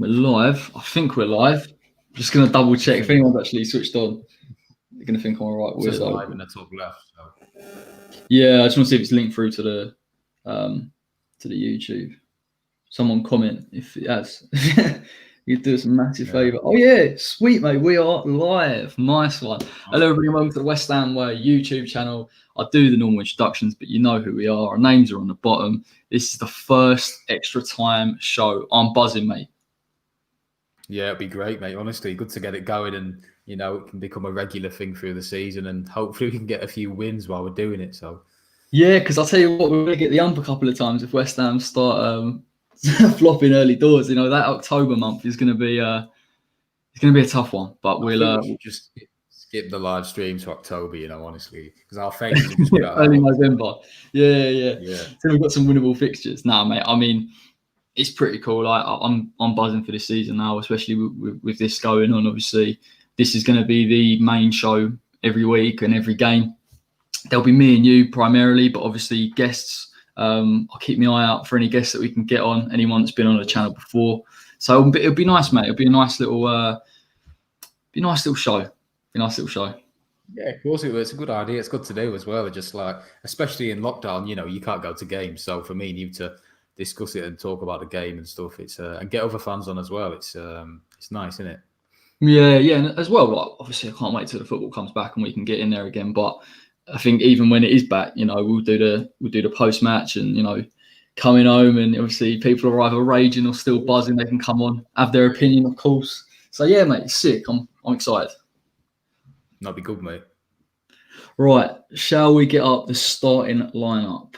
We're live. I think we're live. Just going to double check if anyone's actually switched on. You're going to think I'm a right It says weirdo. live in the top left. So. Yeah, I just want to see if it's linked through to the YouTube. Someone comment if it has. You'd do us a massive favour. Oh yeah, sweet mate. We are live. Nice one. Hello everybody, welcome to the West Ham Way YouTube channel. I do the normal introductions, but you know who we are. Our names are on the bottom. This is the first extra time show. I'm buzzing, mate. Yeah, it'd be great, mate. Honestly, good to get it going, and it can become a regular thing through the season, and hopefully we can get a few wins while we're doing it. So yeah, because I'll tell you what, we're going to get the ump a couple of times if West Ham start flopping early doors. You know, that October month is going to be it's going to be a tough one. But we should just skip the live stream to October. Honestly, because our faces will just be early November. Yeah. So we've got some winnable fixtures. Nah, mate. I mean, it's pretty cool. I'm buzzing for this season now, especially with this going on. Obviously, this is going to be the main show every week and every game. There'll be me and you primarily, but obviously guests. I'll keep my eye out for any guests that we can get on. Anyone that's been on the channel before. So it'll be nice, mate. It'll be a nice little show. Yeah, of course it was. It's a good idea. It's good to do as well. Just like, especially in lockdown, you can't go to games. So for me, you need to discuss it and talk about the game and stuff. It's and get other fans on as well. It's nice, isn't it? Yeah, and as well, like, obviously I can't wait till the football comes back and we can get in there again. But I think even when it is back, we'll do the post match and coming home, and obviously people are either raging or still buzzing. They can come on, have their opinion, of course. So yeah, mate, it's sick. I'm excited. That'd be good, mate. Right, shall we get up the starting lineup?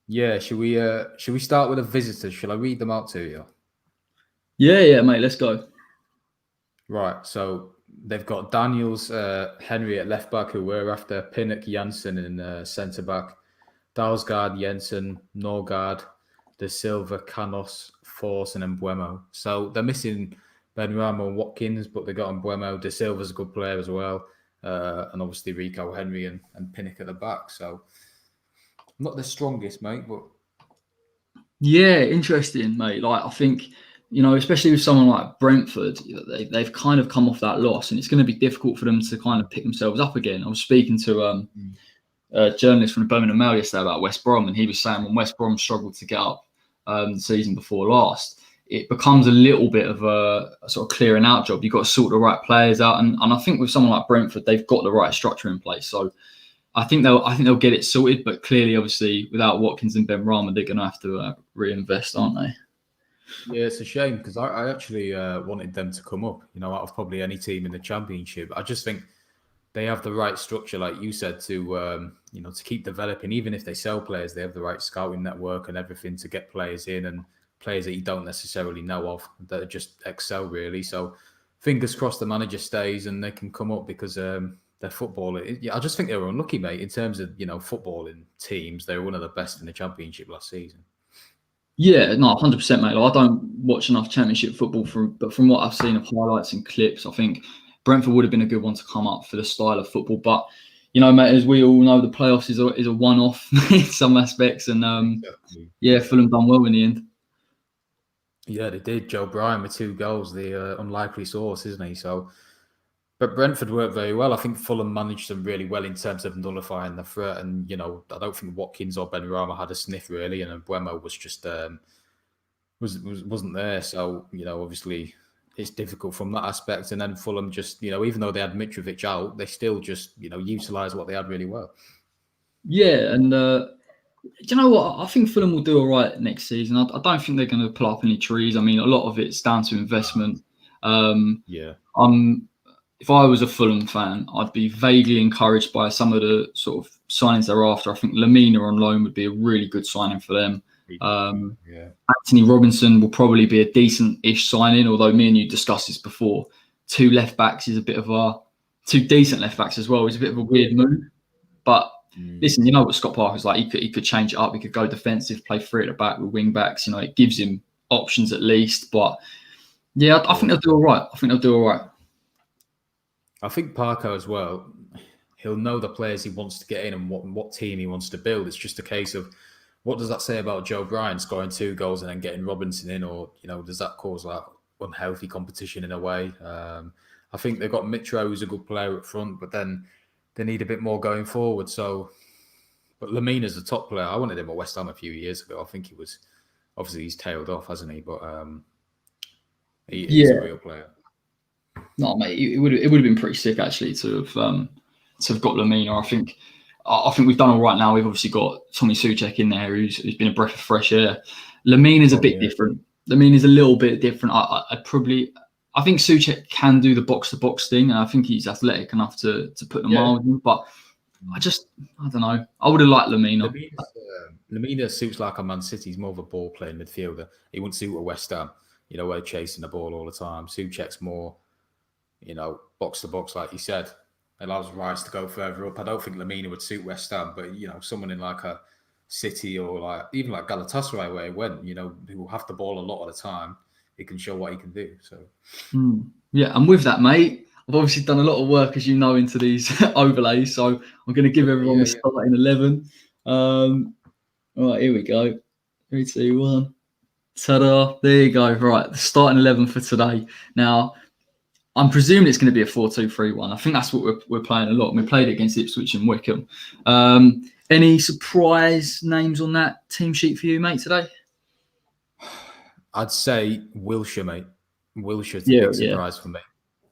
Yeah, should we start with the visitors? Shall I read them out to you? Yeah, mate, let's go. Right, so they've got Daniels, Henry at left back, who we're after, Pinnock, Janssen in centre back, Dalsgaard, Jensen, Norgard, De Silva, Canos, Force, and Mbuemo. So they're missing Benrahma and Watkins, but they got Mbuemo. De Silva's a good player as well, and obviously Rico, Henry, and Pinnock at the back. So not the strongest, mate, but yeah, interesting, mate. Like I think, especially with someone like Brentford, they've kind of come off that loss, and it's going to be difficult for them to kind of pick themselves up again. I was speaking to a journalist from the Birmingham Mail yesterday about West Brom, and he was saying when West Brom struggled to get up the season before last, it becomes a little bit of a sort of clearing out job. You've got to sort the right players out, and I think with someone like Brentford, they've got the right structure in place. So I think they'll get it sorted, but clearly, obviously, without Watkins and Benrahma, they're going to have to reinvest, aren't they? Yeah, it's a shame because I actually wanted them to come up, out of probably any team in the Championship. I just think they have the right structure, like you said, to to keep developing. Even if they sell players, they have the right scouting network and everything to get players in, and players that you don't necessarily know of that just excel, really. So fingers crossed the manager stays and they can come up because their football. I just think they were unlucky, mate, in terms of footballing teams. They were one of the best in the Championship last season. Yeah, no, 100%, mate. Like, I don't watch enough Championship football, but from what I've seen of highlights and clips, I think Brentford would have been a good one to come up for the style of football. But mate, as we all know, the playoffs is a one-off in some aspects, and Fulham done well in the end. Yeah, they did. Joe Bryan with 2 goals, the unlikely source, isn't he? So, but Brentford worked very well. I think Fulham managed them really well in terms of nullifying the threat. And, I don't think Watkins or Benrahma had a sniff really. And Mbuemo was just, wasn't there. So, obviously it's difficult from that aspect. And then Fulham just, even though they had Mitrovic out, they still just, utilised what they had really well. Yeah. And, do you know what? I think Fulham will do all right next season. I don't think they're going to pull up any trees. I mean, a lot of it's down to investment. If I was a Fulham fan, I'd be vaguely encouraged by some of the sort of signings they're after. I think Lamina on loan would be a really good signing for them. Anthony Robinson will probably be a decent-ish signing, although me and you discussed this before. 2 left backs is a bit of a 2 decent left backs as well. Is a bit of a weird move, but listen, you know what Scott Parker's like. He could change it up. He could go defensive, play 3 at the back with wing backs. It gives him options at least. But yeah, I think they'll do all right. I think Parker as well, he'll know the players he wants to get in and what team he wants to build. It's just a case of what does that say about Joe Bryan scoring 2 goals and then getting Robinson in, or does that cause like unhealthy competition in a way? I think they've got Mitro, who's a good player up front, but then they need a bit more going forward. So, but Lemina's a top player. I wanted him at West Ham a few years ago. I think he was obviously he's tailed off, hasn't he? But he's a real player. No, mate, it would have been pretty sick actually to have got Lamina. I think we've done all right now. We've obviously got Tommy Souček in there, who's been a breath of fresh air. Lamina's a bit different. Lamina's a little bit different. I think Souček can do the box to box thing, and I think he's athletic enough to put the miles in. But I don't know. I would have liked Lamina. Lamina suits like a Man City. He's more of a ball playing midfielder. He wouldn't suit a West Ham. Where chasing the ball all the time. Souček's more, box to box, like you said. Allows Rice to go further up. I don't think Lamina would suit West Ham, but someone in like a City or like even like Galatasaray where he went, who will have the ball a lot of the time, he can show what he can do. So yeah, and with that, mate, I've obviously done a lot of work, as you know, into these overlays. So I'm going to give everyone the starting 11. All right, here we go. 3, 2, 1. Ta-da! There you go. Right, the starting 11 for today. Now, I'm presuming it's going to be a 4-2-3-1. I think that's what we're playing a lot. We played it against Ipswich and Wickham. Any surprise names on that team sheet for you, mate, today? I'd say Wilshere, mate. Wilshere's a big surprise for me.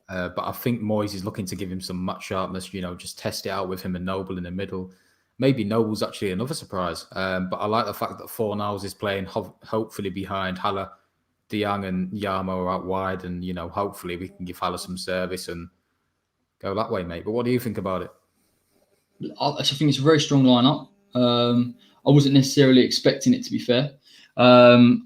But I think Moyes is looking to give him some match sharpness, just test it out with him and Noble in the middle. Maybe Noble's actually another surprise. But I like the fact that Fornals is playing hopefully behind Haller. De Jong and Yarmo are out wide, and hopefully we can give Haller some service and go that way, mate. But what do you think about it? I think it's a very strong lineup. I wasn't necessarily expecting it, to be fair. I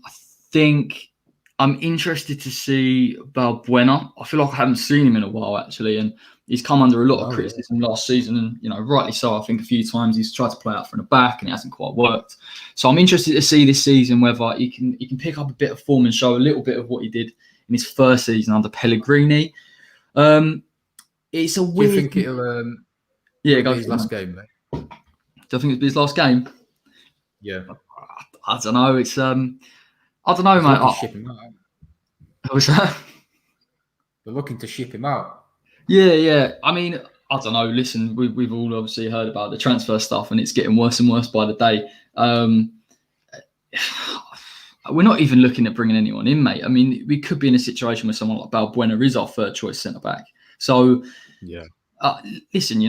think I'm interested to see Balbuena. I feel like I haven't seen him in a while, actually, and he's come under a lot of criticism last season, and rightly so. I think a few times he's tried to play out from the back, and it hasn't quite worked. So I'm interested to see this season whether he can pick up a bit of form and show a little bit of what he did in his first season under Pellegrini. It's a weird. Do you think it'll? Go his last game, mate. Do I think it'll be his last game? Yeah. I don't know. It's I don't know, mate. Ship him out. What was that? They're looking to ship him out. Yeah. I mean, I don't know. Listen, we've all obviously heard about the transfer stuff, and it's getting worse and worse by the day. We're not even looking at bringing anyone in, mate. I mean, we could be in a situation where someone like Balbuena is our third choice centre back. So, listen,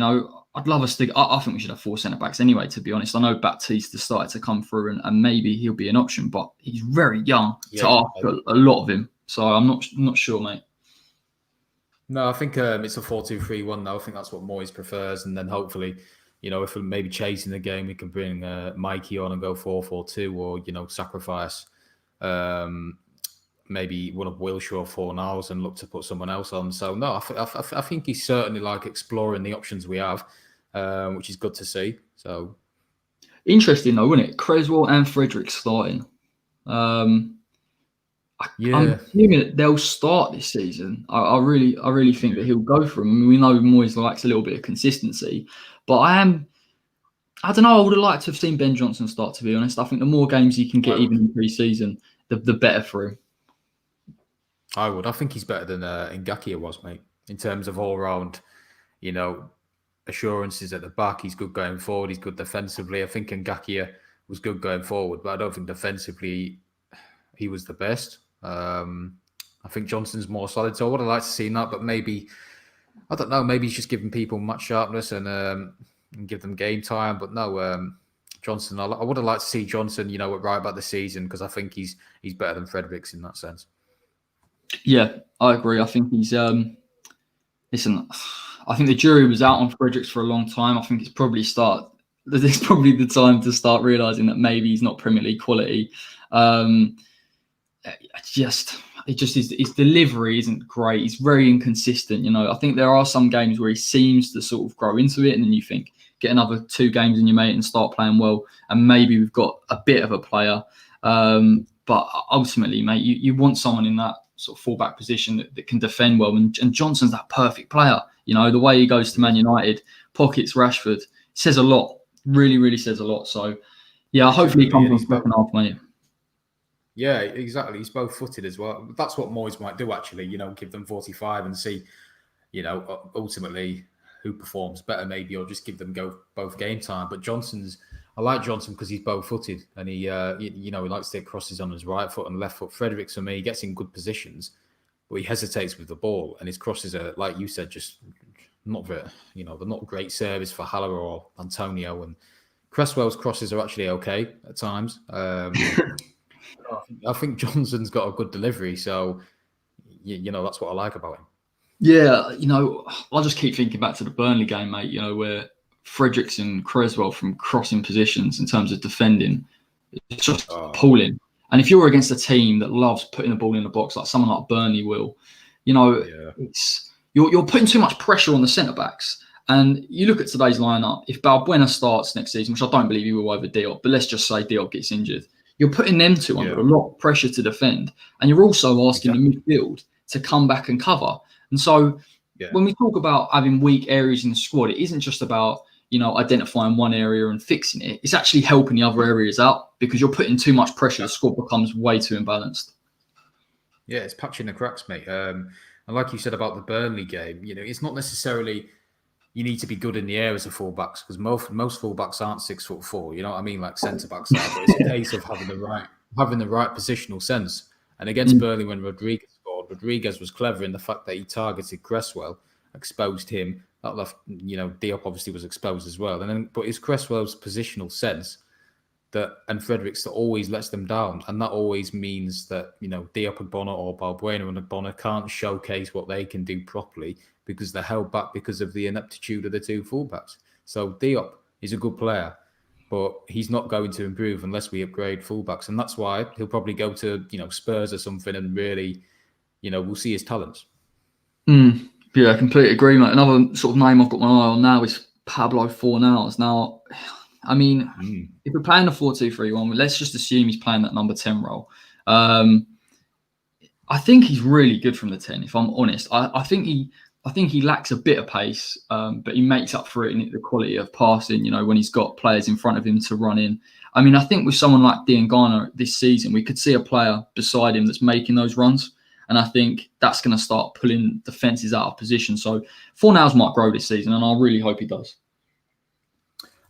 I'd love us to. I think we should have 4 centre backs anyway. To be honest, I know Baptiste started to come through, and maybe he'll be an option, but he's very young to ask a lot of him. So I'm not sure, mate. No, I think it's a 4-2-3-1 now. I think that's what Moyes prefers, and then hopefully, if we're maybe chasing the game, we can bring Mikey on and go 4-4-2, or sacrifice maybe one of Wilshere or Fornals and look to put someone else on. So no, I think he's certainly like exploring the options we have, which is good to see. So interesting though, isn't it? Creswell and Frederick starting. I'm assuming that they'll start this season. I really think that he'll go for them. I mean, we know Moyes likes a little bit of consistency, but I don't know. I would have liked to have seen Ben Johnson start, to be honest. I think the more games he can get, even in pre-season, the better for him. I would. I think he's better than Ngakia was, mate, in terms of all-round, assurances at the back. He's good going forward. He's good defensively. I think Ngakia was good going forward, but I don't think defensively he was the best. I think Johnson's more solid, so I would have liked to see that, but maybe, I don't know, maybe he's just giving people much sharpness and give them game time. But no, Johnson, I would have liked to see Johnson, right about the season, because I think he's better than Fredericks in that sense. Yeah, I agree. I think he's listen, I think the jury was out on Fredericks for a long time. I think it's probably the time to start realising that maybe he's not Premier League quality. His delivery isn't great. He's very inconsistent. I think there are some games where he seems to sort of grow into it, and then you think, get another 2 games in your mate and start playing well, and maybe we've got a bit of a player. But ultimately, mate, you want someone in that sort of fullback position that can defend well, and Johnson's that perfect player. The way he goes to Man United, pockets Rashford, says a lot. Really, really says a lot. So, Yeah, hopefully he Genuinely, comes and on he's both. second half, mate. Yeah, exactly. He's both footed as well. That's what Moyes might do, actually. Give them 45 and see, ultimately who performs better, maybe, or just give them both game time. But I like Johnson because he's both footed and he likes to take crosses on his right foot and left foot. Fredericks, for me, he gets in good positions, but he hesitates with the ball, and his crosses are, like you said, just not very, they're not great service for Haller or Antonio. And Cresswell's crosses are actually okay at times. I think Johnson's got a good delivery, so that's what I like about him. Yeah, I just keep thinking back to the Burnley game, mate. Where Fredericks and Creswell from crossing positions in terms of defending, it's just appalling. And if you're against a team that loves putting the ball in the box, like someone like Burnley will, it's you're putting too much pressure on the centre backs. And you look at today's lineup. If Balbuena starts next season, which I don't believe he will over Diop, but let's just say Diop gets injured, you're putting them two under a lot of pressure to defend, and you're also asking the midfield to come back and cover. And so when we talk about having weak areas in the squad, it isn't just about, identifying one area and fixing it. It's actually helping the other areas out because you're putting too much pressure. The squad becomes way too imbalanced. Yeah, it's patching the cracks, mate. And like you said about the Burnley game, it's not necessarily you need to be good in the air as a fullbacks because most fullbacks aren't 6'4". You know what I mean? Like centre backs are. But it's a case of having the right positional sense. And against Burnley, when Rodriguez was clever in the fact that he targeted Cresswell, exposed him. That left, Diop obviously was exposed as well. But it's Cresswell's positional sense and Fredericks that always lets them down, and that always means that Diop and Bonner or Balbuena and Bonner can't showcase what they can do properly because they're held back because of the ineptitude of the two fullbacks. So Diop is a good player, but he's not going to improve unless we upgrade fullbacks, and that's why he'll probably go to Spurs or something and really. We'll see his talents. Yeah, I completely agree, mate. Another sort of name I've got my eye on now is Pablo Fornals. Now, I mean, if we're playing a 4-2-3-1, let's just assume he's playing that number 10 role. I think he's really good from the 10, if I'm honest. I think he lacks a bit of pace, but he makes up for it in the quality of passing, when he's got players in front of him to run in. I mean, I think with someone like Diangana this season, we could see a player beside him that's making those runs. And I think that's going to start pulling defences out of position. So Fornals might grow this season, and I really hope he does.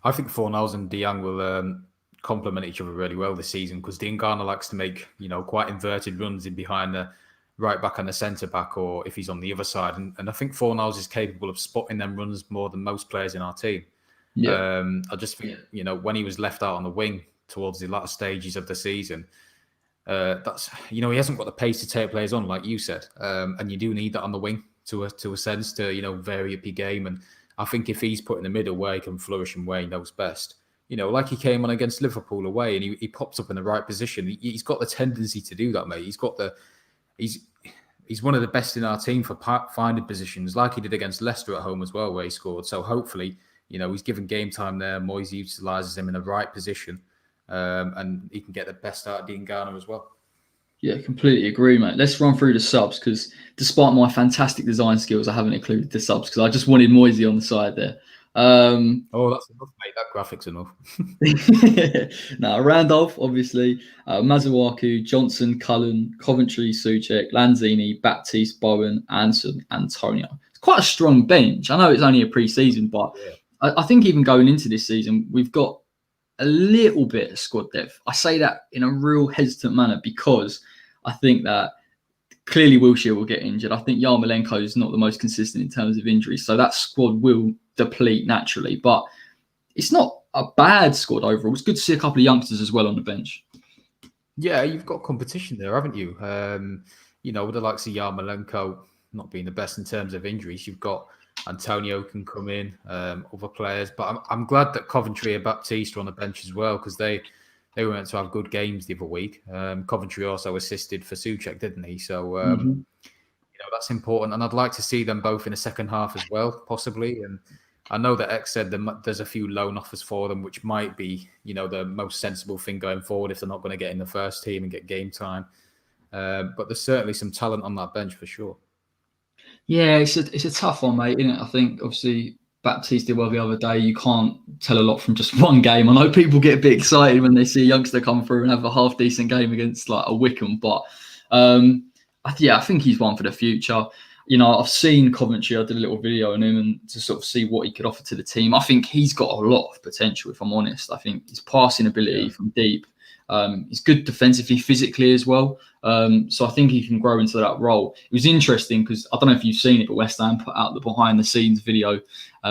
I think Fornals and Diang will complement each other really well this season because Diangana likes to make, quite inverted runs in behind the right back and the centre back, or if he's on the other side. And I think Fornals is capable of spotting them runs more than most players in our team. Yeah. I just think, when he was left out on the wing towards the latter stages of the season, that's he hasn't got the pace to take players on, like you said, and you do need that on the wing to a sense to vary up your game. And I think if he's put in the middle where he can flourish and where he knows best, like he came on against Liverpool away and he pops up in the right position. He's got the tendency to do that, mate. He's one of the best in our team for finding positions, like he did against Leicester at home as well, where he scored. So hopefully, he's given game time there. Moyes utilises him in the right position. And he can get the best out of Diangana as well. Yeah, completely agree, mate. Let's run through the subs because despite my fantastic design skills, I haven't included the subs because I just wanted Moisey on the side there. That's enough, mate. That graphic's enough. Now, Randolph, obviously, Masuaku, Johnson, Cullen, Coventry, Souček, Lanzini, Baptiste, Bowen, Anson, Antonio. It's quite a strong bench. I know it's only a pre-season, but I think even going into this season, we've got a little bit of squad depth. I say that in a real hesitant manner because I think that clearly Wilshere will get injured. I think Yarmolenko is not the most consistent in terms of injuries, so that squad will deplete naturally. But it's not a bad squad overall. It's good to see a couple of youngsters as well on the bench. Yeah, you've got competition there, haven't you? With the likes of Yarmolenko not being the best in terms of injuries, you've got Antonio can come in, other players. But I'm glad that Coventry and Baptiste are on the bench as well because they were meant to have good games the other week. Coventry also assisted for Souček, didn't he? So, that's important. And I'd like to see them both in the second half as well, possibly. And I know that X said there's a few loan offers for them, which might be, the most sensible thing going forward if they're not going to get in the first team and get game time. But there's certainly some talent on that bench for sure. Yeah, it's a tough one, mate, isn't it? I think, obviously, Baptiste did well the other day. You can't tell a lot from just one game. I know people get a bit excited when they see a youngster come through and have a half decent game against like a Wickham, but I think he's one for the future. You know, I've seen Coventry. I did a little video on him and to sort of see what he could offer to the team. I think he's got a lot of potential, if I'm honest. I think his passing ability from deep. He's good defensively, physically as well. So I think he can grow into that role. It was interesting because I don't know if you've seen it, but West Ham put out the behind the scenes video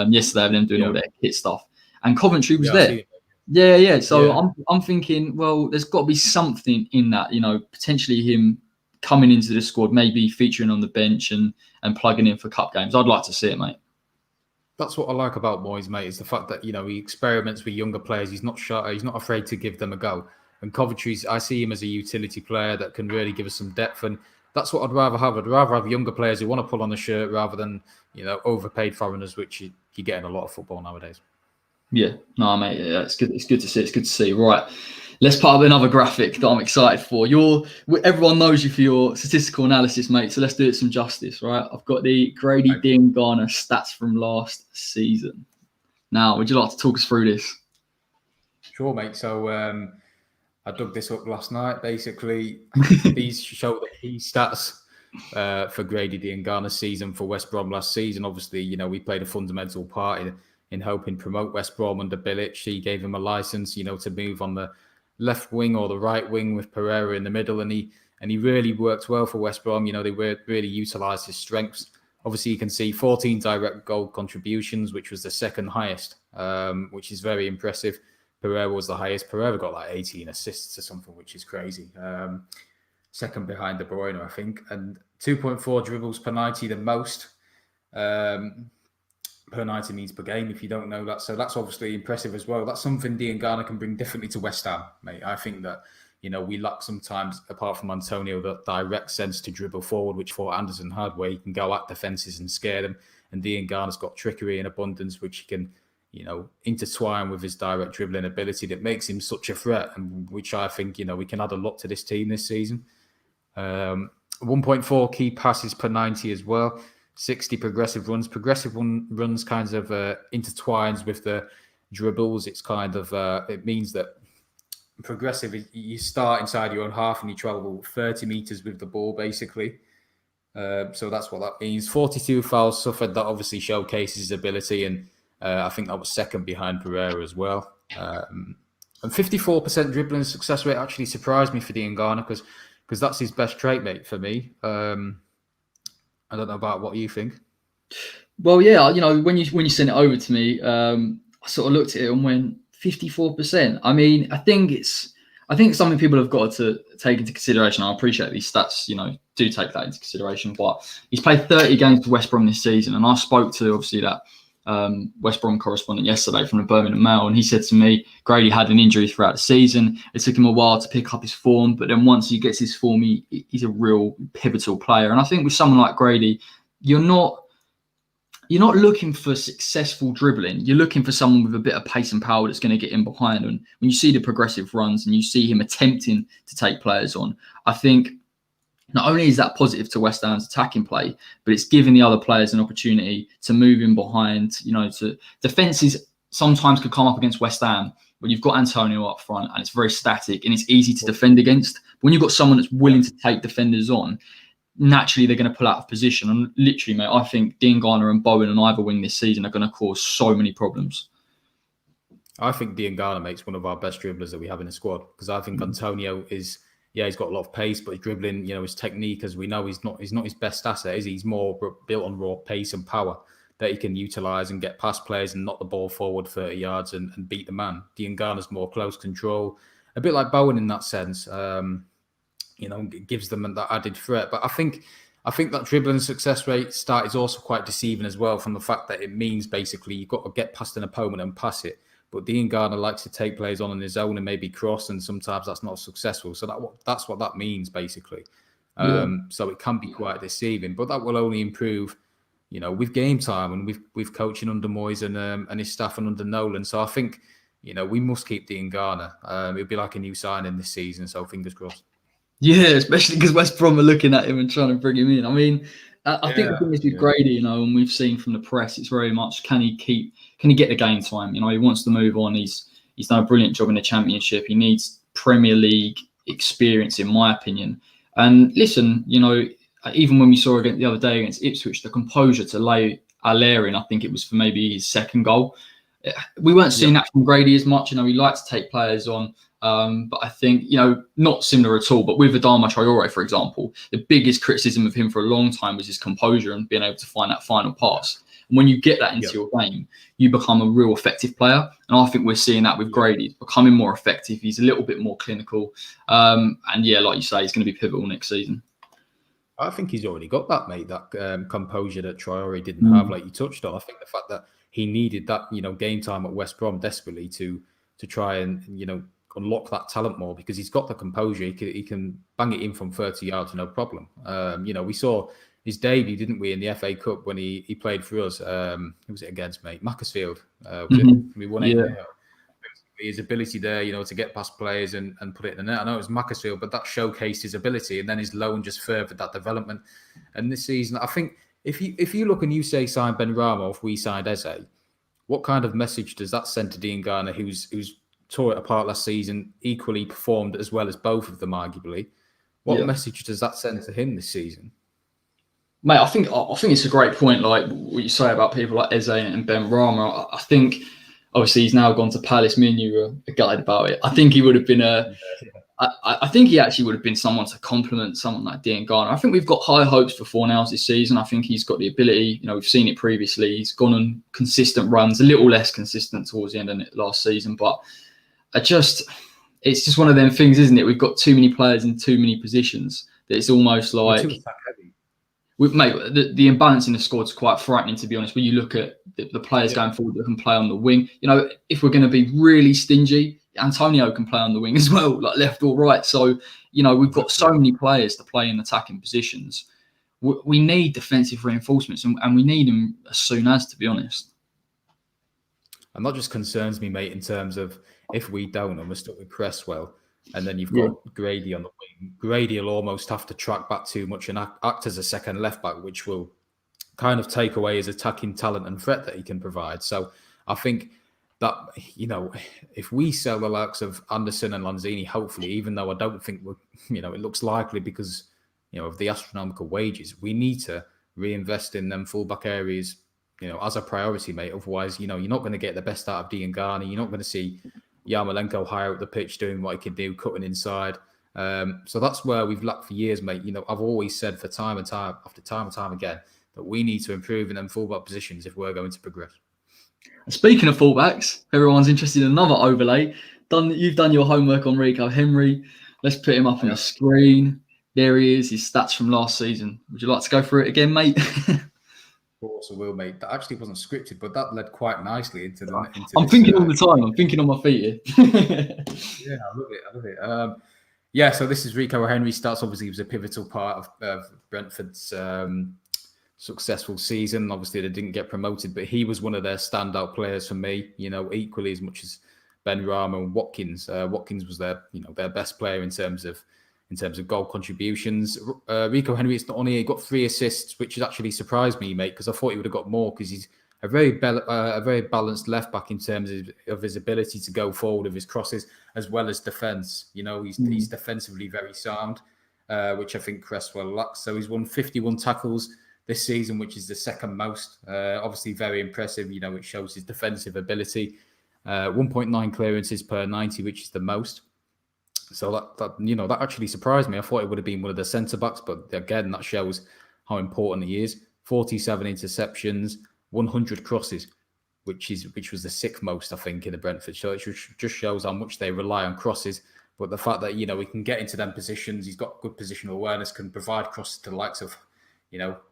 yesterday of them doing all their kit stuff, and Coventry was there. Yeah. So I'm thinking, well, there's got to be something in that. You know, potentially him coming into the squad, maybe featuring on the bench and plugging in for cup games. I'd like to see it, mate. That's what I like about Moyes, mate, is the fact that, you know, he experiments with younger players. He's not shy. He's not afraid to give them a go. And Coventry's, I see him as a utility player that can really give us some depth. And that's what I'd rather have. I'd rather have younger players who want to pull on the shirt rather than, you know, overpaid foreigners, which you get in a lot of football nowadays. Yeah, no, mate. Yeah, it's good. It's good to see. It's good to see. Right. Let's put up another graphic that I'm excited for. Everyone knows you for your statistical analysis, mate. So let's do it some justice, right? I've got the Grady Diangana stats from last season. Now, would you like to talk us through this? Sure, mate. So I dug this up last night. Basically, these show the key stats for Grady Diangana's season for West Brom last season. Obviously, you know, we played a fundamental part in helping promote West Brom under Bilic. He gave him a license, you know, to move on the left wing or the right wing with Pereira in the middle, and he really worked well for West Brom. You know, they really utilised his strengths. Obviously, you can see 14 direct goal contributions, which was the second highest, which is very impressive. Pereira was the highest. Pereira got like 18 assists or something, which is crazy. Second behind De Bruyne, I think, and 2.4 dribbles per 90, the most. Per 90 means per game, if you don't know that. So that's obviously impressive as well. That's something Diangana can bring differently to West Ham, mate. I think that, you know, we lack sometimes, apart from Antonio, that direct sense to dribble forward, which for Anderson had, where he can go at defences and scare them. And Diangana's got trickery and abundance, which he can, you know, intertwine with his direct dribbling ability that makes him such a threat, and which I think, you know, we can add a lot to this team this season. 1.4 key passes per 90 as well. 60 progressive runs. Runs kind of intertwines with the dribbles. It's kind of, it means that progressive, you start inside your own half and you travel 30 metres with the ball, basically. So that's what that means. 42 fouls suffered. That obviously showcases his ability, and I think that was second behind Pereira as well. And 54% dribbling success rate actually surprised me for Diangana because that's his best trait, mate, for me. I don't know about what you think. Well, yeah, you know, when you sent it over to me, I sort of looked at it and went 54%. I mean, I think it's something people have got to take into consideration. I appreciate these stats, you know, do take that into consideration. But he's played 30 games for West Brom this season, and I spoke to obviously that West Brom correspondent yesterday from the Birmingham Mail, and he said to me, Grady had an injury throughout the season. It took him a while to pick up his form, but then once he gets his form, he's a real pivotal player. And I think with someone like Grady, you're not looking for successful dribbling. You're looking for someone with a bit of pace and power that's going to get in behind. And when you see the progressive runs and you see him attempting to take players on, I think not only is that positive to West Ham's attacking play, but it's giving the other players an opportunity to move in behind. You know, to defenses sometimes could come up against West Ham when you've got Antonio up front and it's very static and it's easy to defend against. When you've got someone that's willing to take defenders on, naturally they're going to pull out of position. And literally, mate, I think Diangana and Bowen on either wing this season are going to cause so many problems. I think Diangana makes one of our best dribblers that we have in the squad, because I think Antonio is, he's got a lot of pace, but his dribbling, you know, his technique, as we know, he's not his best asset, is he? He's more built on raw pace and power that he can utilise and get past players and knock the ball forward 30 yards and beat the man. Diangana's more close control, a bit like Bowen in that sense. You know, it gives them that added threat. But I think that dribbling success rate start is also quite deceiving as well, from the fact that it means basically you've got to get past an opponent and pass it. But Diangana likes to take players on his own and maybe cross, and sometimes that's not successful. So that's what that means, basically. So it can be quite deceiving, but that will only improve, you know, with game time and with coaching under Moyes and his staff and under Nolan. So I think, you know, we must keep Diangana. It'll be like a new signing this season, so fingers crossed. Yeah, especially because West Brom are looking at him and trying to bring him in. I mean, I think the Yeah, thing is with yeah, Grady, and we've seen from the press, it's very much can he get the game time? He wants to move on. He's done a brilliant job in the Championship. He needs Premier League experience, in my opinion. And listen, even when we saw again the other day against Ipswich, the composure to lay Allaire in, I think it was for maybe his second goal. We weren't yeah, seeing that from Grady as much. He likes to take players on. But I think, not similar at all, but with Adama Traore, for example, the biggest criticism of him for a long time was his composure and being able to find that final pass. And when you get that into yeah, your game, you become a real effective player. And I think we're seeing that with yeah. Grady. He's becoming more effective. He's a little bit more clinical. And yeah, like you say, he's going to be pivotal next season. I think he's already got that, mate. That composure that Traore didn't have, like you touched on. I think the fact that he needed that, game time at West Brom desperately to try and unlock that talent more, because he's got the composure. He can bang it in from 30 yards, no problem. We saw his debut, didn't we, in the FA Cup when he played for us? Who was it against, mate? Macclesfield. Was it? We won it. Yeah. His ability there, to get past players and put it in the net. I know it was Macclesfield, but that showcased his ability, and then his loan just furthered that development. And this season, I think if you look and you say sign Ben Ramo, if we signed Eze, what kind of message does that send to Dean Garner, who's tore it apart last season, equally performed as well as both of them, arguably? What message does that send to him this season? Mate, I think it's a great point, like what you say about people like Eze and Ben Rama. I think obviously he's now gone to Palace. Me and you were gutted about it. I think he would have been I think he actually would have been someone to complement someone like Dean Garner. I think we've got high hopes for Fornals this season. I think he's got the ability. We've seen it previously. He's gone on consistent runs, a little less consistent towards the end of it last season, but it's just one of them things, isn't it? We've got too many players in too many positions that it's almost like. Mate, the imbalance in the squad is quite frightening, to be honest. When you look at the players going forward that can play on the wing, if we're going to be really stingy, Antonio can play on the wing as well, like left or right. So, we've got so many players to play in attacking positions. We need defensive reinforcements, and we need them as soon as, to be honest. And that just concerns me, mate, in terms of if we don't and we're stuck with Cresswell, and then you've got Grady on the wing. Grady will almost have to track back too much and act as a second left back, which will kind of take away his attacking talent and threat that he can provide. So I think that, if we sell the likes of Anderson and Lanzini, hopefully, even though I don't think it looks likely because, of the astronomical wages, we need to reinvest in them fullback areas, as a priority, mate. Otherwise, you're not going to get the best out of Dean Garner. You're not going to see Yarmolenko higher up the pitch doing what he can do, cutting inside. So that's where we've lacked for years, mate. I've always said for time and time again that we need to improve in them fullback positions if we're going to progress. Speaking of fullbacks, everyone's interested in another overlay. You've done your homework on Rico Henry. Let's put him up on the screen. There he is, his stats from last season. Would you like to go through it again, mate? Of course I will, mate. That actually wasn't scripted, but that led quite nicely into the. I'm thinking all the time. I'm thinking on my feet here. Yeah, I love it. So this is Rico Henry's stats. Obviously, he was a pivotal part of Brentford's successful season. Obviously, they didn't get promoted, but he was one of their standout players for me. Equally as much as Ben Rama and Watkins. Watkins was their best player in terms of goal contributions. Rico Henry, it's not only he got 3 assists, which has actually surprised me, mate, because I thought he would have got more, because he's a very balanced left back in terms of his ability to go forward with his crosses as well as defence. He's defensively very sound, which I think Cresswell lacks. So he's won 51 tackles this season, which is the second most. Obviously very impressive. It shows his defensive ability. 1.9 clearances per 90, which is the most. So that actually surprised me. I thought it would have been one of the centre backs, but again, that shows how important he is. 47 interceptions, 100 crosses, which was the 6th most, I think, in the Brentford show. It just shows how much they rely on crosses. But the fact that he can get into them positions, he's got good positional awareness, can provide crosses to the likes of,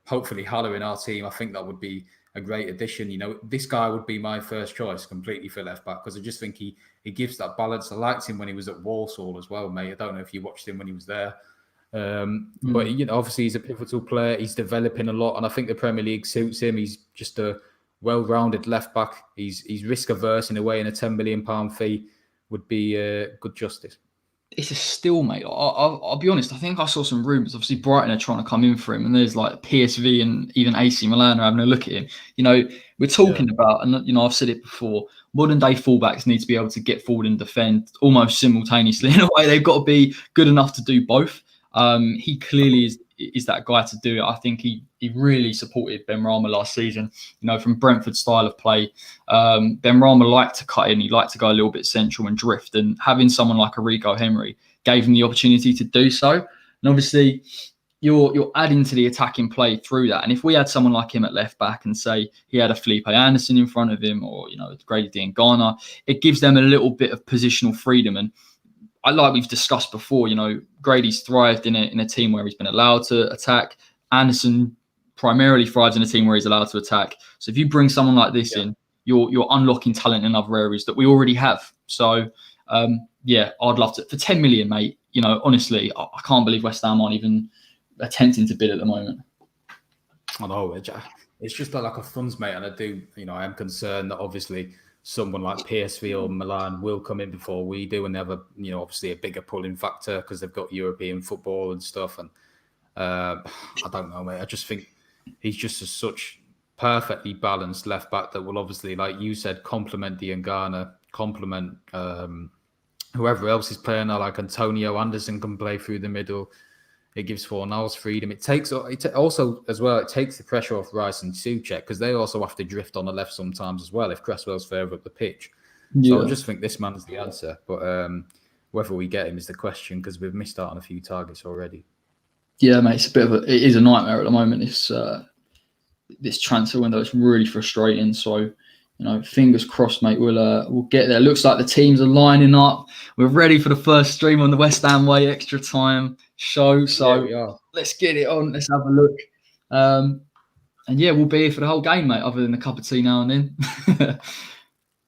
hopefully Haller in our team. I think that would be a great addition. This guy would be my first choice completely for left back, because I just think he gives that balance. I liked him when he was at Walsall as well, mate. I don't know if you watched him when he was there. But obviously he's a pivotal player. He's developing a lot, and I think the Premier League suits him. He's just a well-rounded left back. He's risk averse in a way, and a £10 million fee would be good justice. it's a still, mate. I'll be honest. I think I saw some rumours. Obviously, Brighton are trying to come in for him, and there's like PSV and even AC Milan are having a look at him. You know, we're talking about, and you know, I've said it before. Modern day fullbacks need to be able to get forward and defend almost simultaneously. In a way, they've got to be good enough to do both. He clearly is that guy to do it. I think he really supported Benrahma last season. You know, from Brentford style of play, Benrahma liked to cut in. He liked to go a little bit central and drift. And having someone like Arrigo Henry gave him the opportunity to do so. And obviously, you're adding to the attacking play through that. And if we had someone like him at left back and say he had a Felipe Anderson in front of him, or you know, Grady Diangana, it gives them a little bit of positional freedom. And like we've discussed before, you know, Grady's thrived in a team where he's been allowed to attack. Anderson primarily thrives in a team where he's allowed to attack. So if you bring someone like this in, you're unlocking talent in other areas that we already have. So yeah, I'd love to for 10 million, mate. You know, honestly, I can't believe West Ham aren't even attempting to bid at the moment. I know it's just like a funds, mate, and I am concerned that obviously someone like PSV or Milan will come in before we do, and they have obviously a bigger pulling factor because they've got European football and stuff. And I don't know, mate. I just think he's just such perfectly balanced left back that will obviously, like you said, complement Diangana, complement whoever else is playing there. Like Antonio Anderson can play through the middle. It gives Fornals freedom. It also as well. It takes the pressure off Rice and Souček because they also have to drift on the left sometimes as well if Cresswell's further up the pitch. Yeah. So I just think this man's the answer. But whether we get him is the question because we've missed out on a few targets already. Yeah, mate, it is a nightmare at the moment. This transfer window is really frustrating. So, you know, fingers crossed, mate. We'll get there. Looks like the teams are lining up. We're ready for the first stream on the West Ham Way extra time show. So let's get it on. Let's have a look. And yeah, we'll be here for the whole game, mate. Other than a cup of tea now and then. Of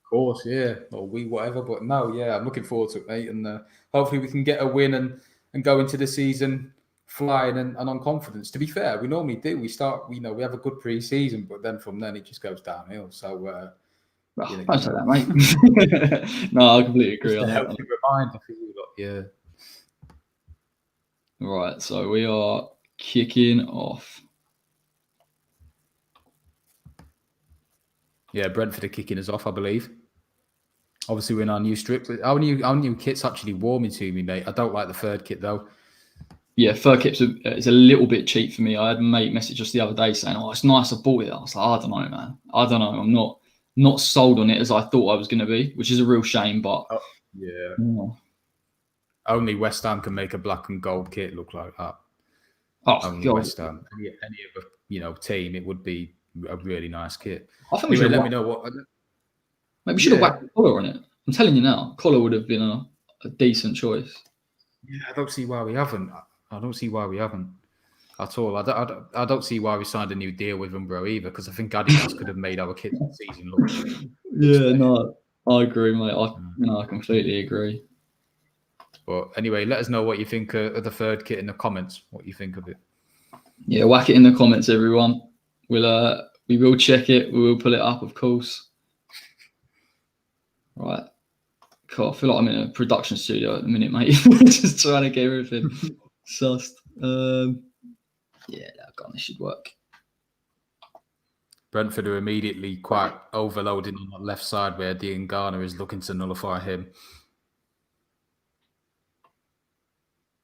course, yeah, or whatever. But no, yeah, I'm looking forward to it, mate. And hopefully we can get a win and go into the season flying and on confidence. To be fair, we normally do. We start, we have a good pre-season, but then from then it just goes downhill. So, don't say that, mate. No, I completely agree. Just a healthy reminder for you lot, yeah. Right, so we are kicking off. Yeah, Brentford are kicking us off, I believe. Obviously, we're in our new strip. Our new kit's actually warming to me, mate. I don't like the third kit though. Yeah, third kit's is a little bit cheap for me. I had a mate message just the other day saying, "Oh, it's nice, I bought it." I was like, "I don't know, man. I don't know. I'm not sold on it as I thought I was going to be," which is a real shame. But yeah, only West Ham can make a black and gold kit look like that. Oh, only God. West Ham. Any other team, it would be a really nice kit. I think we should let me know what. Maybe we should have whacked the collar on it. I'm telling you now, collar would have been a decent choice. Yeah, I don't see why we haven't. I don't see why we haven't at all. I don't see why we signed a new deal with Umbro either, because I think Adidas could have made our kit season look. Yeah, no, I agree, mate. I completely agree. But anyway, let us know what you think of the third kit in the comments. What you think of it? Yeah, whack it in the comments, everyone. We will check it. We will pull it up, of course. Right. Cool. I feel like I'm in a production studio at the minute, mate. Just trying to get everything sussed. Yeah, this should work. Brentford are immediately quite overloading on the left side where Diangana is looking to nullify him,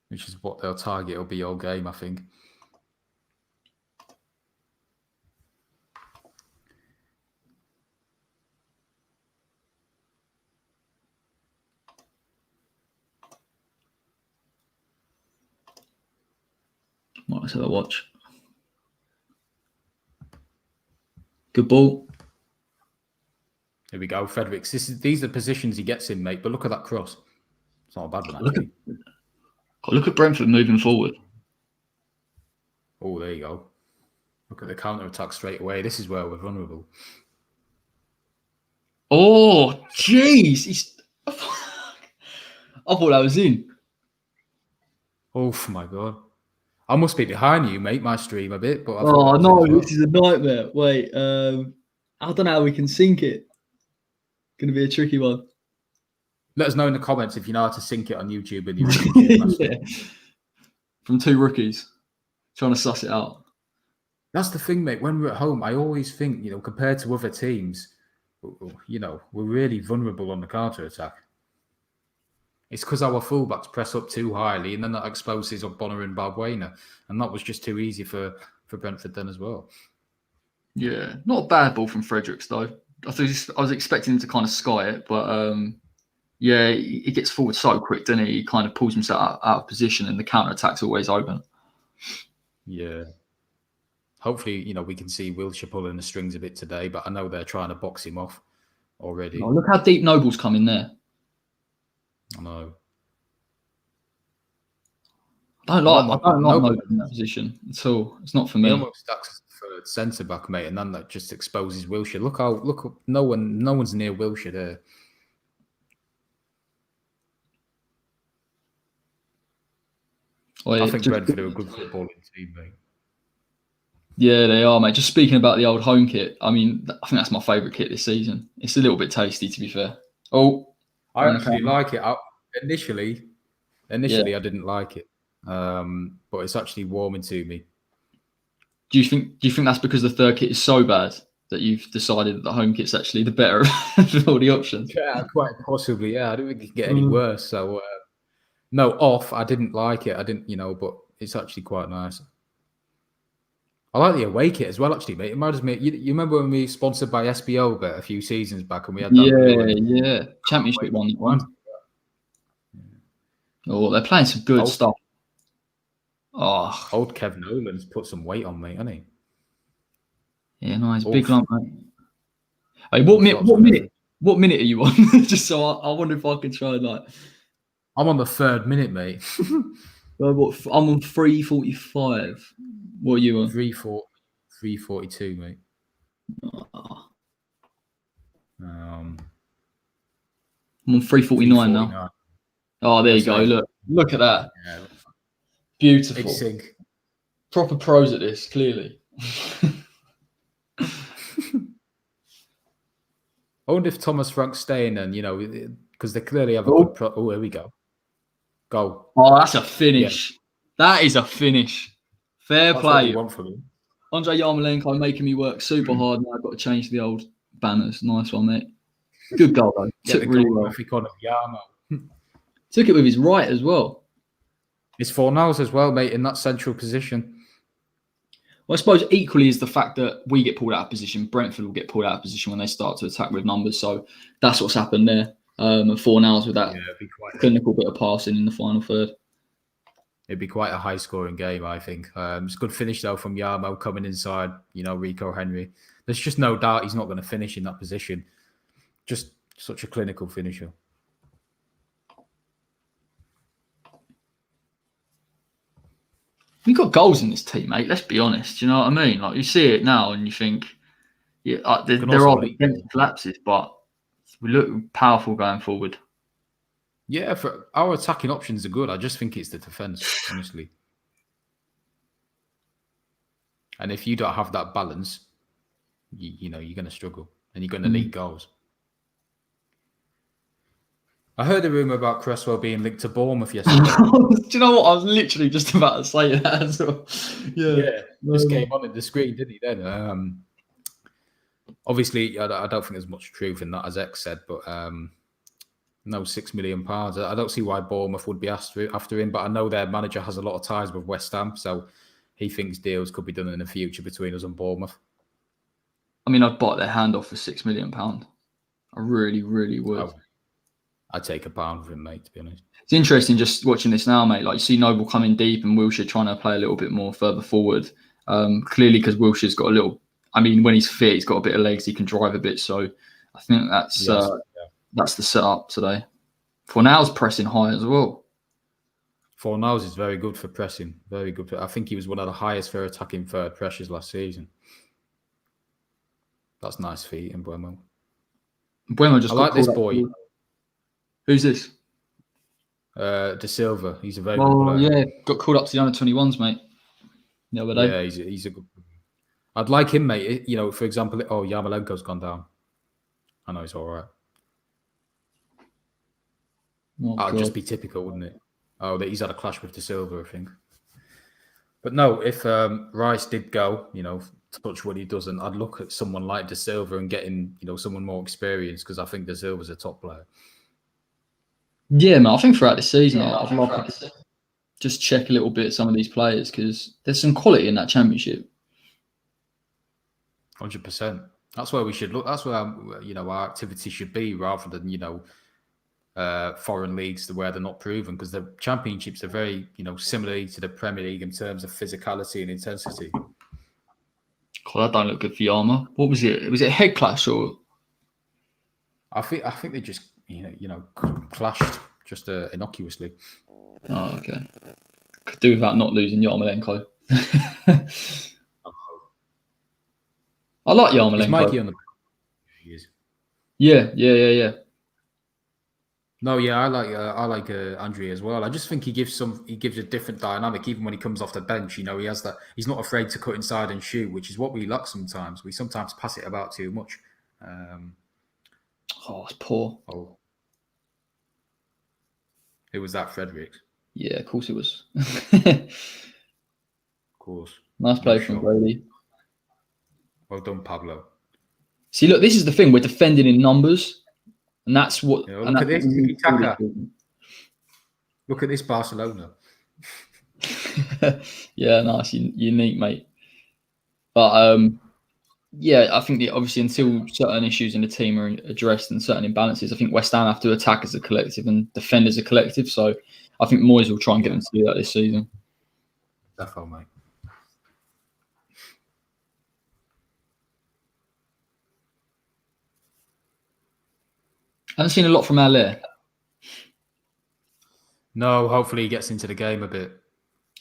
which is what their target will be all game, I think. Let's have a watch. Good ball. Here we go, Fredericks. These are the positions he gets in, mate. But look at that cross. It's not a bad one, actually. Look at Brentford moving forward. Oh, there you go. Look at the counter-attack straight away. This is where we're vulnerable. Oh, jeez. I thought that was in. Oh, my God. I must be behind you, mate, my stream a bit. But this is a nightmare. Wait, I don't know how we can sync it. Going to be a tricky one. Let us know in the comments if you know how to sync it on YouTube with your YouTube master. Yeah. From two rookies trying to suss it out. That's the thing, mate. When we're at home, I always think, compared to other teams, we're really vulnerable on the counter attack. It's because our fullbacks press up too highly, and then that exposes Bonner and Balbuena, and that was just too easy for Brentford then as well. Yeah, not a bad ball from Fredericks though. I was expecting him to kind of sky it, but yeah, he gets forward so quick, doesn't he? He kind of pulls himself out of position, and the counter attack's always open. Yeah. Hopefully, we can see Wilshere pulling the strings a bit today, but I know they're trying to box him off already. Oh, look how deep Noble's come in there. I know. I don't like Noble in that position at all. It's not for me. He almost acts for centre back, mate, and then that just exposes Wilshere. Look, no one's near Wilshere there. I think Brentford are a good footballing team, mate. Yeah, they are, mate. Just speaking about the old home kit, I mean, I think that's my favourite kit this season. It's a little bit tasty, to be fair. Oh, I actually like it. Initially, I didn't like it, but it's actually warming to me. Do you think that's because the third kit is so bad that you've decided that the home kit's actually the better of all the options? Yeah, quite possibly. Yeah, I don't think it can get any worse. So, no, I didn't like it. I didn't, but it's actually quite nice. I like the away kit as well, actually, mate. It reminds me. You remember when we sponsored by SBO but a few seasons back, and we had that Championship one. Oh, they're playing some good stuff. Oh, old Kev Nolan's put some weight on me, hasn't he? Yeah, nice, big lump, mate. Hey, what minute are you on? Just so I wonder if I can try and I'm on the 3rd minute, mate. I'm on 3:45. What are you on? 3:42, mate. I'm on 3:49 now. Oh, there you go. Look at that. Yeah. Beautiful. Big sync. Proper pros at this, clearly. I wonder if Thomas Frank's staying then, because they clearly have a good here we go. Goal. Oh, that's a finish. Yeah. That is a finish. Fair play. What you want from him. Andrei Yarmolenko making me work super hard. Now I've got to change the old banners. Nice one, mate. Good goal, though. Took really well. Took it with his right as well. It's Fornals as well, mate, in that central position. Well, I suppose equally is the fact that we get pulled out of position. Brentford will get pulled out of position when they start to attack with numbers. So that's what's happened there. And Fornals with that clinical bit of passing in the final third. It'd be quite a high-scoring game, I think. It's a good finish, though, from Yarmo coming inside, Rico Henry. There's just no doubt he's not going to finish in that position. Just such a clinical finisher. We've got goals in this team, mate. Let's be honest. Do you know what I mean? Like, you see it now and you think, yeah, there are collapses, but we look powerful going forward. Yeah, for our attacking options are good. I just think it's the defence, honestly. And if you don't have that balance, you're going to struggle and you're going to need goals. I heard a rumour about Cresswell being linked to Bournemouth yesterday. Do you know what? I was literally just about to say that as well. Yeah. Just came on the screen, didn't he, then? Obviously, I don't think there's much truth in that, as X said, but no £6 million. I don't see why Bournemouth would be after him, but I know their manager has a lot of ties with West Ham, so he thinks deals could be done in the future between us and Bournemouth. I mean, I'd bite their hand off for £6 million. I really, really would. I'd take £1 for him, mate, to be honest. It's interesting just watching this now, mate. Like, you see Noble coming deep and Wilshere trying to play a little bit more further forward. Clearly, because Wilshere's got a little... I mean, when he's fit, he's got a bit of legs. He can drive a bit. So I think that's the setup today. Fornals pressing high as well. Fornals is very good for pressing. Very good. I think he was one of the highest for attacking third pressures last season. That's nice feet in Buemo. Just I like this boy. Who's this? De Silva. He's a very good player. Yeah, got called up to the under-21s, mate. The other day. Yeah, he's a good. I'd like him, mate. For example, Yarmolenko's gone down. I know he's all right. Oh, That would God. just be typical, wouldn't it? Oh, that he's had a clash with De Silva, I think. But no, if Rice did go, touch what he doesn't, I'd look at someone like De Silva and getting, someone more experienced because I think De Silva's a top player. Yeah, man. I think throughout the season, I'd love to just check a little bit some of these players because there's some quality in that championship. 100%. That's where we should look. That's where our activity should be, rather than foreign leagues where they're not proven, because the championships are very similar to the Premier League in terms of physicality and intensity. God, that don't look good for Yarma. What was it? Was it a head clash or? I think they just clashed just innocuously. Oh, okay. Could do without not losing Yarmolenko. I like Yarmolenko. Is Mikey on the? He is. Yeah. No, yeah, I like Andre as well. I just think he gives a different dynamic even when he comes off the bench. He has that. He's not afraid to cut inside and shoot, which is what we lack sometimes. We sometimes pass it about too much. It's poor. Oh, it was that Fredericks. Yeah, of course it was. Of course. Nice play from Brady. Well done, Pablo. See, look, this is the thing. We're defending in numbers, and that's what. Look at this. Look at this Barcelona. Yeah, nice, unique, mate. But yeah, I think that obviously until certain issues in the team are addressed and certain imbalances, I think West Ham have to attack as a collective and defend as a collective. So I think Moyes will try and get them to do that this season. Definitely, mate. I haven't seen a lot from Allaire. No, hopefully he gets into the game a bit.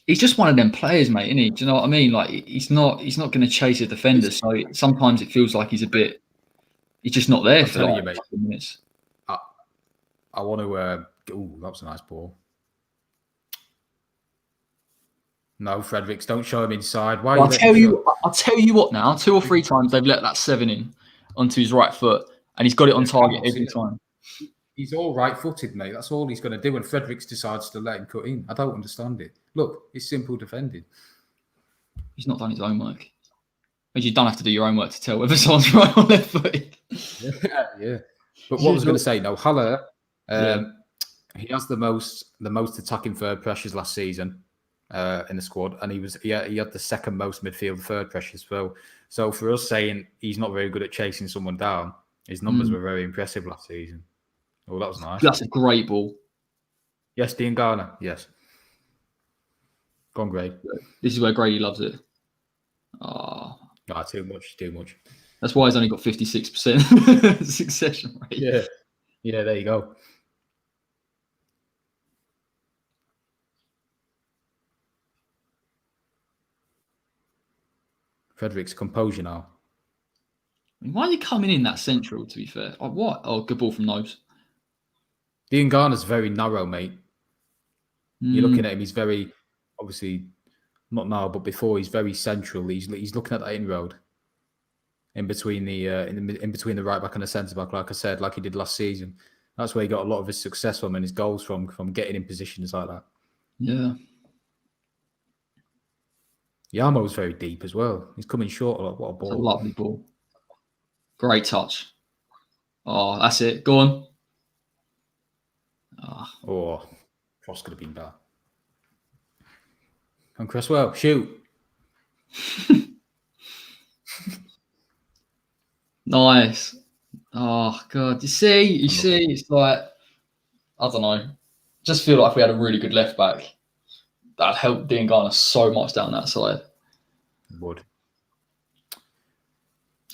He's just one of them players, mate, isn't he? Do you know what I mean? Like he's not going to chase a defender. So sometimes it feels like he's just not there for like 5 minutes. I want to. That was a nice ball. No, Fredericks, don't show him inside. Why? I'll tell you what. Now, 2 or 3 times they've let that 7 in onto his right foot, and he's got it on target every time. He's all right-footed, mate. That's all he's going to do. And Fredericks decides to let him cut in. I don't understand it. Look, it's simple defending. He's not done his own work. But you don't have to do your own work to tell whether someone's right or left footed. Yeah. But what I was going to say, no, Haller, he has the most attacking third pressures last season in the squad, and he had the second most midfield third pressures. So for us saying he's not very good at chasing someone down, his numbers were very impressive last season. Oh, that was nice. That's a great ball. Yes, Dean Garner. Yes. Gone great. This is where Grady loves it. Oh. Nah, too much. That's why he's only got 56% succession rate. Yeah, there you go. Fredericks, composure now. I mean, why are you coming in that central, to be fair? Oh, what? Oh, good ball from Nose. Dean Garner's very narrow, mate. You're looking at him, he's very, obviously, not now, but before, he's very central. He's looking at that inroad in between the in between the right back and the centre back, like I said, like he did last season. That's where he got a lot of his success from and his goals from getting in positions like that. Yeah. Yarmo's very deep as well. He's coming short. What a ball. It's a lovely ball. Great touch. Oh, that's it. Go on. Oh, cross could have been better. And Cresswell, shoot. Nice. Oh, God. You see, it's like, I don't know. Just feel like if we had a really good left back, that'd help Dean Garner so much down that side. Would.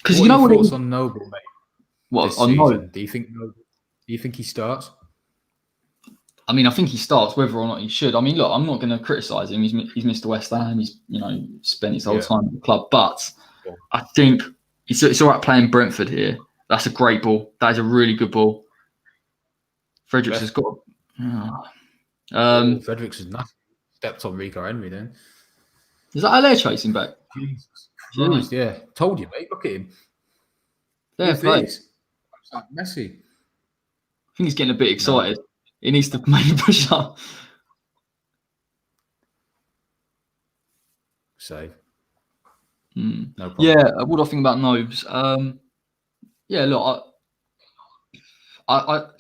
Because you know what? Thoughts on Noble, mate? What on Noble? Do you think he starts? I mean, I think he starts, whether or not he should. I mean, look, I'm not going to criticise him. He's Mr. West Ham. He's spent his whole time at the club. But I think it's all right playing Brentford here. That's a great ball. That is a really good ball. Fredericks has got. Fredericks has not stepped on Rico Henry then. Is that Allaire chasing back? Jesus Christ, yeah. Told you, mate. Look at him. Fair play. It's like Messi. I think he's getting a bit excited. He needs to maybe push up. So, no problem. Yeah, what do I think about Nobes? Yeah, look, do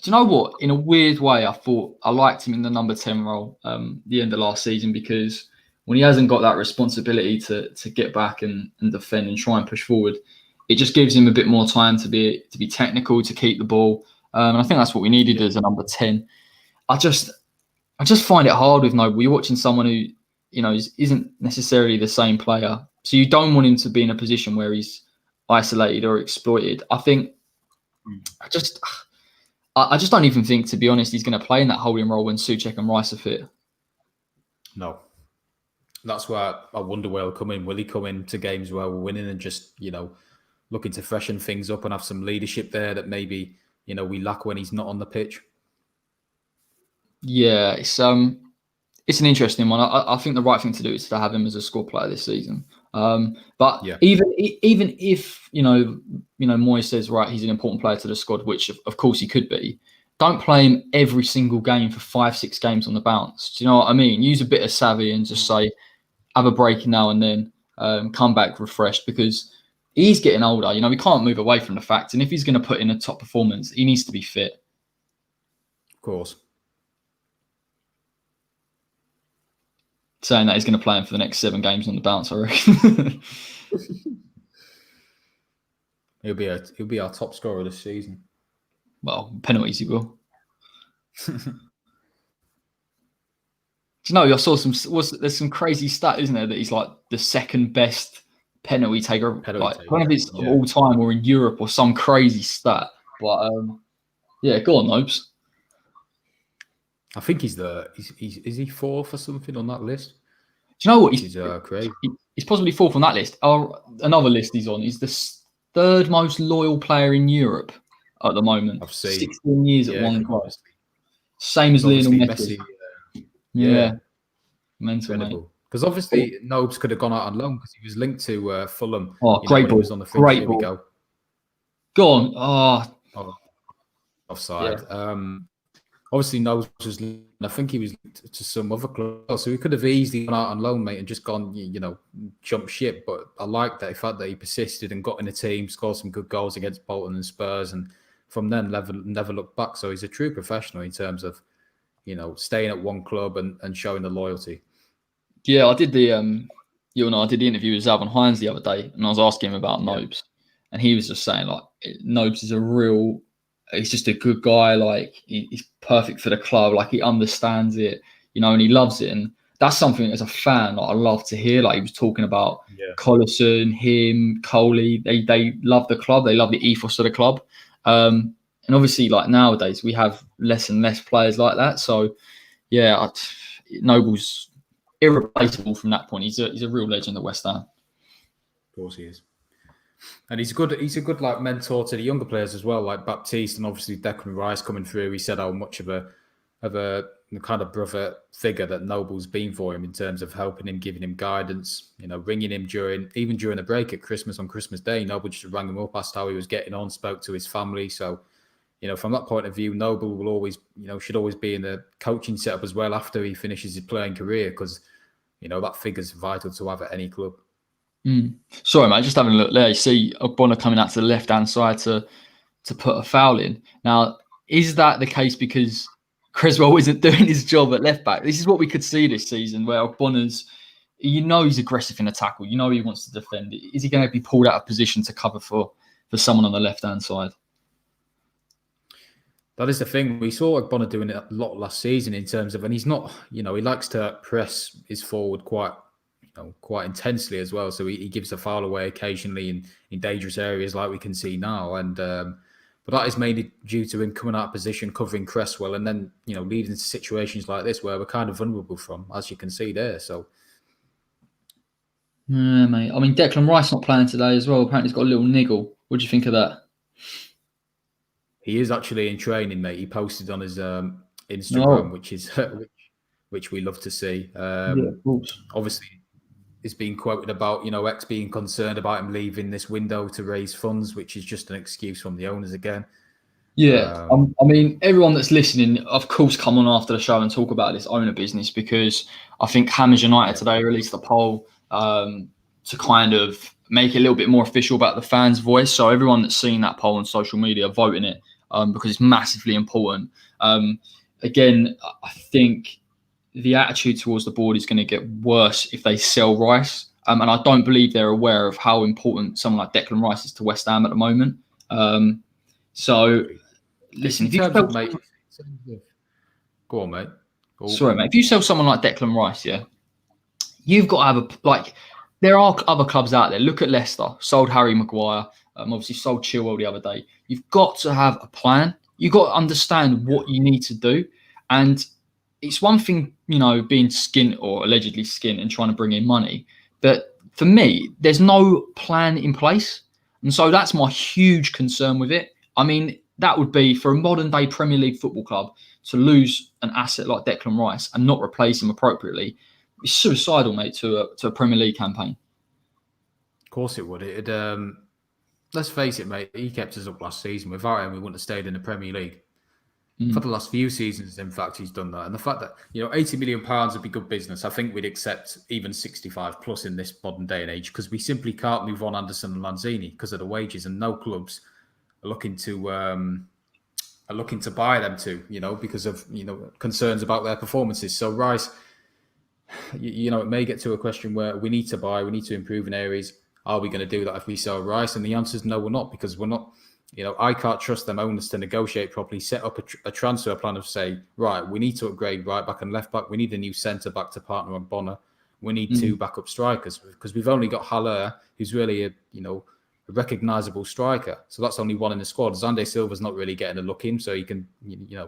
you know what? In a weird way, I thought I liked him in the number 10 role the end of last season, because when he hasn't got that responsibility to get back and defend and try and push forward, it just gives him a bit more time to be technical, to keep the ball. And I think that's what we needed as a number 10. I just find it hard with Noble. You're watching someone who, isn't necessarily the same player. So you don't want him to be in a position where he's isolated or exploited. I think I just don't even think, to be honest, he's going to play in that holding role when Souček and Rice are fit. No. That's why I wonder where he'll come in. Will he come into games where we're winning and just, looking to freshen things up and have some leadership there that maybe, we lack when he's not on the pitch? Yeah, it's an interesting one. I think the right thing to do is to have him as a squad player this season. But even if Moyes says, right, he's an important player to the squad, which of course he could be, don't play him every single game for 5-6 games on the bounce. Do you know what I mean? Use a bit of savvy and just say, have a break now and then, come back refreshed, because he's getting older. We can't move away from the fact. And if he's going to put in a top performance, he needs to be fit. Of course. Saying that he's going to play him for the next 7 games on the bounce, I reckon. He'll be our top scorer this season. Well, penalties he will. Do you know, I saw there's some crazy stat, isn't there, that he's like the second best penalty taker, one of his of all time, or in Europe, or some crazy stat. But yeah, go on, Nobes. I think is he 4th or something on that list? Do you know what? He's crazy. He's possibly 4th on that list. Another list he's on is the 3rd most loyal player in Europe at the moment. I've seen 16 years at one club. Same as Lionel Messi. Yeah. Mental, incredible. Because obviously Nobes could have gone out on loan because he was linked to Fulham. Oh, great ball! He was on the fringe. Great ball. Go. Go on. Offside. Yeah. Obviously Nobes was. I think he was linked to some other club, so he could have easily gone out on loan, mate, and just gone, jump ship. But I like the fact that he persisted and got in the team, scored some good goals against Bolton and Spurs, and from then never looked back. So he's a true professional in terms of, staying at one club and showing the loyalty. Yeah, I did the I did the interview with Zalvin Hines the other day, and I was asking him about Nobes, and he was just saying, like, Nobes is he's just a good guy. Like, he's perfect for the club. Like, he understands it, and he loves it. And that's something as a fan, I love to hear. Like, he was talking about Collison, him, Coley. They love the club. They love the ethos of the club. And obviously, like, nowadays we have less and less players like that. So, yeah, Noble's irreplaceable from that point. He's a real legend at West Ham. Of course he is. And he's a good like mentor to the younger players as well, like Baptiste, and obviously Declan Rice coming through. He said how much of a kind of brother figure that Noble's been for him in terms of helping him, giving him guidance, ringing him during the break at Christmas, on Christmas Day. Noble just rang him up, asked how he was getting on, spoke to his family. So, from that point of view, Noble will always, should always be in the coaching setup as well after he finishes his playing career, because, that figure's vital to have at any club. Sorry, mate, just having a look there. You see Ogbonna coming out to the left-hand side to put a foul in. Now, is that the case because Creswell isn't doing his job at left-back? This is what we could see this season, where Ogbonna's, he's aggressive in a tackle. He wants to defend. Is he going to be pulled out of position to cover for someone on the left-hand side? That is the thing. We saw Ogbonna doing it a lot last season in terms of, and he's not, he likes to press his forward quite intensely as well. So he gives a foul away occasionally in dangerous areas like we can see now. And but that is mainly due to him coming out of position, covering Cresswell, and then, leading to situations like this where we're kind of vulnerable from, as you can see there. So, yeah, mate. I mean, Declan Rice not playing today as well. Apparently he's got a little niggle. What do you think of that? He is actually in training, mate. He posted on his Instagram, which we love to see. Of course. Obviously, it's been quoted about, X being concerned about him leaving this window to raise funds, which is just an excuse from the owners again. Yeah, I mean, everyone that's listening, of course, come on after the show and talk about this owner business, because I think Hammers United today released a poll to kind of make it a little bit more official about the fans' voice. So everyone that's seen that poll on social media, vote in it, because it's massively important. Again, I think the attitude towards the board is going to get worse if they sell Rice. And I don't believe they're aware of how important someone like Declan Rice is to West Ham at the moment. So listen, In if you terms sell, of, mate, go on, mate. sorry, mate, if you sell someone like Declan Rice, yeah, you've got to have like, there are other clubs out there. Look at Leicester, sold Harry Maguire, obviously sold Chilwell the other day. You've got to have a plan. You've got to understand what you need to do. And it's one thing, being skint or allegedly skint and trying to bring in money. But for me, there's no plan in place. And so that's my huge concern with it. I mean, that would be for a modern day Premier League football club to lose an asset like Declan Rice and not replace him appropriately. It's suicidal, mate, to a Premier League campaign. Of course it would. Let's face it, mate. He kept us up last season. Without him, we wouldn't have stayed in the Premier League. For the last few seasons, in fact, he's done that. And the fact that, £80 million would be good business, I think we'd accept even 65 plus in this modern day and age, because we simply can't move on Anderson and Lanzini because of the wages, and no clubs are looking to buy them too, because of concerns about their performances. So Rice, it may get to a question where we need to buy, we need to improve in areas. Are we going to do that if we sell Rice? And the answer is no, we're not, because we're not. I can't trust them owners to negotiate properly, set up a transfer plan of say, right, we need to upgrade right back and left back. We need a new centre back to partner on Bonner. We need two backup strikers, because we've only got Haller, who's really a recognisable striker. So that's only one in the squad. Xande Silva's not really getting a look in, so you can,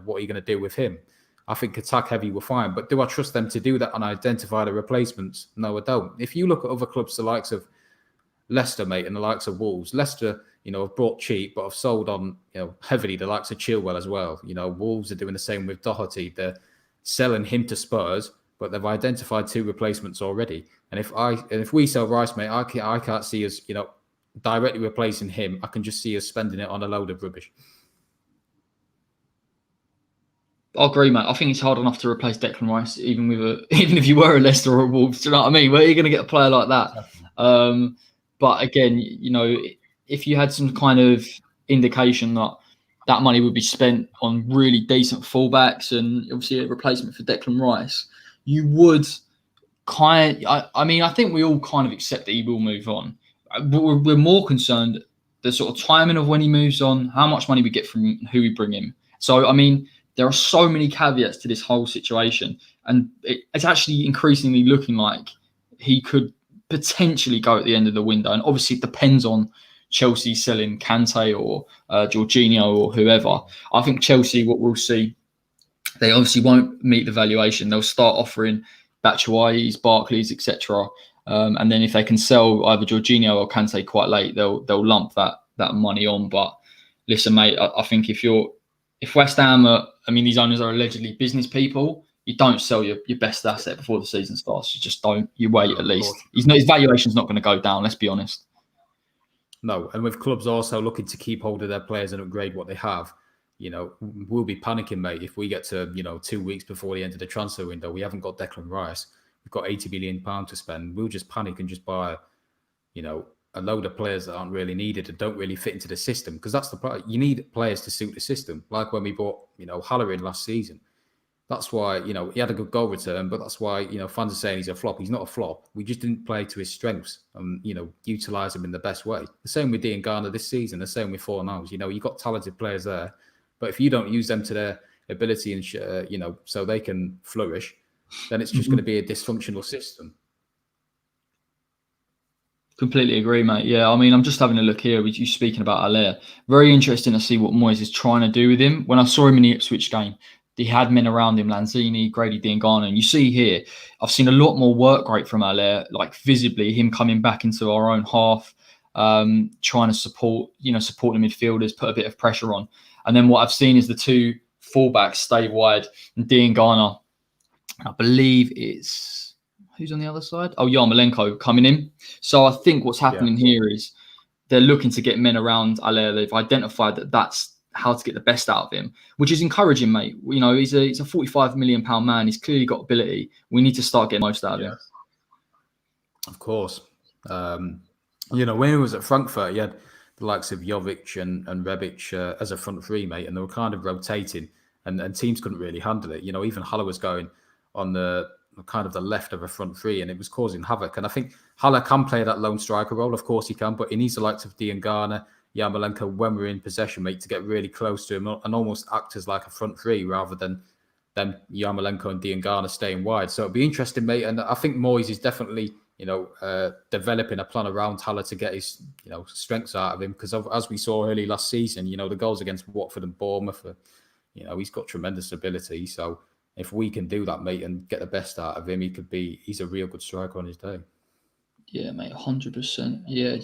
what are you going to do with him? I think attack heavy were fine, but do I trust them to do that and identify the replacements? No, I don't. If you look at other clubs, the likes of Leicester, mate, and the likes of Wolves, Leicester, have brought cheap, but have sold on, heavily the likes of Chilwell as well. Wolves are doing the same with Doherty. They're selling him to Spurs, but they've identified two replacements already. And if we sell Rice, mate, I can't see us, directly replacing him. I can just see us spending it on a load of rubbish. I agree, mate. I think it's hard enough to replace Declan Rice, even if you were a Leicester or a Wolves. Do you know what I mean? Where are you going to get a player like that? But again, if you had some kind of indication that money would be spent on really decent fullbacks and obviously a replacement for Declan Rice, you would I think we all kind of accept that he will move on. But we're more concerned the sort of timing of when he moves on, how much money we get from who we bring in. So, I mean, there are so many caveats to this whole situation, and it's actually increasingly looking like he could potentially go at the end of the window. And obviously it depends on Chelsea selling Kante or Jorginho or whoever. I think Chelsea, what we'll see, they obviously won't meet the valuation. They'll start offering Batshuayis, Barclays, etc. And then if they can sell either Jorginho or Kante quite late, they'll lump that money on. But listen, mate, I think if West Ham these owners are allegedly business people, you don't sell your best asset before the season starts. You just don't. You wait at least. His valuation's not going to go down, let's be honest. No, and with clubs also looking to keep hold of their players and upgrade what they have, we'll be panicking, mate, if we get to, 2 weeks before the end of the transfer window, we haven't got Declan Rice, we've got £80 million to spend. We'll just panic and just buy, a load of players that aren't really needed and don't really fit into the system, because that's the part. You need players to suit the system. Like when we bought, Haller in last season. That's why, he had a good goal return, but that's why, fans are saying he's a flop. He's not a flop. We just didn't play to his strengths and, utilise him in the best way. The same with Dean Garner this season, the same with Fornals. You've got talented players there, but if you don't use them to their ability and, so they can flourish, then it's just going to be a dysfunctional system. Completely agree, mate. Yeah, I'm just having a look here with you speaking about Haller. Very interesting to see what Moyes is trying to do with him. When I saw him in the Ipswich game, he had men around him, Lanzini, Grady Diangana. And you see here, I've seen a lot more work rate from Haller, like visibly him coming back into our own half, trying to support the midfielders, put a bit of pressure on. And then what I've seen is the two fullbacks stay wide, and Diangana, I believe it's, who's on the other side? Oh, Yarmolenko coming in. So I think what's happening here is they're looking to get men around Haller. They've identified that that's how to get the best out of him, which is encouraging, mate. You know, he's a £45 million man. He's clearly got ability. We need to start getting most out of him. Of course. You know, when he was at Frankfurt, he had the likes of Jovic and Rebic as a front three, mate, and they were kind of rotating, and teams couldn't really handle it. You know, even Haller was going on the kind of the left of a front three, and it was causing havoc. And I think Haller can play that lone striker role, of course he can, but he needs the likes of Diangana, Yarmolenko when we're in possession, mate, to get really close to him and almost act as like a front three rather than Yarmolenko and Diangana staying wide. So it'll be interesting, mate. And I think Moyes is definitely, you know, developing a plan around Haller to get his, you know, strengths out of him. Because as we saw early last season, you know, the goals against Watford and Bournemouth, you know, he's got tremendous ability. So if we can do that, mate, and get the best out of him, he's a real good striker on his day. Yeah, mate, 100%. Yeah,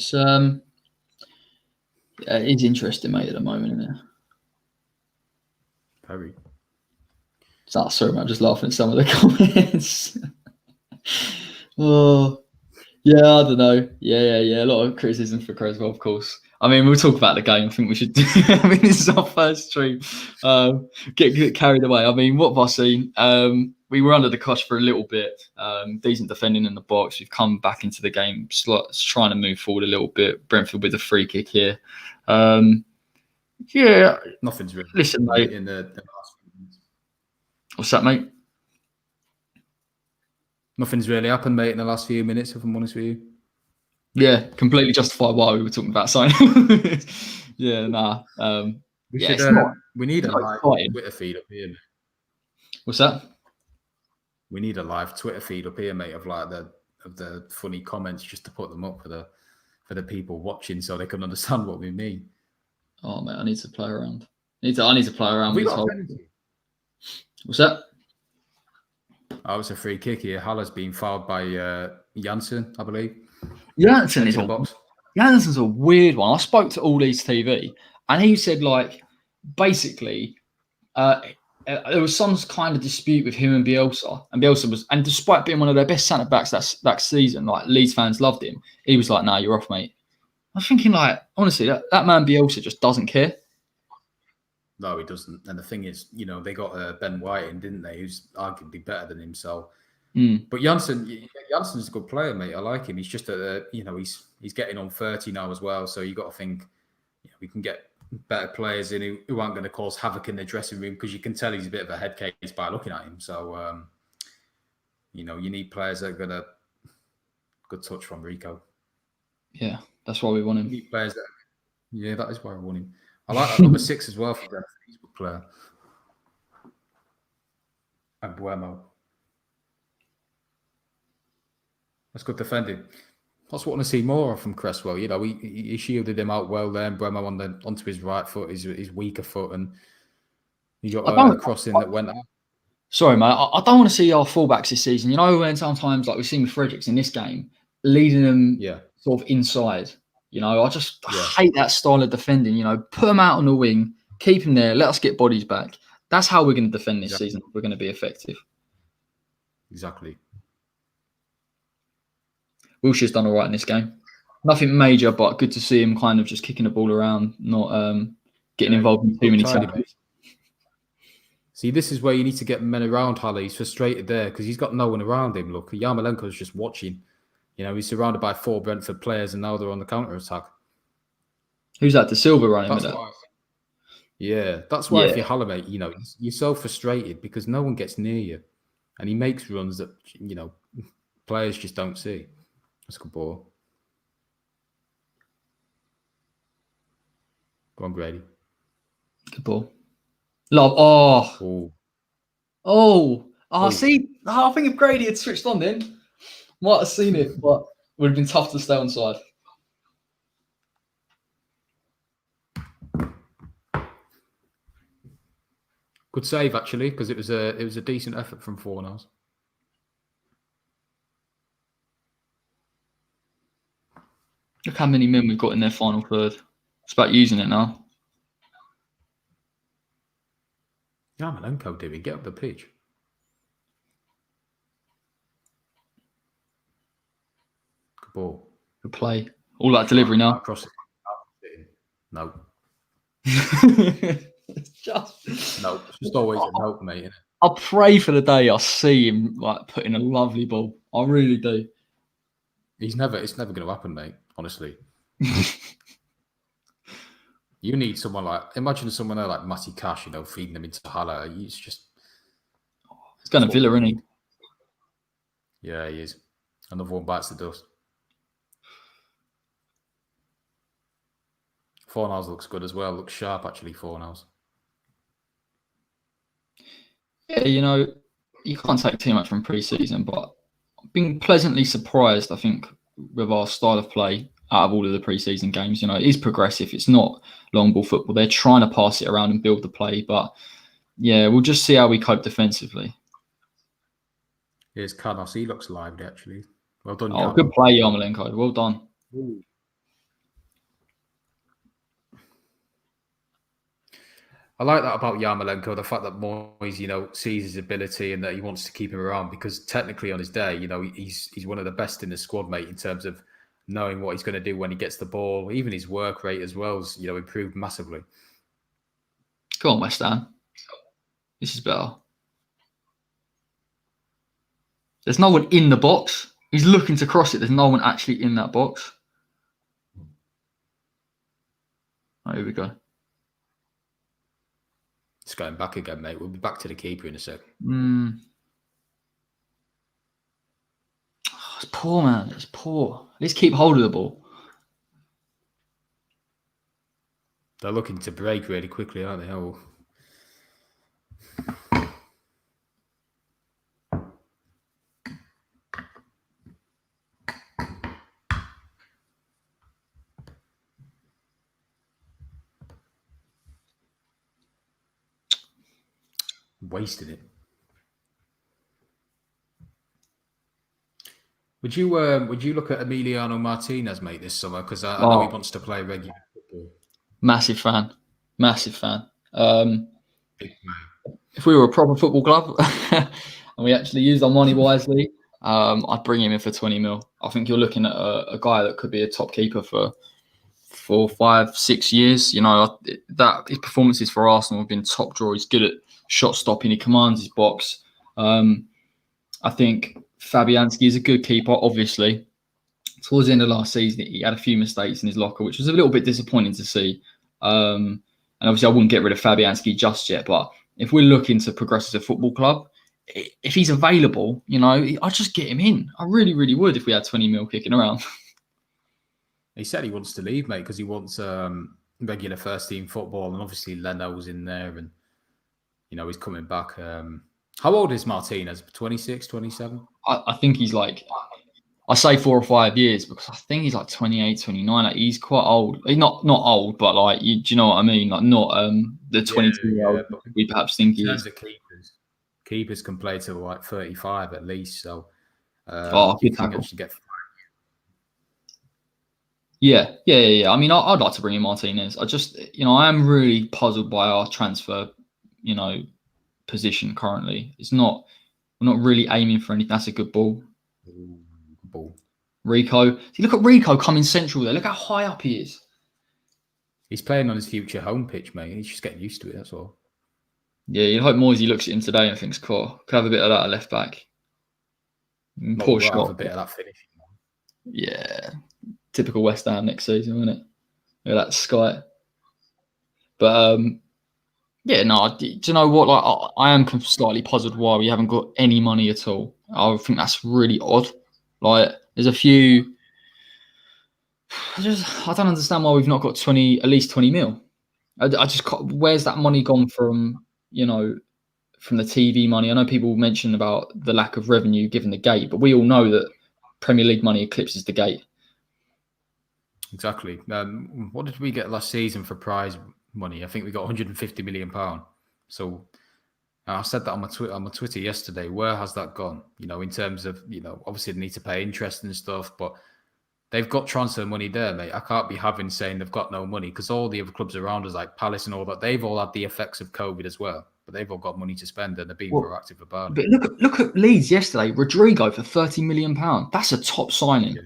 it's interesting, mate, at the moment, isn't it? Very. Sorry, man, I'm just laughing at some of the comments. Oh, yeah, I don't know. Yeah. A lot of criticism for Creswell, of course. I mean, we'll talk about the game. I think we should. I mean, this is our first stream. Get carried away. I mean, what have I seen? We were under the cosh for a little bit. Decent defending in the box. We've come back into the game, trying to move forward a little bit. Brentford with a free kick here. Yeah. Nothing's really. Listen, mate. In the last few minutes. What's that, mate? Nothing's really happened, mate, in the last few minutes, if I'm honest with you. Yeah, completely justify why we were talking about something. Yeah, nah. We need a live Twitter feed up here. Mate. What's that? We need a live Twitter feed up here, mate, of like the funny comments just to put them up for the people watching so they can understand what we mean. Oh man, I need to play around. I need to play around with this whole. What's that? Oh, it's a free kick here. Haller's been fouled by Janssen, I believe. Jansson's a weird one. I spoke to All These TV, and he said, like, basically, there was some kind of dispute with him and Bielsa, and despite being one of their best centre backs that season, like Leeds fans loved him. He was like, "Nah, you're off, mate." I was thinking, like, honestly, that man Bielsa just doesn't care. No, he doesn't. And the thing is, you know, they got Ben White in, didn't they? Who's arguably better than him. So, but Jansson's a good player, mate. I like him. He's just you know, he's getting on 30 now as well. So you got to think, you know, we can get better players in who aren't going to cause havoc in the dressing room because you can tell he's a bit of a head case by looking at him. So, you know, you need players that are going to good touch from Rico. Yeah, that's why we want him. You need players that is why I want him. I like that number 6 as well for Brentford. He's a good player. And Buemo. That's good defending. That's what I want to see more of from Cresswell. You know, he shielded him out well there, and Buemo onto his right foot, his weaker foot, and he got a crossing that went out. Sorry, mate. I don't want to see our fullbacks this season. You know, when sometimes, like we've seen with Fredericks in this game, leading them sort of inside. You know, I just hate that style of defending. You know, put them out on the wing, keep them there, let us get bodies back. That's how we're going to defend this season. We're going to be effective. Exactly. Wilshire's done all right in this game. Nothing major, but good to see him kind of just kicking the ball around, not getting involved in too many tackles. See, this is where you need to get men around Haller. He's frustrated there because he's got no one around him. Look, Yarmolenko's just watching. You know, he's surrounded by 4 Brentford players and now they're on the counter-attack. Who's that? De Silva running with that? That's why if you're Haller, mate, you know, you're so frustrated because no one gets near you. And he makes runs that, you know, players just don't see. That's a good ball. Go on, Grady. Good ball. Love. See, I think if Grady had switched on then, might have seen it, but would have been tough to stay on side. Good save actually, because it was a decent effort from Fornals. Look how many men we've got in their final third. It's about using it now. Yarmolenko, did he get up the pitch? Good ball. Good play. All that delivery now. Across it. No. It's just No, it's just always a nope, mate. I pray for the day I see him like put in a lovely ball. I really do. It's never going to happen, mate. Honestly, you need someone imagine someone there like Matty Cash, feeding them into Haller. It's just He's going to Villa, isn't he? Yeah, he is. Another one bites the dust. Fornals looks good as well. Looks sharp, actually, Fornals. Yeah, you can't take too much from pre-season, but I've been pleasantly surprised, I think, with our style of play out of all of the pre-season games. It is progressive. It's not long ball football. They're trying to pass it around and build the play, but yeah, we'll just see how we cope defensively. Here's Canos. He looks lively, actually. Well done, Oh, good play, Yarmolenko. Well done. Ooh. I like that about Yarmolenko, the fact that Moyes, sees his ability and that he wants to keep him around, because technically on his day, he's one of the best in the squad, mate, in terms of knowing what he's going to do when he gets the ball. Even his work rate as well has, improved massively. Go on, West Ham. This is better. There's no one in the box. He's looking to cross it. There's no one actually in that box. Oh, here we go. It's going back again, mate. We'll be back to the keeper in a sec. Oh, it's poor, man. It's poor. Let's keep hold of the ball. They're looking to break really quickly, aren't they? Oh. Wasted it. Would you look at Emiliano Martinez, mate, this summer? Because I know he wants to play regular football. Massive fan. If we were a proper football club and we actually used our money wisely, I'd bring him in for 20 mil. I think you're looking at a guy that could be a top keeper for 4, 5, 6 years. That his performances for Arsenal have been top draw. He's good at shot stopping. He commands his box. I think Fabianski is a good keeper, obviously. Towards the end of last season, he had a few mistakes in his locker, which was a little bit disappointing to see. And obviously, I wouldn't get rid of Fabianski just yet. But if we're looking to progress as a football club, if he's available, I'd just get him in. I really, really would if we had 20 mil kicking around. He said he wants to leave, mate, because he wants regular first-team football. And obviously, Leno's in there and, he's coming back. How old is Martinez? 26, 27? I think he's I say 4 or 5 years because I think he's 28, 29. He's quite old. He's not old, but do you know what I mean? Not the 22-year-old we perhaps think he is. Keepers can play till 35 at least. So you can actually get. Yeah. I mean, I'd like to bring in Martinez. I just, I am really puzzled by our transfer, position currently. We're not really aiming for anything. That's a good ball. Rico. See, look at Rico coming central there. Look how high up he is. He's playing on his future home pitch, mate. He's just getting used to it, that's all. Yeah, you hope Moisey looks at him today and thinks, cool, could have a bit of that at left back. Poor shot. Have a bit of that finishing. Yeah. Typical West Ham next season, isn't it? Look at that Sky. But, do you know what? I am slightly puzzled why we haven't got any money at all. I think that's really odd. There's a few. I don't understand why we've not got at least 20 mil. Where's that money gone from? From the TV money. I know people mention about the lack of revenue given the gate, but we all know that Premier League money eclipses the gate. Exactly. What did we get last season for prize money? I think we got £150 million. So I said that on my Twitter yesterday. Where has that gone? In terms of, obviously they need to pay interest and stuff, but they've got transfer money there, mate. I can't be saying they've got no money, because all the other clubs around us, like Palace and all that, they've all had the effects of COVID as well, but they've all got money to spend and they're being proactive about it. But look at Leeds yesterday. Rodrigo for £30 million. That's a top signing. Yeah.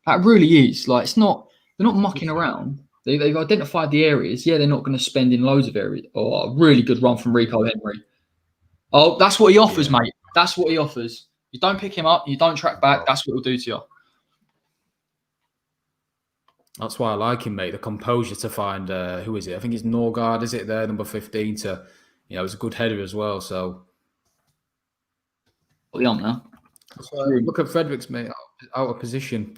That really is. They're not mucking around. They've identified the areas. Yeah, they're not going to spend in loads of areas. Oh, a really good run from Rico Henry. Oh, that's what he offers, Yeah. mate. That's what he offers. You don't pick him up, you don't track back. That's what he'll do to you. That's why I like him, mate. The composure to find who is it? I think it's Norgard, is it there, number 15 to, it's a good header as well. So Now. look at Fredericks, mate, out of position,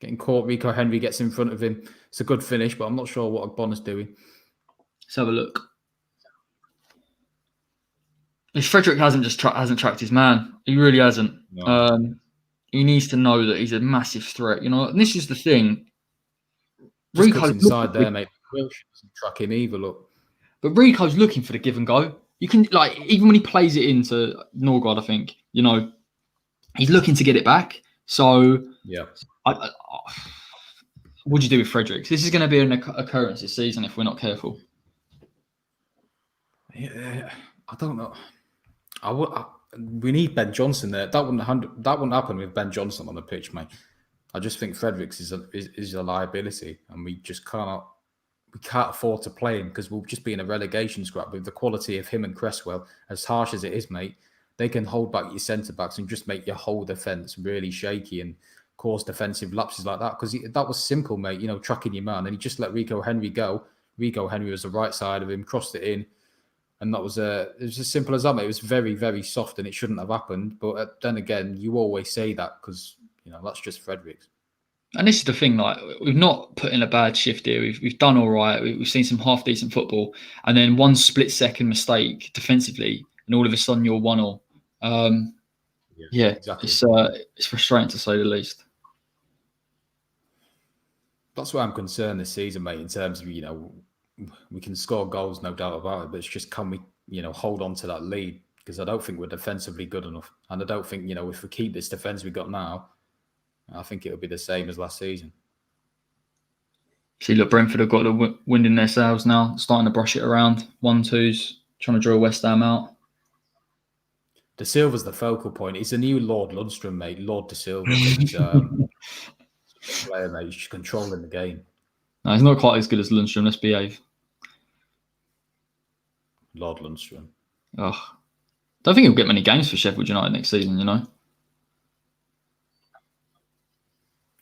getting caught. Rico Henry gets in front of him. It's a good finish, but I'm not sure what Bonner's doing. Let's have a look. If Frederick hasn't tracked his man, he really hasn't. No. He needs to know that he's a massive threat, And this is the thing. Just cuts inside there, mate. Doesn't track him either. Look, but Rico's looking for the give and go. You can even when he plays it into Norgard, I think he's looking to get it back. So yeah. What do you do with Fredericks? This is going to be an occurrence this season if we're not careful. Yeah, I don't know. We need Ben Johnson there. That wouldn't happen with Ben Johnson on the pitch, mate. I just think Fredericks is a liability, and we can't afford to play him because we'll just be in a relegation scrap with the quality of him and Cresswell. As harsh as it is, mate, they can hold back your centre backs and just make your whole defence really shaky and cause defensive lapses like that. Because that was simple, mate. Tracking your man, and he just let Rico Henry go. Rico Henry was the right side of him, crossed it in. And it was as simple as that, mate. It was very, very soft, and it shouldn't have happened. But then again, you always say that because that's just Fredericks. And this is the thing: we've not put in a bad shift here. We've done all right. We've seen some half decent football, and then one split second mistake defensively, and all of a sudden you're 1-0. Yeah, exactly. It's frustrating to say the least. That's why I'm concerned this season, mate. In terms of we can score goals, no doubt about it, but it's just can we, hold on to that lead? Because I don't think we're defensively good enough. And I don't think, if we keep this defence we got now, I think it'll be the same as last season. See, look, Brentford have got the wind in their sails now, starting to brush it around. 1-2s, trying to draw West Ham out. De Silva's the focal point. He's the new Lord Lundstrom, mate. Lord De Silva. He's a player, mate. He's just controlling the game. No, he's not quite as good as Lundstrom. Let's behave. Lord Lundstrom. Don't think he'll get many games for Sheffield United next season,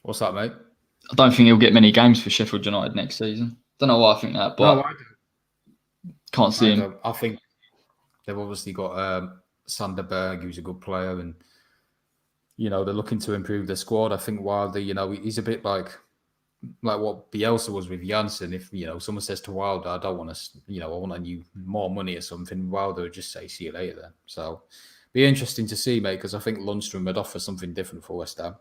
What's that, mate? I don't think he'll get many games for Sheffield United next season. Don't know why I think that, but no, I can't see him. I think they've obviously got Sanderberg, who's a good player, and they're looking to improve their squad. I think Wilder, he's a bit like what Bielsa was with Janssen. If someone says to Wilder, I don't want to, I want you more money or something, Wilder would just say, see you later then. So be interesting to see, mate, because I think Lundstrom would offer something different for West Ham.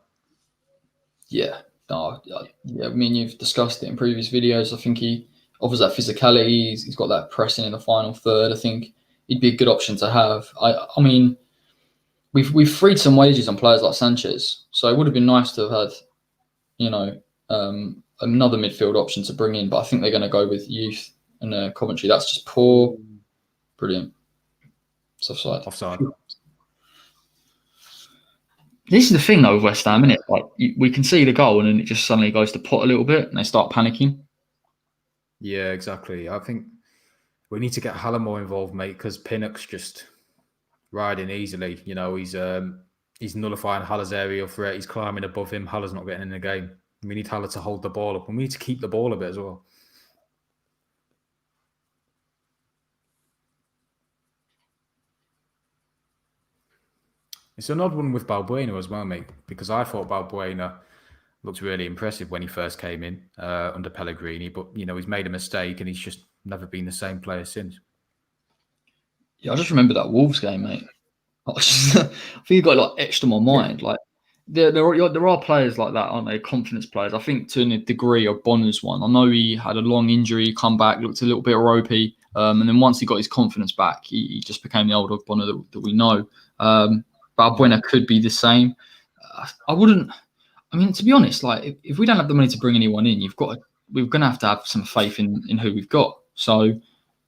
Yeah, no, yeah. I mean, you've discussed it in previous videos. I think he offers that physicality. He's got that pressing in the final third. I think he'd be a good option to have. I mean, we've freed some wages on players like Sanchez, so it would have been nice to have had, another midfield option to bring in, but I think they're going to go with youth and Coventry. That's just poor. Brilliant. It's offside. Offside. This is the thing, though, with West Ham, isn't it? We can see the goal, and then it just suddenly goes to pot a little bit, and they start panicking. Yeah, exactly. I think we need to get Haller more involved, mate, because Pinnock's just riding easily. He's nullifying Haller's aerial threat. He's climbing above him. Haller's not getting in the game. We need Haller to hold the ball up, and we need to keep the ball a bit as well. It's an odd one with Balbuena as well, mate, because I thought Balbuena looked really impressive when he first came in under Pellegrini, but, he's made a mistake and he's just never been the same player since. Yeah, I just remember that Wolves game, mate. I think you got etched on my mind. Yeah. There are players like that, aren't they? Confidence players. I think to a degree, Bonner's one. I know he had a long injury, come back, looked a little bit ropey, and then once he got his confidence back, he just became the old Bonner that we know. Balbuena could be the same. To be honest, if we don't have the money to bring anyone in, we're going to have some faith in who we've got. So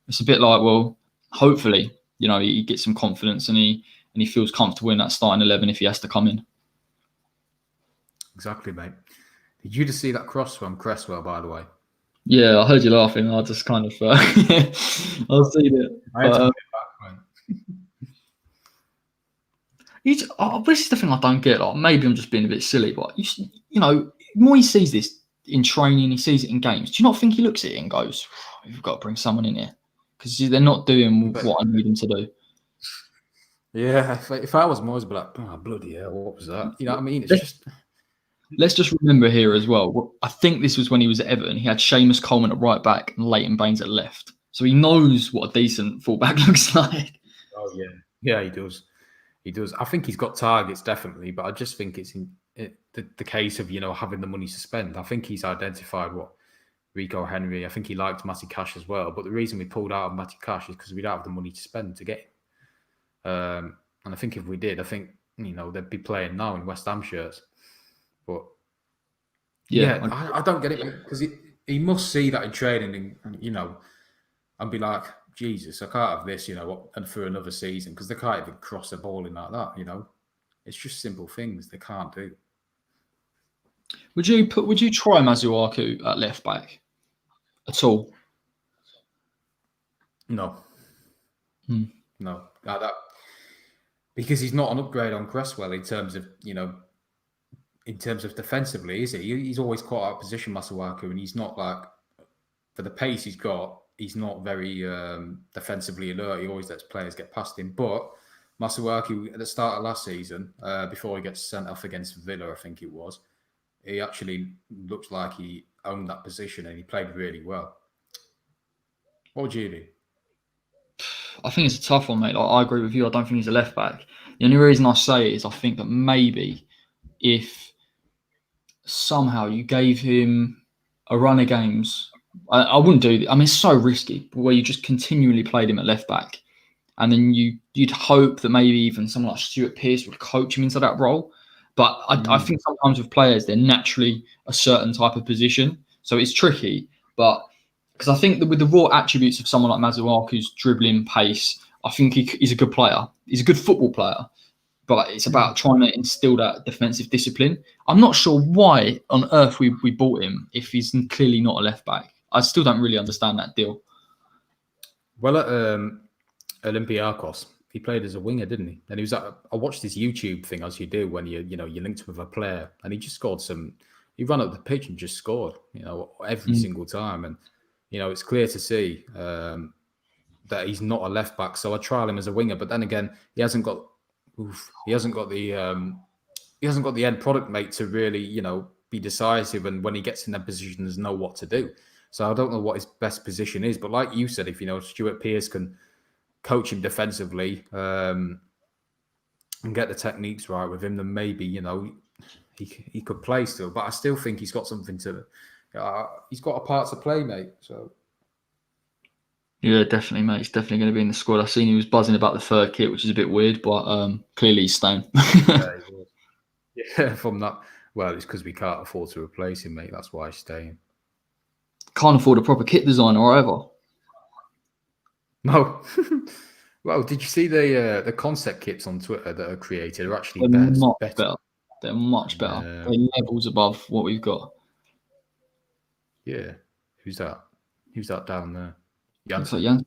it's a bit like, well, hopefully, he gets some confidence and he feels comfortable in that starting 11 if he has to come in. Exactly, mate. Did you just see that cross from Cresswell, by the way? Yeah, I heard you laughing. I just kind of, I'll see it. I had But to put it back, man. this is the thing I don't get. Like, maybe I'm just being a bit silly, but you know, more he sees this in training, he sees it in games. Do you not think he looks at it and goes, "We've got to bring someone in here because they're not doing But what I need them to do." yeah, if I was Moyes, I'd be like, oh, bloody hell, what was that? You know what I mean? It's Let's, just let's just remember here as well. I think this was when he was at Everton. He had Seamus Coleman at right back and Leighton Baines at left, so he knows what a decent fullback looks like. oh yeah, yeah, he does. He does. I think he's got targets definitely, but I just think it's the case of having the money to spend. I think he's identified what Rico Henry. I think he liked Matty Cash as well. But the reason we pulled out of Matty Cash is because we don't have the money to spend to get him. And I think if we did, I think they'd be playing now in West Ham shirts. But yeah, I don't get it because he must see that in training, and be like, Jesus, I can't have this, and for another season because they can't even cross the ball in like that. It's just simple things they can't do. Would you try Masuaku at left back at all? No, no, that because he's not an upgrade on Cresswell in terms of defensively, is he? He's always caught out of position, Masuaku, and he's not like for the pace he's got. He's not very defensively alert. He always lets players get past him. But Masuaku, at the start of last season, before he gets sent off against Villa, I think it was, he actually looked like he owned that position and he played really well. What would you do? I think it's a tough one, mate. Like, I agree with you. I don't think he's a left back. The only reason I say it is I think that maybe if somehow you gave him a run of games, I wouldn't do it. I mean, it's so risky, but where you just continually played him at left back, and then you'd hope that maybe even someone like Stuart Pearce would coach him into that role. But I think sometimes with players, they're naturally a certain type of position, so it's tricky. But because I think that with the raw attributes of someone like Masuaku's dribbling pace, I think he's a good player. He's a good football player. But it's about trying to instill that defensive discipline. I'm not sure why on earth we bought him if he's clearly not a left back. I still don't really understand that deal. Well, at Olympiacos, he played as a winger, didn't he? And he was I watched this YouTube thing, as you do when you linked with a player, and he just scored some. He ran up the pitch and just scored, every single time. And it's clear to see that he's not a left back. So I trial him as a winger, but then again, he hasn't got the end product, mate, to really be decisive. And when he gets in that position, know what to do. So I don't know what his best position is. But like you said, if Stuart Pearce can coach him defensively and get the techniques right with him, then maybe he could play still. But I still think he's got something to. He's got a part to play, mate. So. Yeah, definitely, mate. He's definitely going to be in the squad. I've seen he was buzzing about the third kit, which is a bit weird, but clearly he's staying. Yeah, from that. Well, it's because we can't afford to replace him, mate. That's why he's staying. Can't afford a proper kit designer or ever. No. Well, did you see the concept kits on Twitter that are created? Are actually They're better. much better. They're much better. They're levels above what we've got. Yeah. Who's that? Who's that down there? Looks like Jan.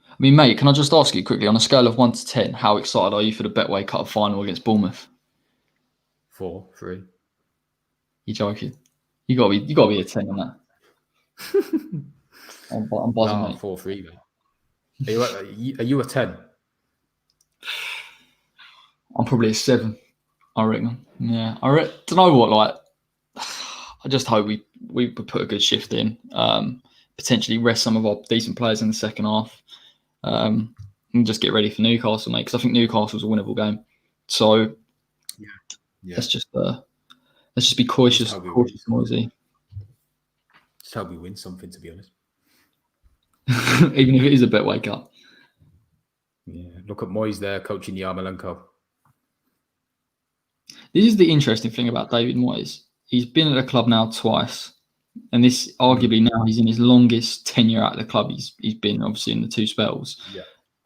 I mean, mate, can I just ask you quickly, on a scale of 1 to 10, how excited are you for the Betway Cup final against Bournemouth? 4, 3. You're joking. You gotta be a 10 on that. I'm buzzing, mate. 4, 3, mate. Are you a 10? I'm probably a 7, I reckon. Yeah, don't know what, like, I just hope we put a good shift in. Potentially rest some of our decent players in the second half. And just get ready for Newcastle, mate, because I think Newcastle's a winnable game. So yeah. Let's just be cautious and noisy. Just hope we win something, to be honest. Even if it is a Betway Cup. Yeah, look at Moyes there coaching Yarmolenko. This is the interesting thing about David Moyes. He's been at the club now twice, and this arguably now he's in his longest tenure at the club. He's been obviously in the 2 spells. Yeah,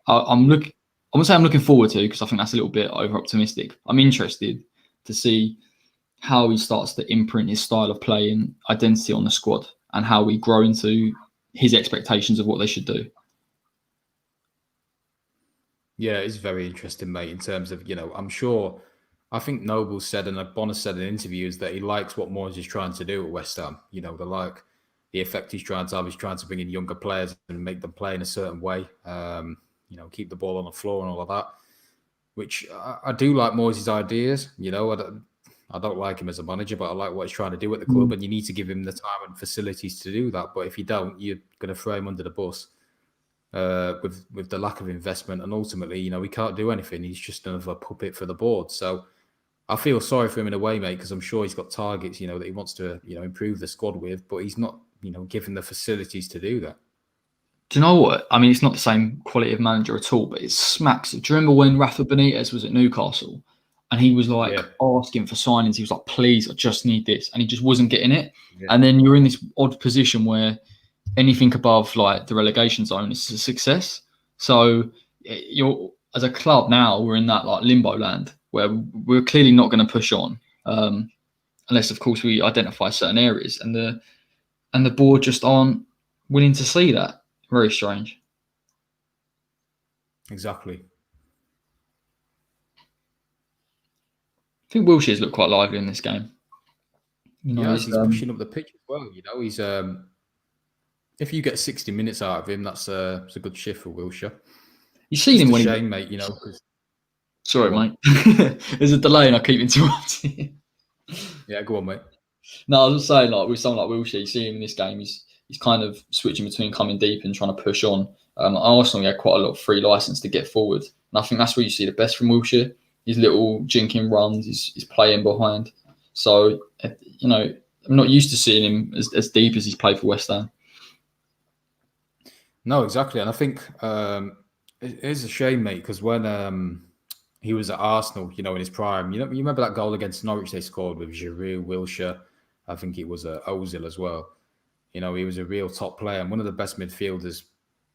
I'm looking forward to, because I think that's a little bit over optimistic. I'm interested, to see how he starts to imprint his style of play and identity on the squad, and how we grow into his expectations of what they should do. Yeah, it's very interesting, mate, in terms of, I'm sure, I think Noble said, and Bonner said in interviews, that he likes what Moyes is trying to do at West Ham. The effect he's trying to have. He's trying to bring in younger players and make them play in a certain way, keep the ball on the floor and all of that, which I do like Moyes' ideas. I don't like him as a manager, but I like what he's trying to do at the club, and you need to give him the time and facilities to do that. But if you don't, you're going to throw him under the bus. With the lack of investment, and ultimately, he can't do anything. He's just another puppet for the board. So I feel sorry for him in a way, mate, because I'm sure he's got targets, that he wants to, improve the squad with, but he's not, given the facilities to do that. Do you know what? I mean, it's not the same quality of manager at all, but it smacks. Do you remember when Rafa Benitez was at Newcastle and he was asking for signings? He was like, please, I just need this. And he just wasn't getting it. Yeah. And then you're in this odd position where anything above like the relegation zone is a success. So you're, as a club now, we're in that like limbo land where we're clearly not going to push on, unless of course we identify certain areas, and the board just aren't willing to see that. Very strange. Exactly. I think Wilshire's looked quite lively in this game. He's pushing up the pitch as well. He's if you get 60 minutes out of him, that's a good shift for Wilshere. You've seen him when shame, mate. Sorry, mate. There's a delay, and I keep interrupting. Yeah, go on, mate. No, I was just saying, like with someone like Wilshere, you see him in this game. He's kind of switching between coming deep and trying to push on. Arsenal had quite a lot of free license to get forward, and I think that's where you see the best from Wilshere. His little jinking runs, he's playing behind. So I'm not used to seeing him as deep as he's played for West Ham. No, exactly, and I think it is a shame, mate, because when he was at Arsenal, in his prime, you remember that goal against Norwich they scored with Giroud, Wilshere, I think it was Ozil as well. He was a real top player and one of the best midfielders,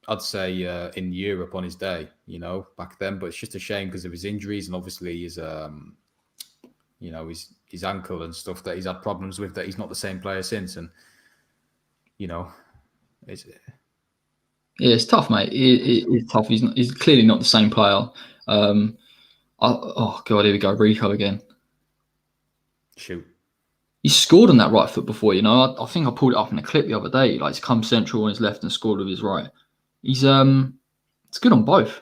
I'd say, in Europe on his day, back then. But it's just a shame because of his injuries and obviously his ankle and stuff that he's had problems with, that he's not the same player since. And, it's tough, mate. It's tough. He's clearly not the same player. Oh, God, here we go. Rico again. Shoot. He scored on that right foot before, I think I pulled it up in a clip the other day. Like, he's come central on his left and scored with his right. He's it's good on both.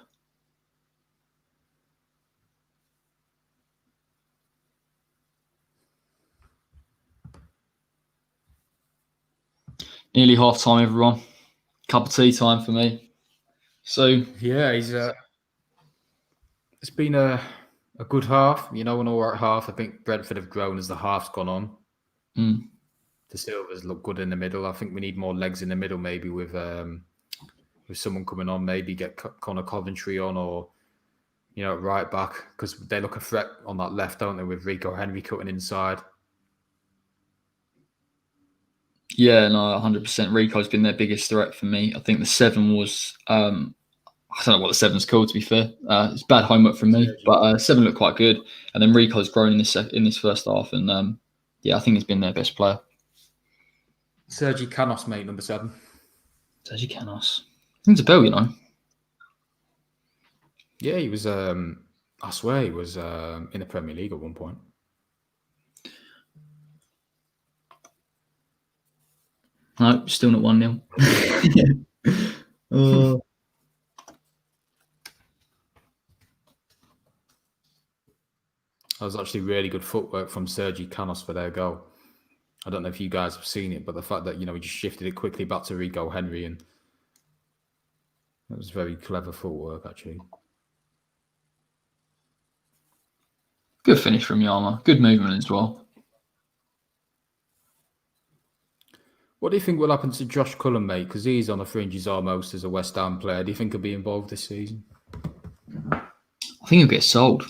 Nearly half time, everyone. Cup of tea time for me. So yeah, it's been a good half, an all right half. I think Brentford have grown as the half's gone on. The Silvers look good in the middle. I think we need more legs in the middle, maybe with someone coming on, maybe get Connor Coventry on, or right back, because they look a threat on that left, don't they, with Rico Henry cutting inside. Yeah, no, 100%. Rico's been their biggest threat for me. I think the 7 was, I don't know what the 7's called, to be fair. It's bad homework from me, but 7 looked quite good. And then Rico's grown in this first half, and I think he's been their best player. Sergi Canos, mate, number 7. Sergi Canos. Rings a bell, Yeah, he was, I swear he was in the Premier League at one point. No, still not 1-0. That was actually really good footwork from Sergi Canos for their goal. I don't know if you guys have seen it, but the fact that, he just shifted it quickly back to Rico Henry, and that was very clever footwork, actually. Good finish from Yama. Good movement as well. What do you think will happen to Josh Cullen, mate? Because he's on the fringes almost as a West Ham player. Do you think he'll be involved this season? I think he'll get sold.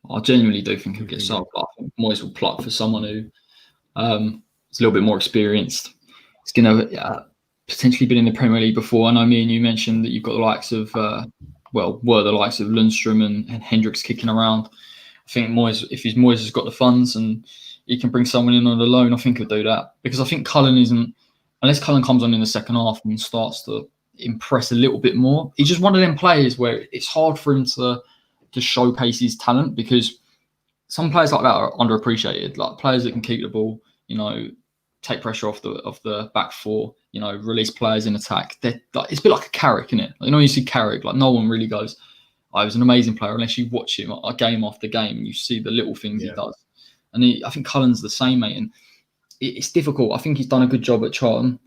I genuinely do think he'll get sold. I think Moyes will pluck for someone who is a little bit more experienced. He's going to potentially been in the Premier League before. I know me and you mentioned that you've got the likes of, were the likes of Lundstrom and Hendricks kicking around. I think Moyes, if Moyes has got the funds and he can bring someone in on a loan, I think he'll do that. Because I think Cullen isn't, unless Cullen comes on in the second half and starts to impress a little bit more, he's just one of them players where it's hard for him to showcase his talent, because some players like that are underappreciated. Like players that can keep the ball, take pressure off the back four, release players in attack. They're like, it's a bit like a Carrick, isn't it? You see Carrick, like no one really goes, "I was an amazing player," unless you watch him game after game and you see the little things he does. And I think Cullen's the same, mate. And it's difficult. I think he's done a good job at Charlton.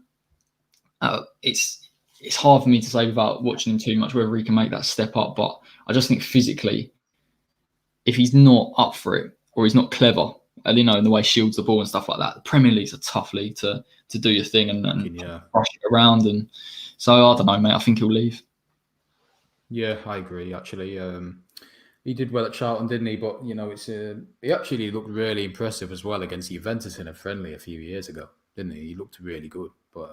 It's hard for me to say without watching him too much whether he can make that step up. But I just think physically, if he's not up for it or he's not clever, and in the way he shields the ball and stuff like that, the Premier League's a tough league to do your thing and rush it around. And so I don't know, mate. I think he'll leave. Yeah, I agree. Actually, he did well at Charlton, didn't he? But he actually looked really impressive as well against Juventus in a friendly a few years ago, didn't he? He looked really good. But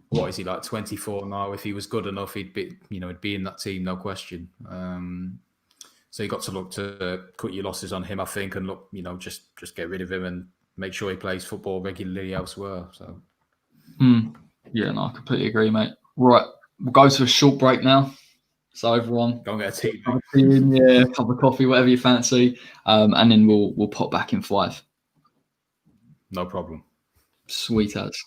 what is he, like 24 now? If he was good enough, he'd be in that team, no question. So you got to look to cut your losses on him, I think, and look, just get rid of him and make sure he plays football regularly elsewhere. So, yeah, no, I completely agree, mate. Right, we'll go to a short break now. So everyone, go and get a tea. Yeah, a cup of coffee, whatever you fancy, and then we'll pop back in 5. No problem. Sweet as.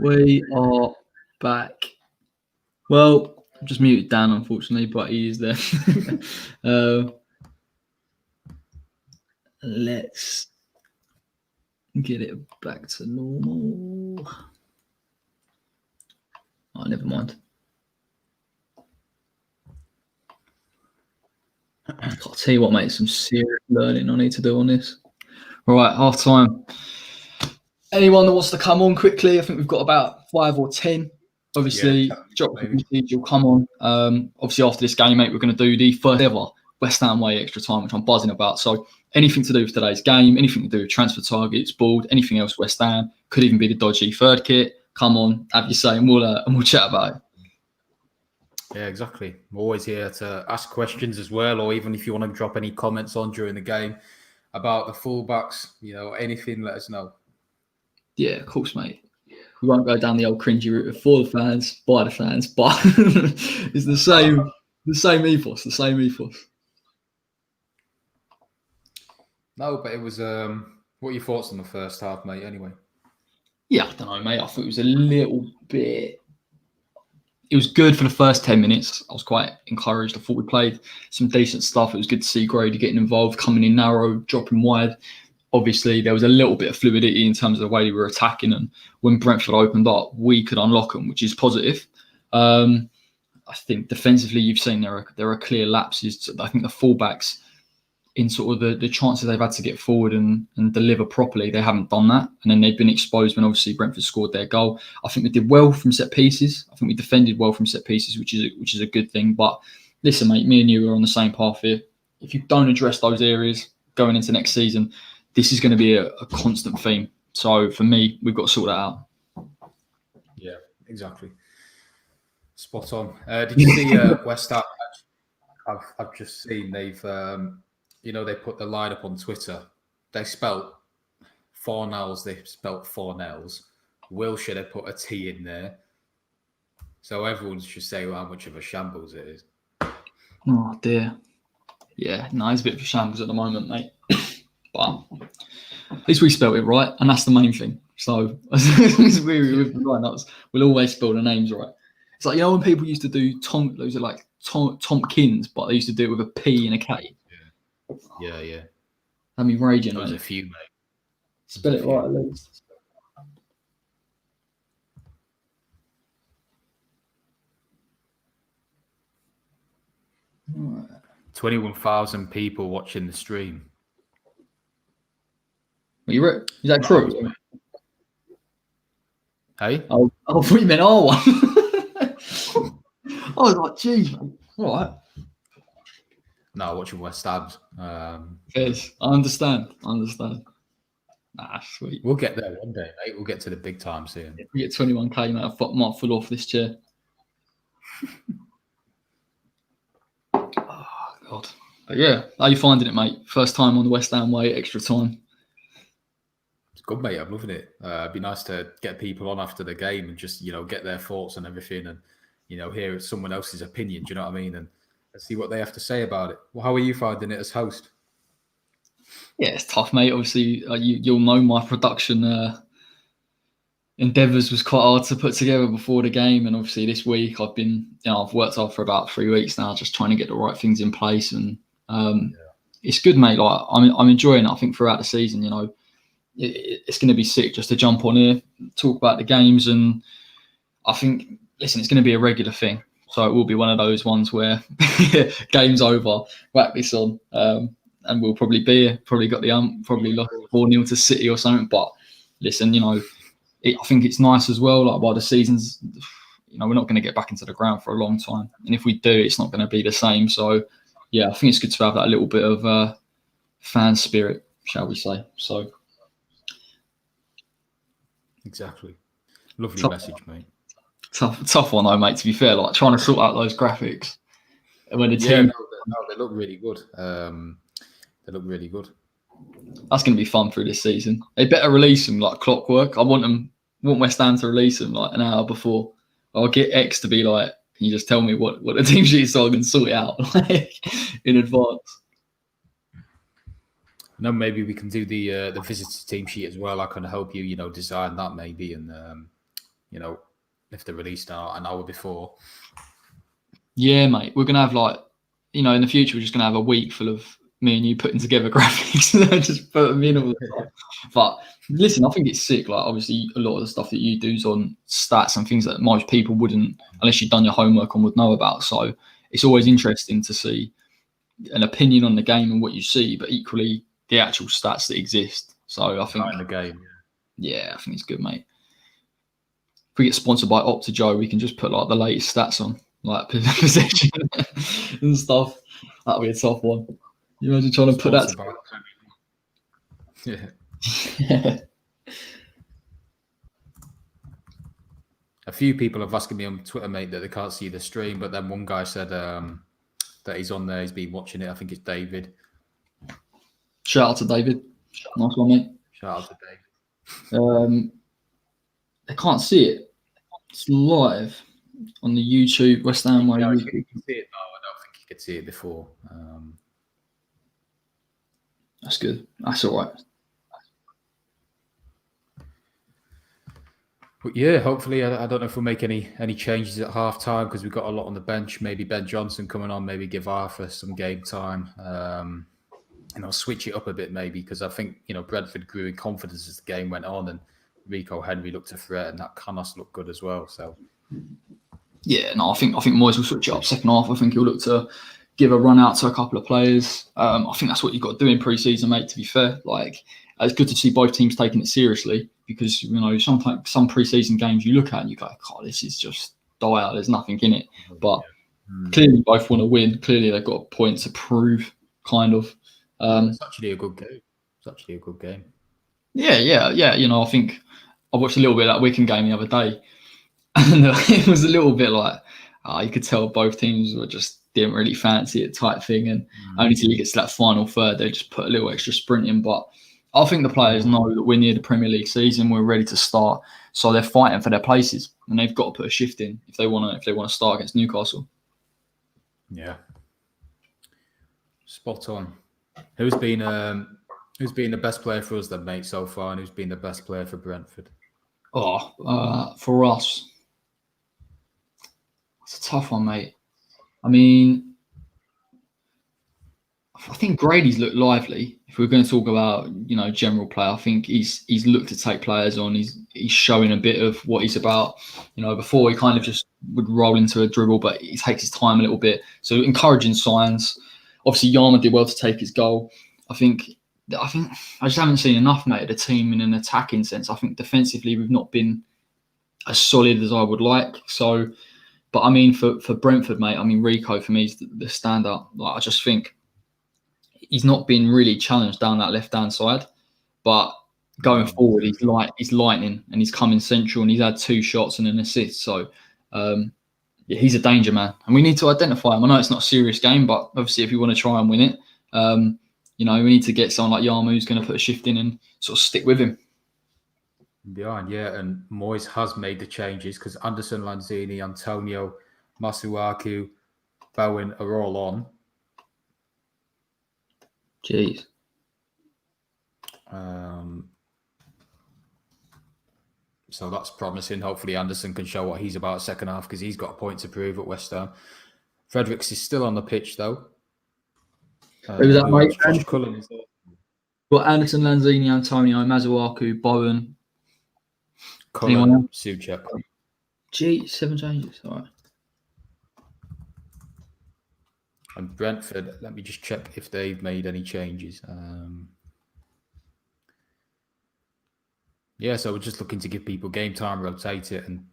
We are back. Well, I've just muted Dan, unfortunately, but he is there. Let's get it back to normal. Oh, never mind. I'll tell you what, mate, some serious learning I need to do on this. All right, half time. Anyone that wants to come on quickly, I think we've got about 5 or 10. Obviously, drop a message, you'll come on. Obviously, after this game, mate, we're going to do the first ever West Ham Way extra time, which I'm buzzing about. So anything to do with today's game, anything to do with transfer targets, board, anything else West Ham, could even be the dodgy third kit. Come on, have your say, and we'll chat about it. Yeah, exactly. I'm always here to ask questions as well, or even if you want to drop any comments on during the game about the fullbacks, anything, let us know. Yeah, of course, mate. We won't go down the old cringy route for the fans, by the fans, but it's the same ethos, No, but it was. What are your thoughts on the first half, mate? Anyway. Yeah, I don't know, mate. I thought it was a little bit. It was good for the first 10 minutes. I was quite encouraged. I thought we played some decent stuff. It was good to see Grady getting involved, coming in narrow, dropping wide. Obviously, there was a little bit of fluidity in terms of the way we were attacking. And when Brentford opened up, we could unlock them, which is positive. I think defensively, you've seen there are clear lapses. I think the fullbacks, in sort of the chances they've had to get forward and deliver properly, they haven't done that. And then they've been exposed when obviously Brentford scored their goal. I think we did well from set pieces. I think we defended well from set pieces, which is a good thing. But listen, mate, me and you are on the same path here. If you don't address those areas going into next season, this is going to be a constant theme. So for me, we've got to sort that out. Yeah, exactly. Spot on. Did you see West Ham? I've just seen they've, they put the line up on Twitter. They spelt Fornells. They spelt Fornells. Wilshire, they put a T in there. So everyone's just saying how much of a shambles it is. Oh dear. Yeah, no, it's a bit of a shambles at the moment, mate. But at least we spelled it right, and that's the main thing. So as long as we're with the right, we'll always spell the names right. It's like, when people used to do those are like Tompkins, but they used to do it with a P and a K. Yeah. I mean, raging. There's a few, mate. Spell it right at least. Right. 21,000 people watching the stream. Is that true? Hey? I thought you meant R1. I was like, geez, mate. All right. No, watching West Ham's. Yes, I understand. Sweet. We'll get there one day, mate. We'll get to the big time soon. If we get 21k, mate, I might fall off this chair. Oh, God. But yeah, how are you finding it, mate? First time on the West Ham Way, extra time. It's good, mate. I'm loving it. It'd be nice to get people on after the game and just, get their thoughts and everything and, hear someone else's opinion. Do you know what I mean? And see what they have to say about it. Well, how are you finding it as host? Yeah, it's tough, mate. Obviously, you'll know my production endeavours was quite hard to put together before the game, and obviously this week I've been, I've worked hard for about 3 weeks now, just trying to get the right things in place, and it's good, mate. Like I'm enjoying it. I think throughout the season, it's going to be sick just to jump on here, talk about the games, and I think, listen, it's going to be a regular thing. So it will be one of those ones where game's over, whack this on, and we'll probably be here. Probably got the probably lost 4-0 to City or something. But listen, I think it's nice as well. Like, while the season's, we're not going to get back into the ground for a long time, and if we do, it's not going to be the same. So yeah, I think it's good to have that little bit of fan spirit, shall we say? So exactly, lovely message, mate. Tough one though, mate. To be fair, like trying to sort out those graphics when the team. No, they look really good. They look really good. That's going to be fun through this season. They better release them like clockwork. I want West Ham to release them like an hour before. I'll get X to be like, can you just tell me what the team sheet is so I can sort it out in advance. No, maybe we can do the visitor team sheet as well. I can help you, design that maybe, and if they're released an hour before. Yeah, mate. We're gonna have in the future, we're just gonna have a week full of me and you putting together graphics and just put them in all the time. But listen, I think it's sick. Like, obviously, a lot of the stuff that you do is on stats and things that most people wouldn't, unless you've done your homework and would know about. So it's always interesting to see an opinion on the game and what you see, but equally the actual stats that exist. So I think in the game. Yeah, I think it's good, mate. If we get sponsored by Opta Joe, we can just put the latest stats on, like possession and stuff. That'll be a tough one. You imagine trying to put that. Yeah. A few people have asked me on Twitter, mate, that they can't see the stream, but then one guy said that he's on there. He's been watching it. I think it's David. Shout out to David. Nice one, mate. Shout out to David. I can't see it. It's live on the YouTube West Ham Way. You can see it now. I don't think you could see it before. That's good. That's all right. But yeah, hopefully, I don't know if we'll make any changes at half time because we've got a lot on the bench. Maybe Ben Johnson coming on, maybe give Arthur some game time. Switch it up a bit maybe because I think, Brentford grew in confidence as the game went on and Rico Henry looked a threat and that Canos looked good as well. So yeah, no, I think Moyes will switch it up second half. I think he'll look to give a run out to a couple of players. I think that's what you've got to do in pre-season, mate, to be fair. It's good to see both teams taking it seriously because, sometimes some pre-season games you look at and you go, God, this is just dire. There's nothing in it. But clearly both want to win. Clearly they've got a point to prove, kind of. It's actually a good game. Yeah. I think I watched a little bit of that Wigan game the other day. And it was a little bit you could tell both teams didn't really fancy it type thing. And only till you get to that final third, they just put a little extra sprint in. But I think the players know that we're near the Premier League season. We're ready to start. So they're fighting for their places. And they've got to put a shift in if they want to start against Newcastle. Yeah. Spot on. Who's been the best player for us then, mate, so far? And who's been the best player for Brentford? For us, it's a tough one, mate. I mean, I think Grady's looked lively. If we're going to talk about, general play, I think he's looked to take players on. He's showing a bit of what he's about. Before he kind of just would roll into a dribble, but he takes his time a little bit. So encouraging signs. Obviously, Yarma did well to take his goal. I think I just haven't seen enough, mate, of the team in an attacking sense. I think defensively we've not been as solid as I would like. So, but I mean, for Brentford, mate, I mean, Rico for me is the standout. I just think he's not been really challenged down that left-hand side, but going forward, he's lightning and he's coming central and he's had 2 shots and an assist. So, he's a danger man and we need to identify him. I know it's not a serious game, but obviously if you want to try and win it, we need to get someone like Yarma who's going to put a shift in and sort of stick with him. Yeah, and Moyes has made the changes because Anderson, Lanzini, Antonio, Masuaku, Bowen are all on. Jeez. So that's promising. Hopefully Anderson can show what he's about second half because he's got a point to prove at West Ham. Fredericks is still on the pitch though. Who was that, mate? Josh Cullen is there. Got Anderson, Lanzini, Antonio, Masuaku, Bowen. Cullen, Souček. Gee, 7 changes. All right. And Brentford, let me just check if they've made any changes. So we're just looking to give people game time, rotate it, and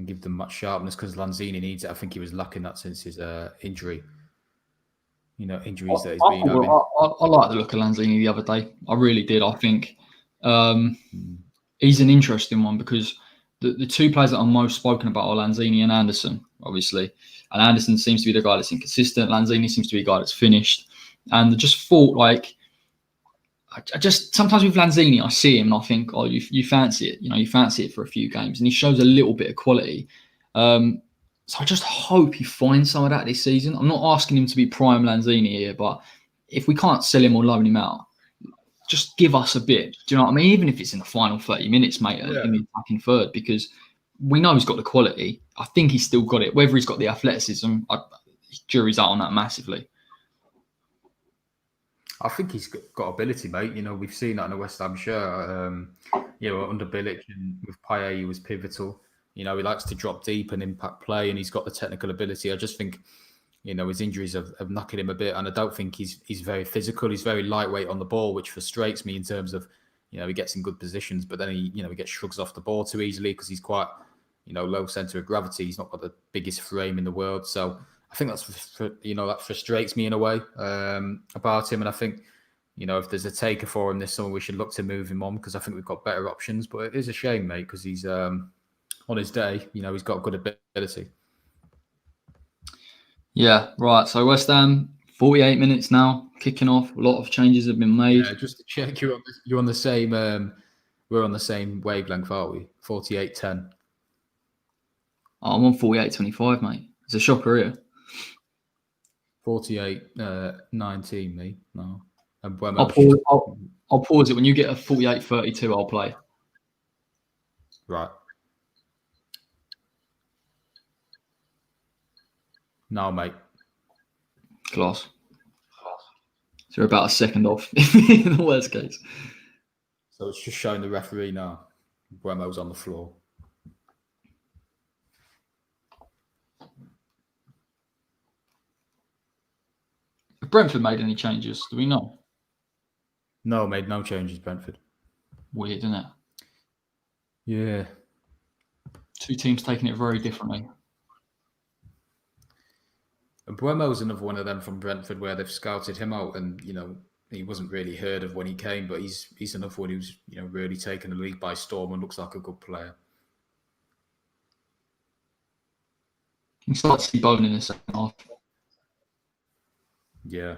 give them much sharpness because Lanzini needs it. I think he was lacking that since his injury. Injuries that he's been having. I like the look of Lanzini the other day. I really did. I think he's an interesting one because the 2 players that are most spoken about are Lanzini and Anderson, obviously. And Anderson seems to be the guy that's inconsistent. Lanzini seems to be the guy that's finished. And I just thought, I just sometimes with Lanzini, I see him and I think, oh, you fancy it. You fancy it for a few games, and he shows a little bit of quality. So I just hope he finds some of that this season. I'm not asking him to be prime Lanzini here, but if we can't sell him or loan him out, just give us a bit. Do you know what I mean? Even if it's in the final 30 minutes, mate, in the attacking third, because we know he's got the quality. I think he's still got it. Whether he's got the athleticism, jury's out on that massively. I think he's got ability, mate. We've seen that in the West Ham shirt. Under Bilic and with Payet, he was pivotal. He likes to drop deep and impact play, and he's got the technical ability. I just think, his injuries have knackered him a bit, and I don't think he's very physical. He's very lightweight on the ball, which frustrates me in terms of, he gets in good positions, but then he gets shrugs off the ball too easily because he's quite, low center of gravity. He's not got the biggest frame in the world, so I think that frustrates me in a way about him. And I think, if there's a taker for him this summer, we should look to move him on because I think we've got better options. But it is a shame, mate, because he's on his day. He's got good ability. Yeah, right. So West Ham, 48 minutes now, kicking off. A lot of changes have been made. Yeah, just to check, you're on the same. We're on the same wavelength, aren't we? 48-10. I'm on 48-25, mate. It's a shocker here. 48-19, me. No. And I'll pause it. When you get a 48-32, I'll play. Right. No, mate. Class. So you're about a second off in the worst case. So it's just showing the referee now. Buemo's on the floor. Have Brentford made any changes? Do we know? No, made no changes, Brentford. Weird, isn't it? Yeah. Two teams taking it very differently. And Buemo's another one of them from Brentford where they've scouted him out and, he wasn't really heard of when he came, but he's another one who's, really taken the league by storm and looks like a good player. You can start to see Bone in the second half. Yeah.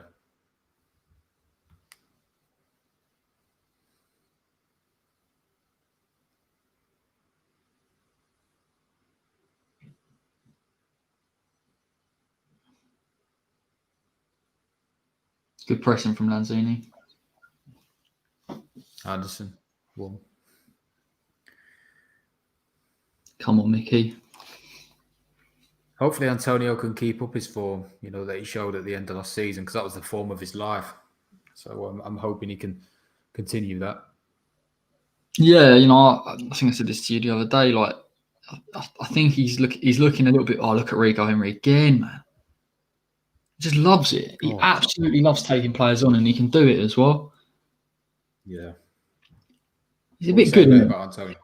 Good pressing from Lanzini. Anderson. One. Come on, Mickey. Hopefully Antonio can keep up his form, that he showed at the end of last season, because that was the form of his life. So I'm hoping he can continue that. Yeah, I think I said this to you the other day. Like, I think he's looking a little bit. Oh, look at Rico Henry again, man. He just loves it. He absolutely loves taking players on, and he can do it as well. Yeah. He's a bit good about Antonio.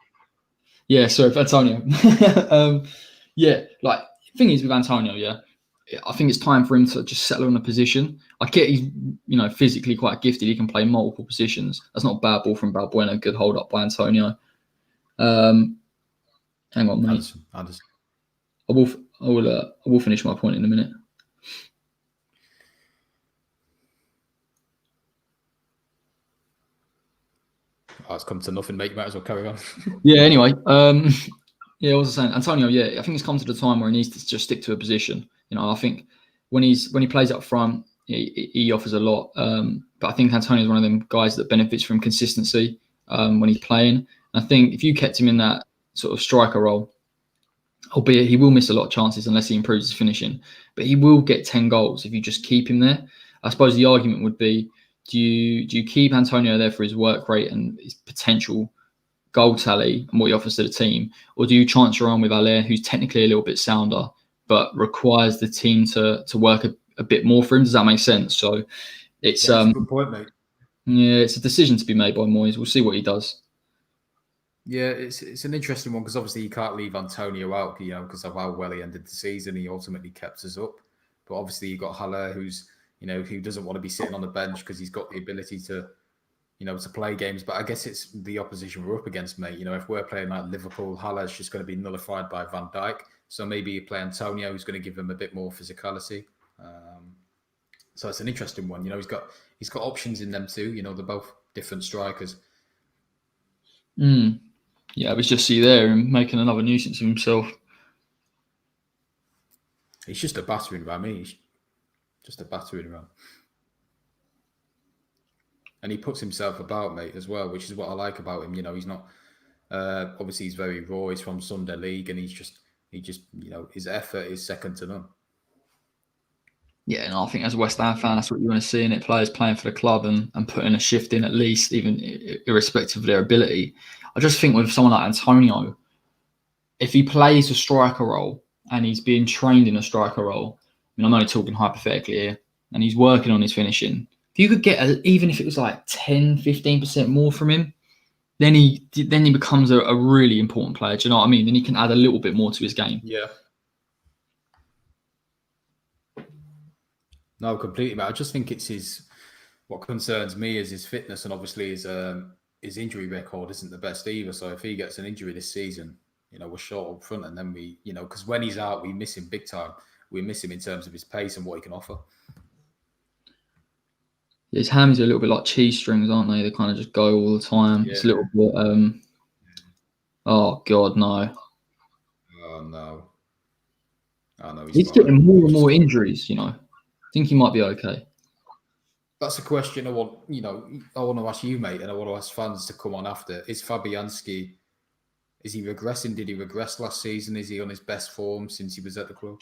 Yeah, sorry for Antonio. Yeah, like the thing is with Antonio, yeah, I think it's time for him to just settle in a position. I get he's physically quite gifted. He can play multiple positions. That's not a bad ball from Balbuena. Good hold up by Antonio. Hang on, mate. Anderson. I will finish my point in a minute. Oh, it's come to nothing, mate. You might as well carry on. Yeah. Anyway, yeah, I was saying Antonio. Yeah, I think it's come to the time where he needs to just stick to a position. I think when he plays up front, he offers a lot. But I think Antonio is one of them guys that benefits from consistency when he's playing. I think if you kept him in that sort of striker role, albeit he will miss a lot of chances unless he improves his finishing, but he will get 10 goals if you just keep him there. I suppose the argument would be, do you keep Antonio there for his work rate and his potential goal tally and what he offers to the team, or do you chance your arm with Allaire, who's technically a little bit sounder, but requires the team to work a bit more for him? Does that make sense? So it's that's a good point, mate. Yeah, it's a decision to be made by Moyes. We'll see what he does. Yeah, it's an interesting one because obviously you can't leave Antonio out, because of how well he ended the season. He ultimately kept us up, but obviously you got Haller, who's who doesn't want to be sitting on the bench because he's got the ability to to play games. But I guess it's the opposition we're up against, mate. If we're playing like Liverpool, Haller's just going to be nullified by Van Dijk. So maybe you play Antonio, who's going to give him a bit more physicality. So it's an interesting one. He's got options in them too. They're both different strikers. Yeah, I was just see there and making another nuisance of himself. He's just a battering ram. He's just a battering ram. And he puts himself about, mate, as well, which is what I like about him. He's not Obviously, he's very raw. He's from Sunday League, and he just his effort is second to none. Yeah, and I think as a West Ham fan, that's what you want to see in it. Players playing for the club and putting a shift in at least, even irrespective of their ability. I just think with someone like Antonio, if he plays a striker role and he's being trained in a striker role, I mean, I'm only talking hypothetically here, and he's working on his finishing. If you could get, even if it was like 10, 15% more from him, then he becomes a really important player. Do you know what I mean? Then he can add a little bit more to his game. Yeah. No, completely, mate. I just think it's what concerns me is his fitness, and obviously his injury record isn't the best either. So if he gets an injury this season, we're short up front, and then we, because when he's out, we miss him big time. We miss him in terms of his pace and what he can offer. His hands are a little bit like cheese strings, aren't they? They kind of just go all the time. Yeah. It's a little bit. Oh God, no. Oh no. Oh no. He's getting more and more injuries. I think he might be okay. That's a question I want to ask you, mate, and I want to ask fans to come on after. Is Fabianski? Is he regressing? Did he regress last season? Is he on his best form since he was at the club?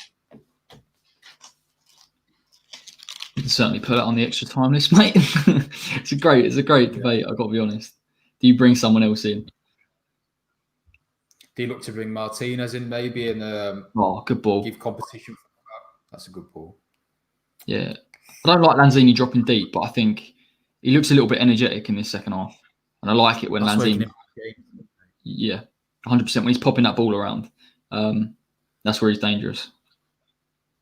You can certainly put it on the extra time list, mate. It's a great debate. I've got to be honest. Do you bring someone else in? Do you look to bring Martinez in maybe and good ball. Give competition for that? That's a good ball. Yeah, I don't like Lanzini dropping deep, but I think he looks a little bit energetic in this second half, and I like it when Lanzini. Yeah, 100%. When he's popping that ball around, that's where he's dangerous.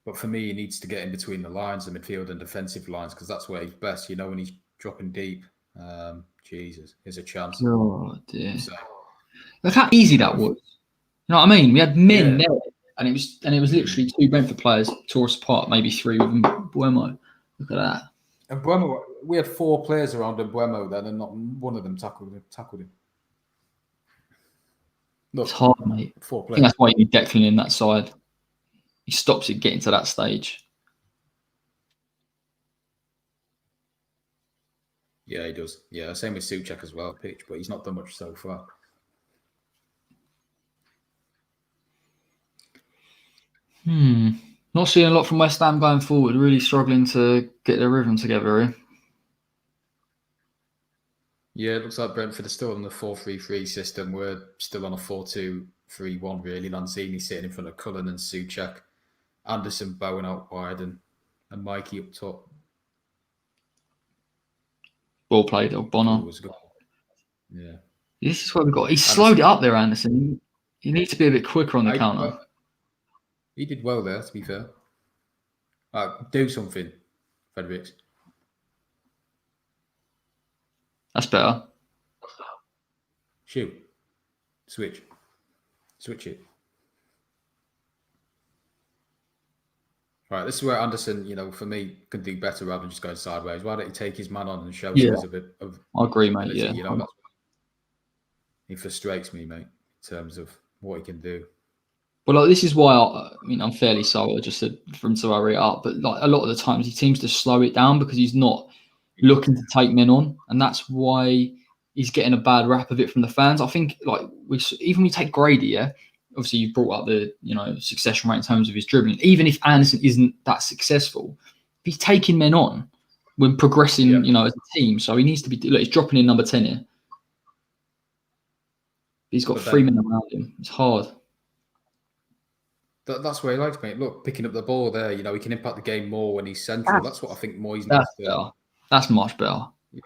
But for me, he needs to get in between the lines, the midfield and defensive lines, because that's where he's best. When he's dropping deep, Jesus, there's a chance. Oh dear! Look how easy that was. You know what I mean? We had men there, and it was literally two Brentford players tore us apart, maybe three with Buemo. Look at that. And Buemo, we had four players around Buemo then, and not one of them tackled him. Look, it's hard, mate. 4 players. I think that's why you need Declan in that side. He stops it getting to that stage. Yeah, he does. Yeah, same with Souček as well, pitch, but he's not done much so far. Not seeing a lot from West Ham going forward. Really struggling to get their rhythm together, eh? Yeah, it looks like Brentford are still on the 4-3-3 system. We're still on a 4-2-3-1, really. Lanzini sitting in front of Cullen and Souček. Anderson, Bowen out wide, and Mikey up top. Ball played, Bonner. Yeah. This is what we've got. He slowed it up there, Anderson. He needs to be a bit quicker on the counter. He did well there, to be fair. Do something, Fredericks. That's better. Shoot. Switch it. Right, this is where Anderson, for me, could do better rather than just going sideways. Why don't he take his man on and show us a bit of... I agree, mate, yeah. He frustrates me, mate, in terms of what he can do. Well, this is why I'm fairly sour just for him to hurry it up. But a lot of the times he seems to slow it down because he's not looking to take men on, and that's why he's getting a bad rap of it from the fans. I think even we take Grady, yeah. Obviously, you've brought up the succession rate in terms of his dribbling. Even if Anderson isn't that successful, if he's taking men on, we're progressing, as a team. So he needs to be. Look, he's dropping in number 10 here. He's got 3 men around him. It's hard. That's where he likes, mate. Look, picking up the ball there, he can impact the game more when he's central. That's what I think Moyes needs to do. That's much better. Yeah.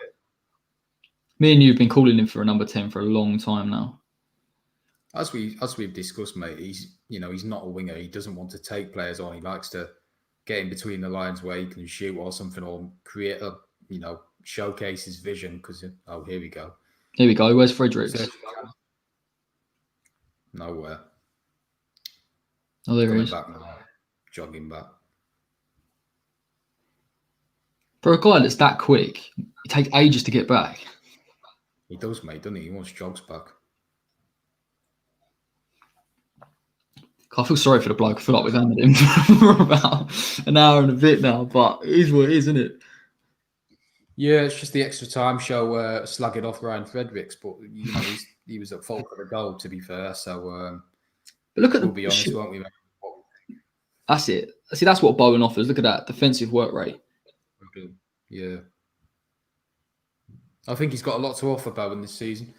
Me and you have been calling him for a number 10 for a long time now. As we've discussed, mate, he's not a winger. He doesn't want to take players on. He likes to get in between the lines where he can shoot or something, or create showcase his vision. Because here we go. Here we go. Where's Fredericks? Nowhere. Oh, there he is. Back now. Jogging back. For a guy that's that quick, it takes ages to get back. He does, mate, doesn't he? He wants jogs back. I feel sorry for the bloke. I feel like we've hammered him for about an hour and a bit now, but it is what it is, isn't it? Yeah, it's just the extra time show slagging off Ryan Fredericks, but he was at fault for the goal. To be fair, so But look at we'll be honest, won't we? Mate? That's it. See, that's what Bowen offers. Look at that defensive work rate. Yeah, I think he's got a lot to offer Bowen this season.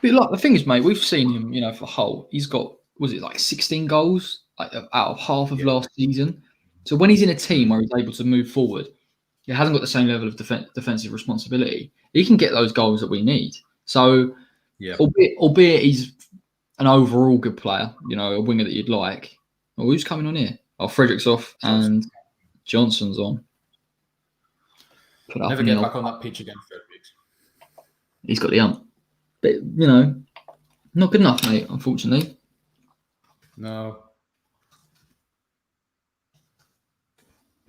But like the thing is, mate, we've seen him. For Hull, he's got was it like 16 goals out of half of last season. So when he's in a team where he's able to move forward, he hasn't got the same level of defensive responsibility. He can get those goals that we need. So, albeit he's an overall good player, a winger that you'd like. Well, who's coming on here? Oh, Frederick's off and Johnson's on. Never get back on that pitch again, Fredericks. He's got the hump. But, not good enough, mate, unfortunately. No.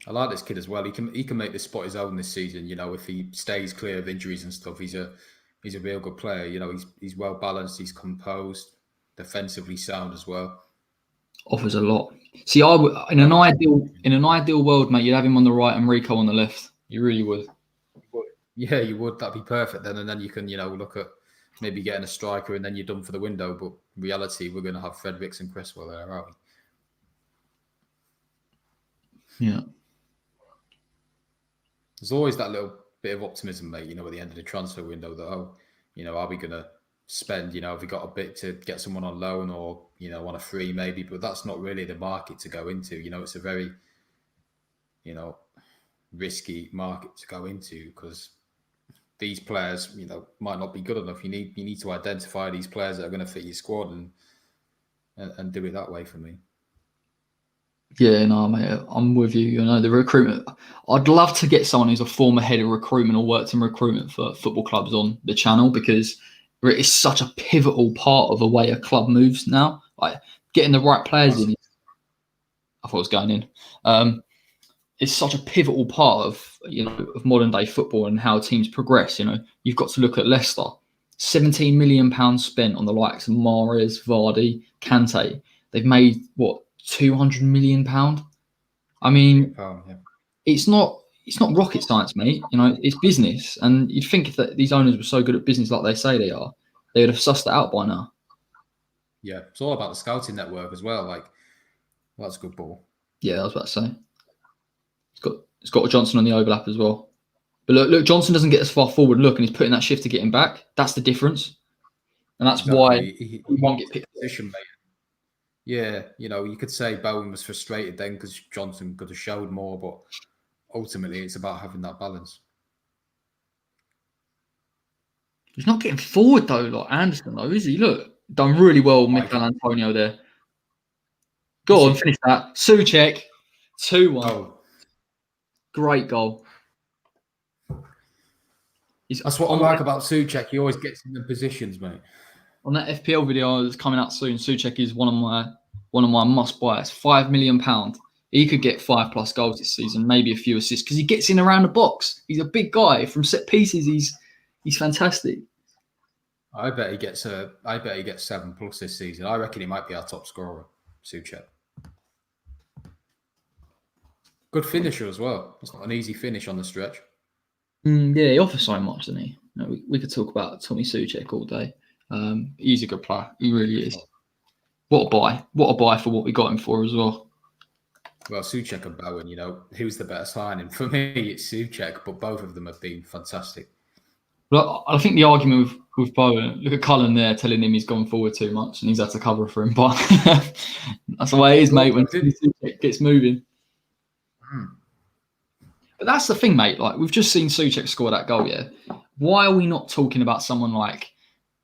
I like this kid as well. He can make this spot his own this season. If he stays clear of injuries and stuff, he's a real good player. He's well balanced. He's composed, defensively sound as well. Offers a lot. See, in an ideal world, mate, you'd have him on the right and Rico on the left. You really would. Yeah, you would. That'd be perfect then, and then you can look at maybe getting a striker, and then you're done for the window. But in reality, we're going to have Fredericks and Cresswell there, aren't we? Yeah. There's always that little bit of optimism, mate, at the end of the transfer window that, are we going to spend, have we got a bit to get someone on loan or, on a free maybe, but that's not really the market to go into. It's a very, risky market to go into because these players, might not be good enough. You need to identify these players that are going to fit your squad and do it that way for me. Yeah, no, mate, I'm with you. The recruitment. I'd love to get someone who's a former head of recruitment or worked in recruitment for football clubs on the channel because it is such a pivotal part of the way a club moves now. Like getting the right players in. I thought it was going in. It's such a pivotal part of modern day football and how teams progress. You've got to look at Leicester. £17 million spent on the likes of Mahrez, Vardy, Kante. They've made what? £200 million. I mean, it's not rocket science, mate. It's business, and you'd think if these owners were so good at business like they say they are, they would have sussed it out by now. Yeah, it's all about the scouting network as well. Like, that's a good ball. Yeah, I was about to say. It's got Johnson on the overlap as well. But look, Johnson doesn't get as far forward. Look, and he's putting that shift to get him back. That's the difference, and that's why he won't get picked. Position, mate. Yeah, you could say Bowen was frustrated then because Johnson could have showed more, but ultimately it's about having that balance. He's not getting forward though, like Anderson though, is he? Look, done really well, Mikel Antonio there. Go on, finish that. Souček, 2-1. Oh. Great goal. That's what I like about Souček. He always gets in the positions, mate. On that FPL video that's coming out soon, Souček is one of my must buys. £5 million. He could get 5+ goals this season, maybe a few assists because he gets in around the box. He's a big guy from set pieces. He's fantastic. I bet he gets 7+ this season. I reckon he might be our top scorer, Souček. Good finisher as well. It's not an easy finish on the stretch. Yeah, he offers so much, doesn't he? We could talk about Tommy Souček all day. He's a good player. He really is. What a buy. What a buy for what we got him for as well. Well, Souček and Bowen, who's the better signing? For me, it's Souček, but both of them have been fantastic. Well, I think the argument with Bowen, look at Cullen there telling him he's gone forward too much and he's had to cover for him. But that's the way it is, mate, when Souček gets moving. But that's the thing, mate. Like, we've just seen Souček score that goal, yeah? Why are we not talking about someone like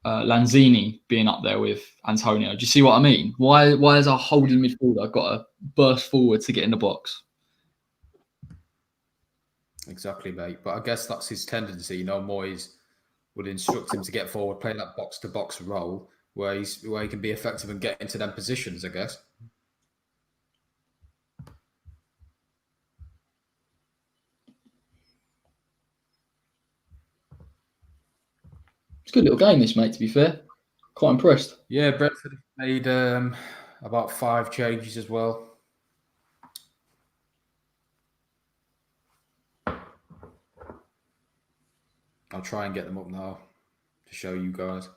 Lanzini being up there with Antonio? Do you see what I mean? Why has our holding midfielder got to burst forward to get in the box? Exactly, mate. But I guess that's his tendency. Moyes would instruct him to get forward, play that box-to-box role where he can be effective and get into them positions, I guess. It's a good little game, this, mate, to be fair. Quite impressed. Yeah, Brentford made about 5 changes as well. I'll try and get them up now. to show you guys.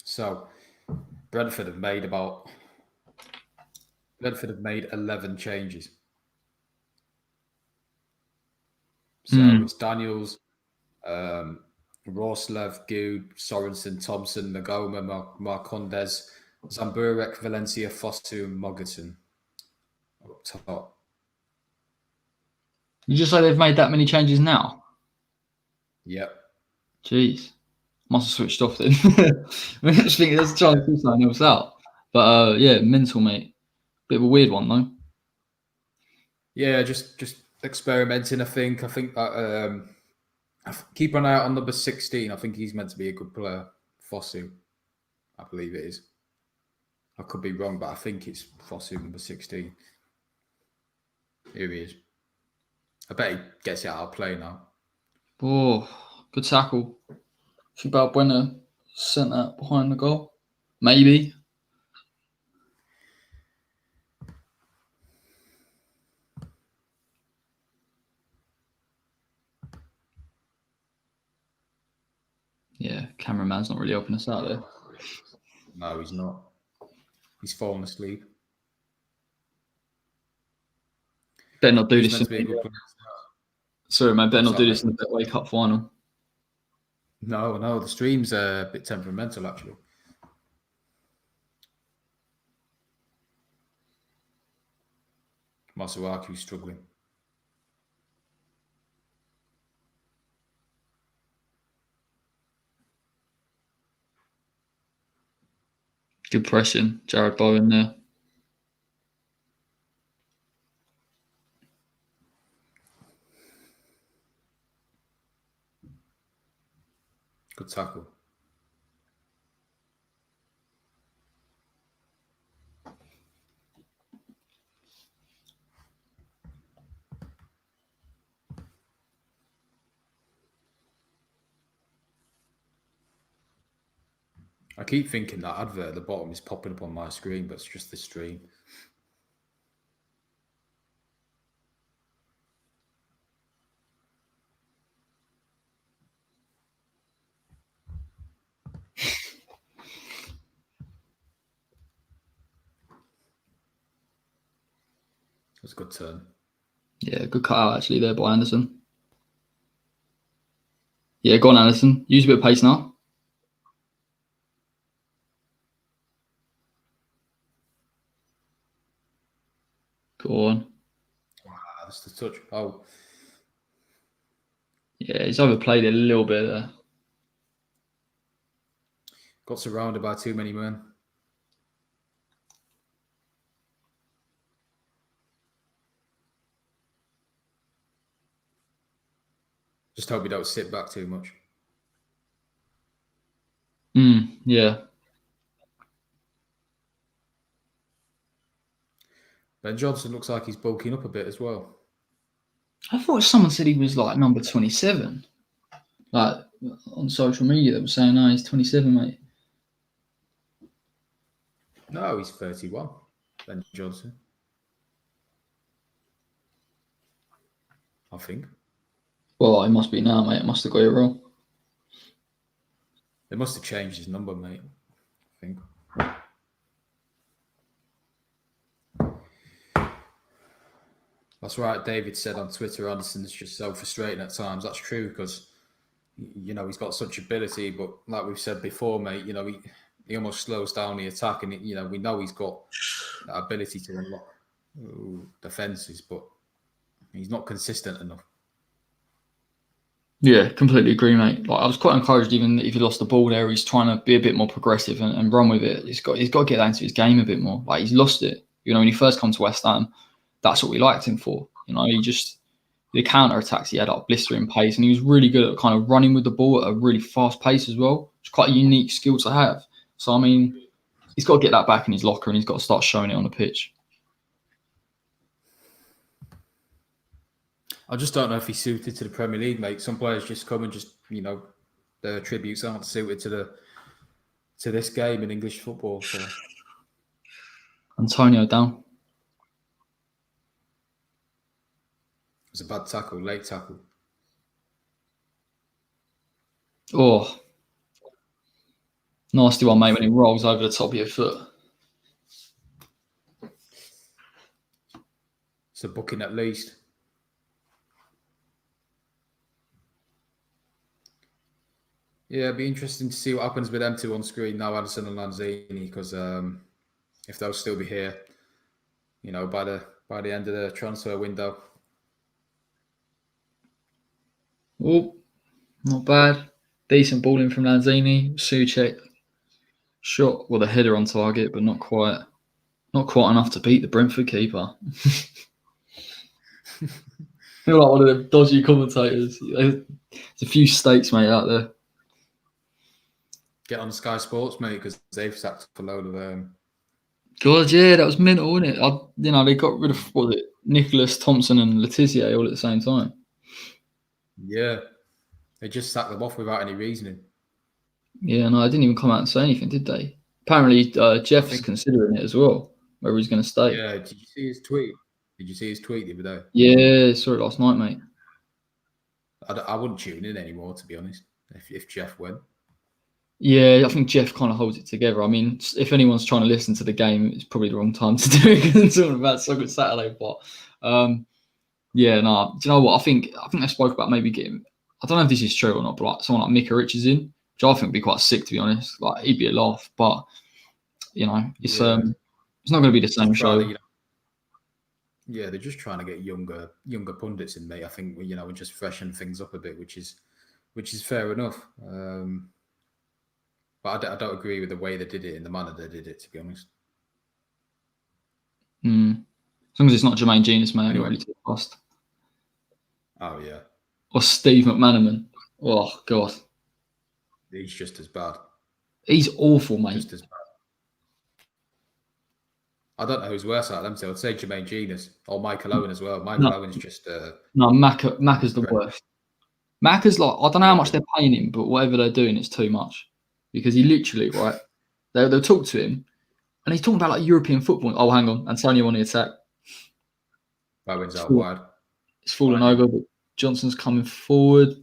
So Brentford have made 11 changes. So it's Daniels, Roslev, Good, Sorensen, Thompson, Nagoma, Marcondes, Zamburek, Valencia, Fosu, and Mogerton up top. You just say they've made that many changes now? Yep. Jeez. Must have switched off then. I just think there's a chance to something else out. But yeah, mental, mate. Bit of a weird one, though. Yeah, just experimenting. I think keep an eye out on number 16. I think he's meant to be a good player. Fosu, I believe it is. I could be wrong, but I think it's Fosu, number 16. Here he is. I bet he gets it out of play now. Oh, good tackle. Should Balbuena sent that behind the goal? Maybe. Yeah, cameraman's not really helping us out there. No, he's not. He's fallen asleep. Better not do He's this. meant to be a good player. Sorry, man. Better What's not do that, this in the Betway Cup final. No, the stream's a bit temperamental, actually. Masuaku's struggling. Good pressing. Jared Bowen there. Good tackle. I keep thinking that advert at the bottom is popping up on my screen, but it's just the stream. That's a good turn. Yeah, good cut out actually there by Anderson. Yeah, go on, Anderson. Use a bit of pace now. Go on. Wow, that's the touch. Oh. Yeah, he's overplayed it a little bit there. Got surrounded by too many men. Just hope we don't sit back too much. Yeah. Ben Johnson looks like he's bulking up a bit as well. I thought someone said he was like number 27. Like on social media, they were saying, no, he's 27, mate. No, he's 31. Ben Johnson. I think. Well, it must be now, mate. It must have got it wrong. They must have changed his number, mate. I think. That's right. David said on Twitter, Anderson's just so frustrating at times. That's true because, you know, he's got such ability, but like we've said before, mate, you know, he almost slows down the attack, and you know, we know he's got that ability to unlock defenses, but he's not consistent enough. Yeah, completely agree, mate. Like I was quite encouraged, even if he lost the ball there, he's trying to be a bit more progressive and run with it. He's got to get that into his game a bit more. Like he's lost it. You know, when he first come to West Ham, that's what we liked him for. You know, the counter attacks he had up blistering pace, and he was really good at kind of running with the ball at a really fast pace as well. It's quite a unique skill to have. So I mean, he's got to get that back in his locker, and he's got to start showing it on the pitch. I just don't know if he's suited to the Premier League, mate. Some players just come and just, you know, their attributes aren't suited to this game in English football. So. Antonio down. was a bad tackle, late tackle. Oh, nasty one, mate, when he rolls over the top of your foot. It's a booking at least. Yeah, it'd be interesting to see what happens with them two on screen now, Addison and Lanzini, because if they'll still be here, by the end of the transfer window. Oh, not bad. Decent ball in from Lanzini. Soucek shot with a header on target, but not quite enough to beat the Brentford keeper. Feel like one of them dodgy commentators. There's a few stakes, mate, out there. Get on Sky Sports, mate, because they've sacked a load of God, yeah, that was mental, wasn't it? They got rid of Nicholas Thompson and Letizia all at the same time. Yeah, they just sacked them off without any reasoning. Yeah, no, I didn't even come out and say anything, did they? Apparently, Jeff's considering it as well, whether he's going to stay. Yeah, did you see his tweet? Did you see his tweet the other day? Yeah, saw it last night, mate. I wouldn't tune in anymore, to be honest, if Jeff went. Yeah, I think Jeff kind of holds it together. I mean, if anyone's trying to listen to the game, it's probably the wrong time to do it because it's talking about Soccer Saturday. But yeah, no. Do you know what? I think they spoke about maybe getting. I don't know if this is true or not, but like someone like Mika Richardson, which I think would be quite sick, to be honest. Like he'd be a laugh, but it's not going to be the same show. Yeah, they're just trying to get younger pundits in, mate. I think we just freshen things up a bit, which is fair enough. But I don't agree with the way they did it in the manner they did it, to be honest. As long as it's not Jermaine Genius, mate, anyway. Ready to cost. Oh yeah. Or Steve McManaman. Oh God. He's just as bad. He's awful, mate. Just as bad. I don't know who's worse out of them two. I'd say Jermaine Genius or Michael Owen as well. Michael Owen's just no, Macca's the worst. Macca's like, I don't know how much they're paying him, but whatever they're doing, it's too much. Because he literally, right, they'll talk to him, and he's talking about like European football. Oh, hang on, Antonio on the attack. Owen's out wide. It's fallen over, but Johnson's coming forward.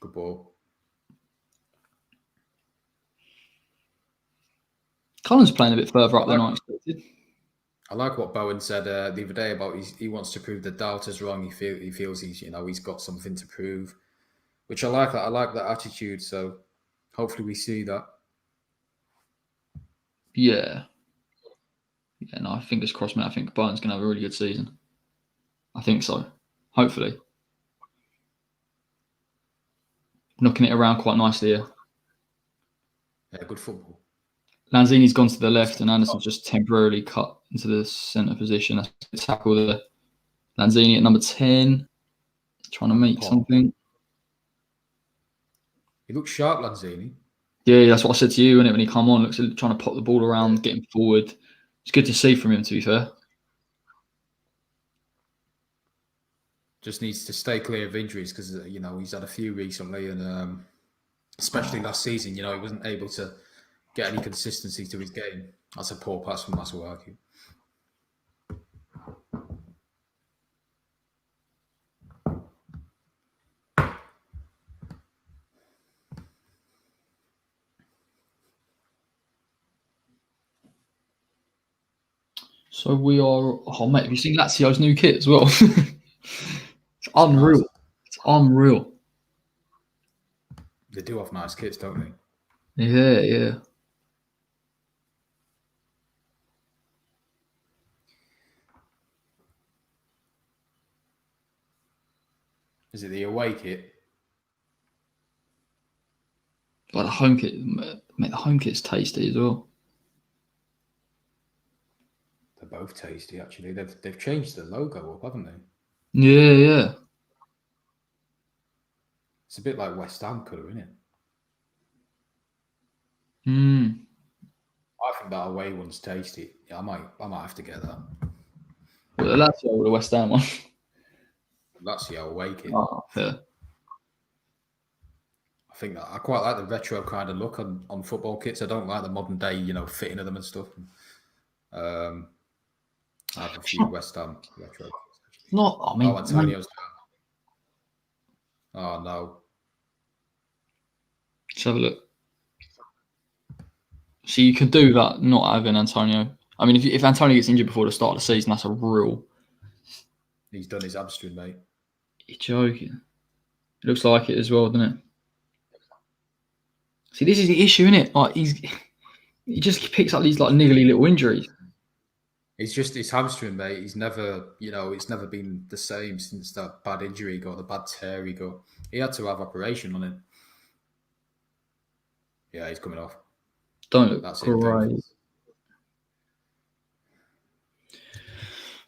Good ball. Cullen's playing a bit further up than I expected. I like what Bowen said the other day about he wants to prove the doubters wrong. He feels he's got something to prove, which I like that. I like that attitude. So hopefully we see that. Yeah. Yeah, no, fingers crossed, mate. I think Bowen's going to have a really good season. I think so. Hopefully. Knocking it around quite nicely here. Yeah, good football. Lanzini's gone to the left and Anderson's just temporarily cut into the centre position. That's a tackle there. Lanzini at number 10. Trying to make something. He looks sharp, Lanzini. Yeah, that's what I said to you, when he come on. Looks like trying to pop the ball around, getting forward. It's good to see from him, to be fair. Just needs to stay clear of injuries because, he's had a few recently and especially last season, he wasn't able to get any consistency to his game. That's a poor pass from Masuaku. So we are. Oh, mate, have you seen Lazio's new kit as well? It's unreal. Nice. It's unreal. They do have nice kits, don't they? Yeah, yeah. Is it the away kit? Like the home kit, mate. The home kit's tasty as well. They're both tasty, actually. They've changed the logo up, haven't they? Yeah, yeah. It's a bit like West Ham colour, isn't it? I think that away one's tasty. Yeah, I might have to get that. Well, the Lazio or the West Ham one? That's the away kit. Oh, yeah. I think I quite like the retro kind of look on football kits. I don't like the modern day, fitting of them and stuff. I have a few West Ham retro kits. Not. I mean, Antonio's down. Oh no. let's have a look. So you could do that not having Antonio. I mean, if Antonio gets injured before the start of the season, that's a real. He's done his hamstring, mate. You're joking. It looks like it as well, doesn't it? See, this is the issue, isn't it? Like he just picks up these like niggly little injuries. It's just his hamstring, mate. He's never, it's never been the same since that bad injury he got, the bad tear he got. He had to have operation on it. Yeah, he's coming off. Don't look great.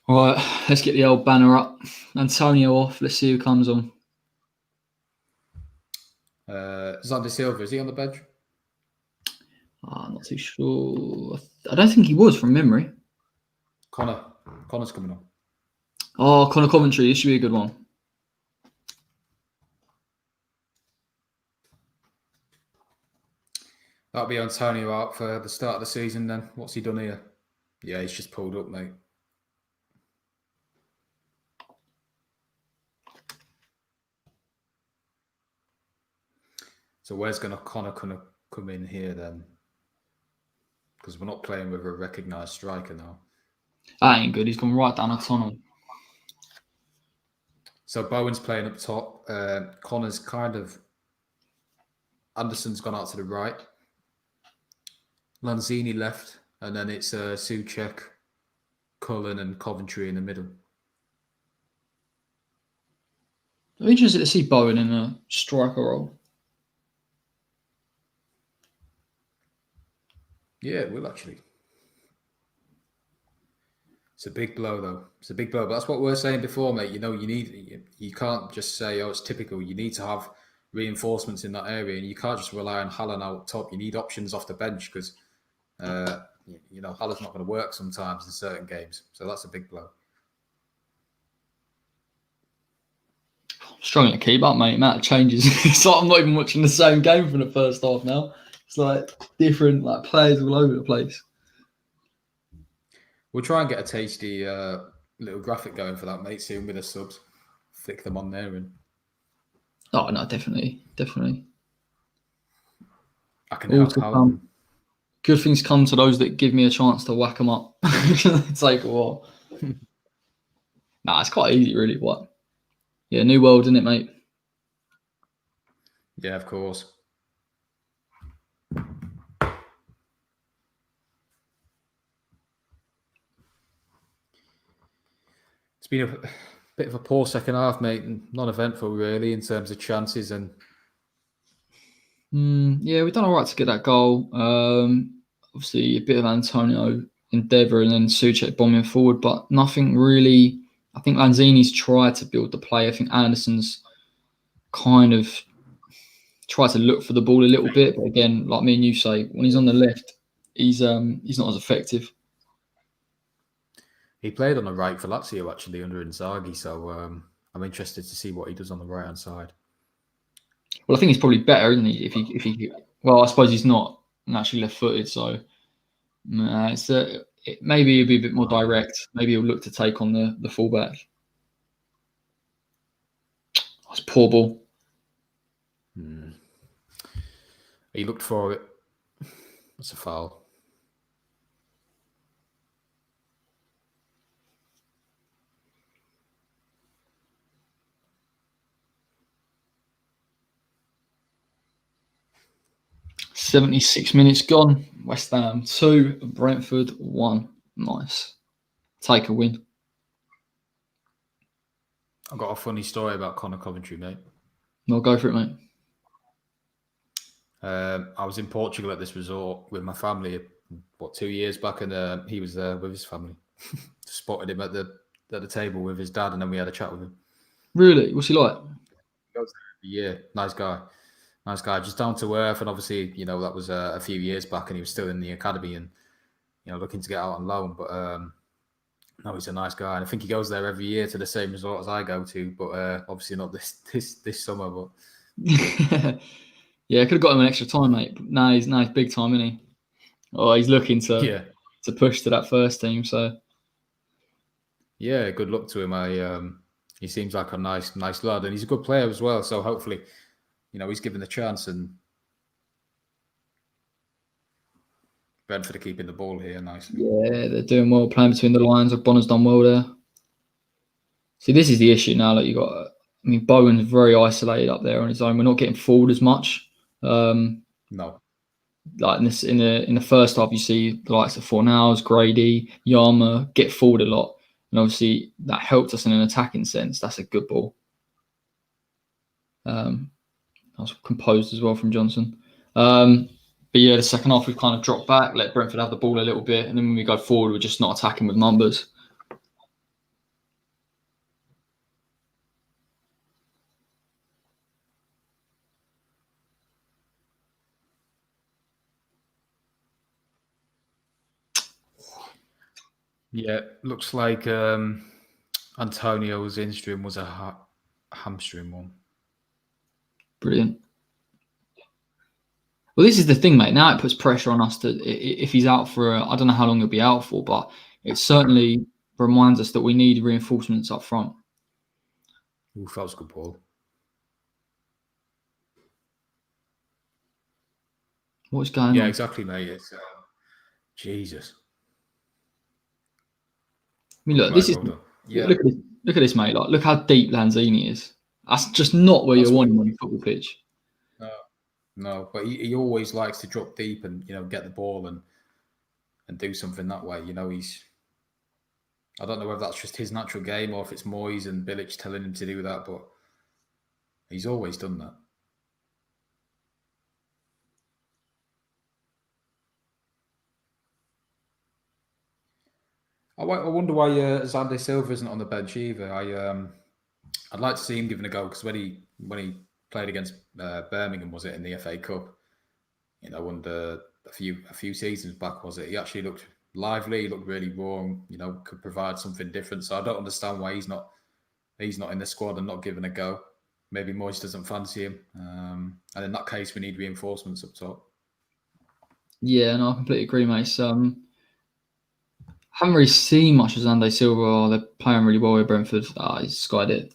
All right, let's get the old banner up. Antonio off. Let's see who comes on. Xander Silva, is he on the bench? I'm not too sure. I don't think he was from memory. Connor's coming on. Oh, Connor Coventry. This should be a good one. That'll be Antonio out for the start of the season then. What's he done here? Yeah, he's just pulled up, mate. So where's Connor come in here then? Because we're not playing with a recognised striker now. That ain't good. He's gone right down a tunnel. So Bowen's playing up top. Connor's kind of... Anderson's gone out to the right. Lanzini left. And then it's Souček, Cullen and Coventry in the middle. I'm interested to see Bowen in a striker role. Yeah, it will actually. It's a big blow, though. It's a big blow. But that's what we were saying before, mate. You can't just say, it's typical. You need to have reinforcements in that area. And you can't just rely on Hallen out top. You need options off the bench because, Hallen's not going to work sometimes in certain games. So that's a big blow. I'm struggling to keep up, mate. Amount of changes. It's like I'm not even watching the same game from the first half now. It's like different players all over the place. We'll try and get a tasty little graphic going for that, mate, soon with the subs. Flick them on there. Oh, no, definitely. I can help out. Good things come to those that give me a chance to whack them up. Take a while. Nah, it's quite easy, really. What? Yeah, new world, isn't it, mate? Yeah, of course. It's been a bit of a poor second half, mate, and non-eventful, really, in terms of chances. And yeah, we've done all right to get that goal. Obviously, a bit of Antonio endeavour and then Souček bombing forward, but nothing really. I think Lanzini's tried to build the play. I think Anderson's kind of tried to look for the ball a little bit, but again, like me and you say, when he's on the left, he's not as effective. He played on the right for Lazio actually under Inzaghi, so I'm interested to see what he does on the right hand side. Well, I think he's probably better, isn't he? If he well, I suppose he's not naturally left-footed, so maybe he'll be a bit more direct. Maybe he'll look to take on the fullback. That's poor ball. He looked for it. That's a foul. "76 minutes gone. West Ham 2, Brentford 1. Nice. Take a win." I've got a funny story about Connor Coventry, mate. No, go for it, mate. I was in Portugal at this resort with my family, 2 years back, and he was there with his family. Spotted him at the table with his dad, and then we had a chat with him. Really? What's he like? Yeah, nice guy, just down to earth, and obviously, that was a few years back, and he was still in the academy, and looking to get out on loan. But no, he's a nice guy, and I think he goes there every year to the same resort as I go to, but obviously not this summer. But yeah, I could have got him an extra time, mate. But now he's big time, isn't he? Oh, he's looking to push to that first team. So Yeah, good luck to him. He seems like a nice lad, and he's a good player as well. So hopefully, he's given the chance, and Brentford are keeping the ball here nicely. Yeah, they're doing well playing between the lines. Bonner's done well there. See, this is the issue now that you got. I mean, Bowen's very isolated up there on his own. We're not getting forward as much. No. Like in the first half, you see the likes of Fornals, Grady, Yarma get forward a lot, and obviously that helped us in an attacking sense. That's a good ball. That was composed as well from Johnson. But yeah, the second half we've kind of dropped back, let Brentford have the ball a little bit, and then when we go forward, we're just not attacking with numbers. Yeah, looks like Antonio's injury was a hamstring one. Brilliant. Well, this is the thing, mate. Now it puts pressure on us to, if he's out for, I don't know how long he'll be out for, but it certainly reminds us that we need reinforcements up front. Ooh, that was a good ball. What's going on? Yeah, exactly, mate. It's Jesus. I mean, look, Right, this is well done. Yeah. look at this, mate. Like, look how deep Lanzini is. That's just not where That's you're what wanting on the football pitch. No, but he always likes to drop deep and get the ball and do something that way. I don't know whether that's just his natural game or if it's Moyes and Bilic telling him to do that, but he's always done that. I wonder why Xander Silva isn't on the bench either. I'd like to see him given a go because when he played against Birmingham, was it in the FA Cup? Under a few seasons back, was it? He actually looked lively. He looked really raw. And, could provide something different. So I don't understand why he's not in the squad and not given a go. Maybe Moyes doesn't fancy him, and in that case, we need reinforcements up top. Yeah, no, I completely agree, mate. Haven't really seen much of Xander Silva. They're playing really well with Brentford. He's skied it.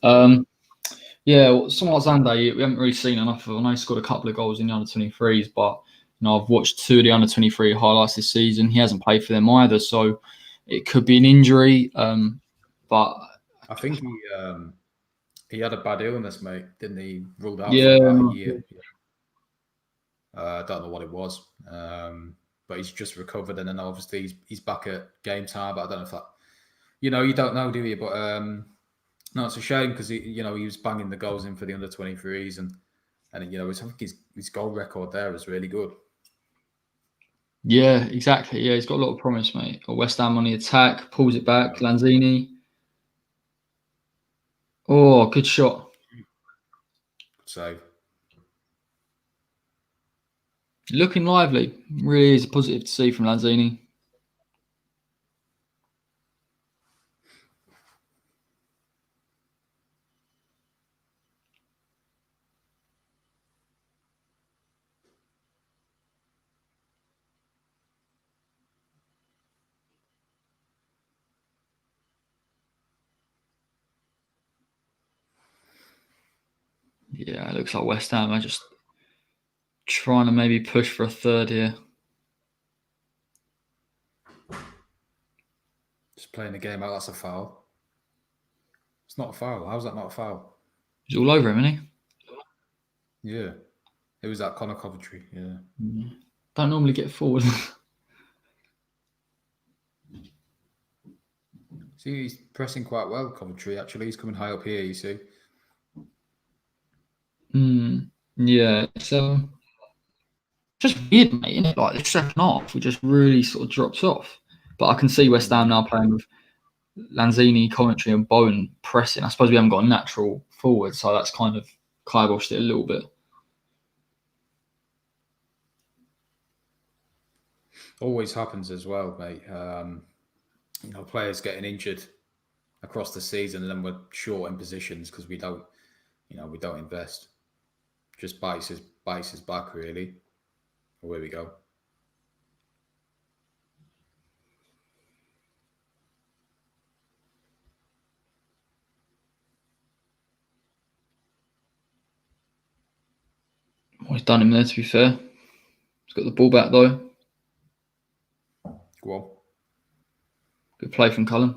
Yeah, well, someone like Xander, we haven't really seen enough of. I know he scored a couple of goals in the under-23s, but I've watched 2 of the under-23 highlights this season. He hasn't played for them either, so it could be an injury. But I think he had a bad illness, mate, didn't he? Ruled out for yeah, about a year. I don't know what it was, but he's just recovered, and then obviously he's back at game time. But I don't know if that, you don't know, do you? But no, it's a shame because he was banging the goals in for the under-23s, and I think his goal record there is really good. yeah, exactly. Yeah, he's got a lot of promise, mate. West Ham on the attack, pulls it back. Lanzini. Oh, good shot. Good save. Looking lively. Really is a positive to see from Lanzini. Yeah, it looks like West Ham are just trying to maybe push for a third here. Just playing the game out, that's a foul. It's not a foul. How's that not a foul? He's all over him, isn't he? Yeah. It was that Connor Coventry, yeah. Don't normally get forward. See, he's pressing quite well, Coventry, actually. He's coming high up here, you see. Yeah, it's just weird, mate, isn't it? Like the second half, we just really sort of drops off. But I can see West Ham now playing with Lanzini, Coventry, and Bowen pressing. I suppose we haven't got a natural forward, so that's kind of kiboshed it a little bit. Always happens as well, mate. Players getting injured across the season, and then we're short in positions because we don't invest. Just bites us back, really. Away we go. Well, he's done him there, to be fair. He's got the ball back, though. Go on. Good play from Cullen.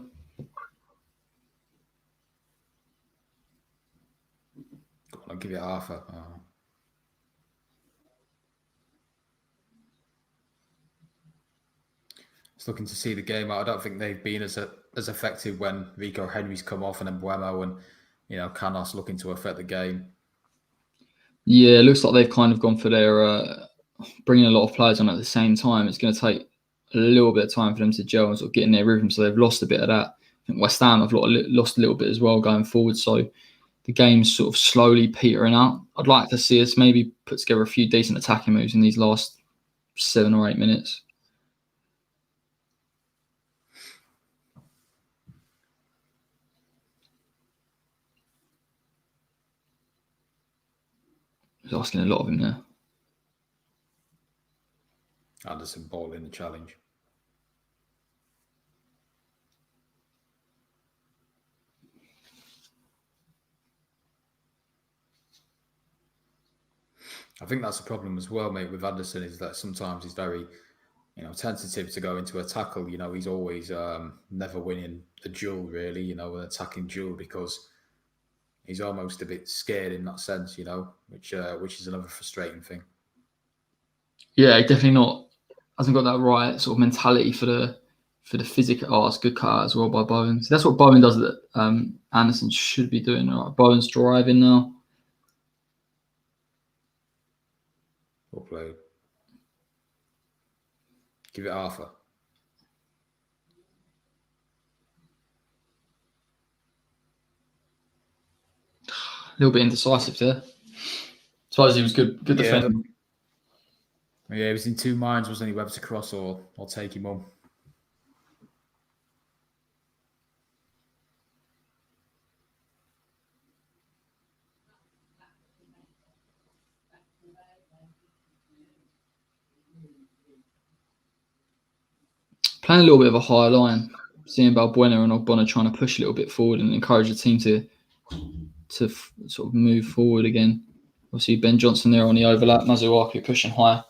Go on, I'll give you Arthur. Just looking to see the game out. I don't think they've been as effective when Rico Henry's come off and then Buemo and Canos looking to affect the game. Yeah, it looks like they've kind of gone for their bringing a lot of players on at the same time. It's going to take a little bit of time for them to gel and sort of get in their rhythm. So they've lost a bit of that. I think West Ham have lost a little bit as well going forward. So the game's sort of slowly petering out. I'd like to see us maybe put together a few decent attacking moves in these last 7 or 8 minutes. He's asking a lot of him there. Anderson ball in the challenge. I think that's a problem as well, mate, with Anderson, is that sometimes he's very, tentative to go into a tackle. He's always never winning a duel, really, an attacking duel, because he's almost a bit scared in that sense, which is another frustrating thing. Yeah, definitely hasn't got that right sort of mentality for the physical. Oh, it's a good cut as well by Bowen. So that's what Bowen does that Anderson should be doing. All right, Bowen's driving now. Well played. Give it Arthur. A little bit indecisive there. Suppose he was good defending. Yeah, he was in two minds, wasn't he, whether to cross or take him on. Playing a little bit of a higher line, seeing Balbuena and Ogbonna trying to push a little bit forward and encourage the team to sort of move forward again. Obviously, Ben Johnson there on the overlap, Mazuaki pushing higher.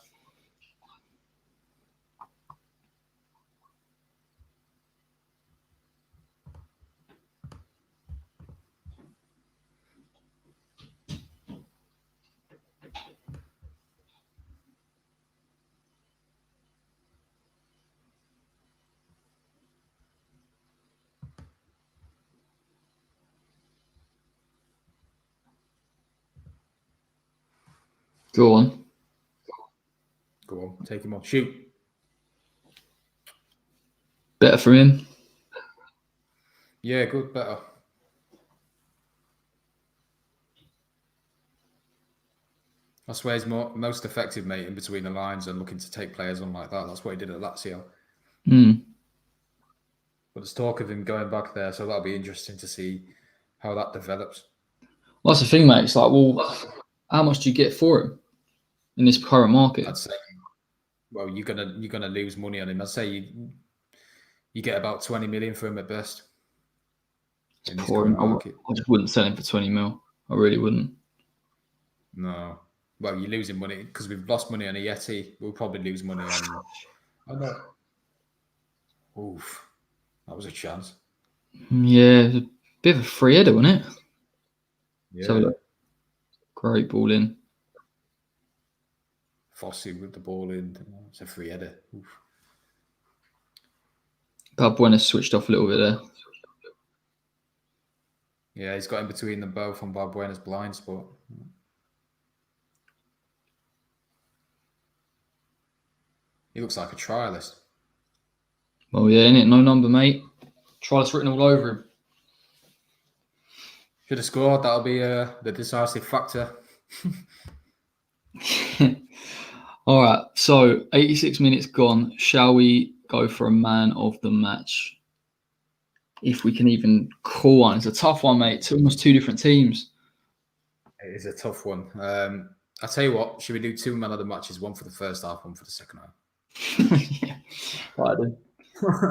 Go on. Go on, take him on. Shoot. Better for him. Yeah, good, better. That's where he's most effective, mate, in between the lines and looking to take players on like that. That's what he did at Lazio. But there's talk of him going back there, so that'll be interesting to see how that develops. Well, that's the thing, mate. It's like, well, how much do you get for him in this current market? I'd say, well, you're gonna lose money on him. I'd say you get about 20 million for him at best. In this current market. I just wouldn't sell him for 20 mil. I really wouldn't. No. Well, you're losing money because we've lost money on a Yeti. We'll probably lose money on. I know. Oof, that was a chance. Yeah, it was a bit of a free header, wasn't it? Yeah. Let's have a look. Great ball in. Fossey with the ball in. It's a free header. Balbuena switched off a little bit there. Yeah, he's got in between them both on Balbuena's blind spot. He looks like a trialist. Well, yeah, innit? No number, mate. Trialist written all over him. Should have scored. That'll be the decisive factor. All right, so 86 minutes gone. Shall we go for a man of the match? If we can even call one. It's a tough one, mate. It's almost two different teams. It is a tough one. I'll tell you what. Should we do two man of the matches? One for the first half, one for the second half. Yeah. Right then.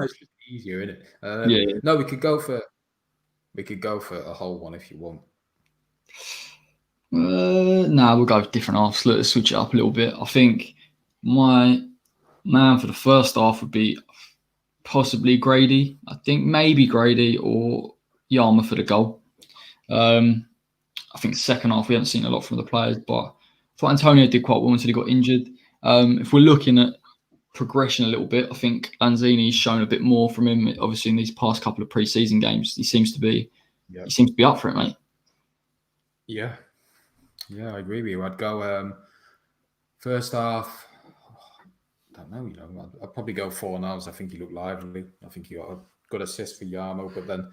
It's just easier, isn't it? Yeah. No, we could go for a whole one if you want. We'll go with different halves. Let's switch it up a little bit. I think my man for the first half would be possibly Grady. I think maybe Grady or Yarma for the goal. I think second half we haven't seen a lot from the players, but I thought Antonio did quite well until he got injured. If we're looking at progression a little bit, I think Lanzini's shown a bit more from him. Obviously, in these past couple of pre-season games, he seems to be up for it, mate. Yeah, I agree with you. I'd go first half. I don't know, I'd probably go 4-0. I think he looked lively. I think he got a good assist for Yarmo, but then.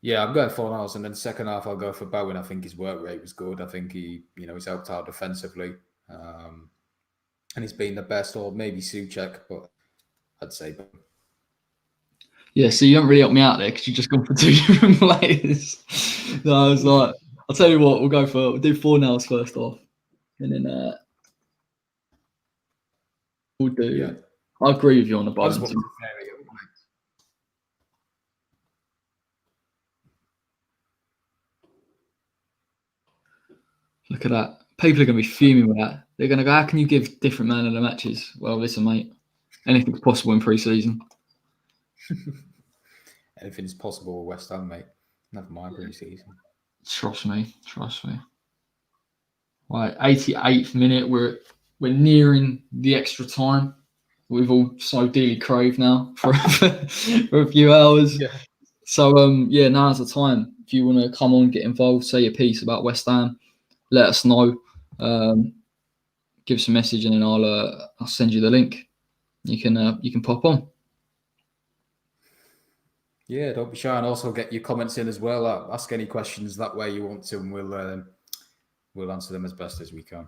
Yeah, I'm going 4-0, and then second half I'll go for Bowen. I think his work rate was good. I think he's helped out defensively, and he's been the best, or maybe Souček, but I'd say Bowen. Yeah, so you haven't really helped me out there because you just gone for two different players. So I was like, I'll tell you what, we'll do 4-0 first off, and then we'll do. Yeah. I agree with you on the Bowen. Look at that. People are going to be fuming with that. They're going to go, how can you give different man of the matches? Well, listen, mate, anything's possible in pre-season. Anything's possible with West Ham, mate. Never mind pre-season. Trust me. Right, 88th minute. We're nearing the extra time. We've all so dearly craved now for a few hours. Yeah. So now's the time. If you want to come on, get involved, say your piece about West Ham, let us know. Give us a message, and then I'll send you the link. You can pop on. Yeah, don't be shy, and also get your comments in as well. Ask any questions that way you want to, and we'll answer them as best as we can.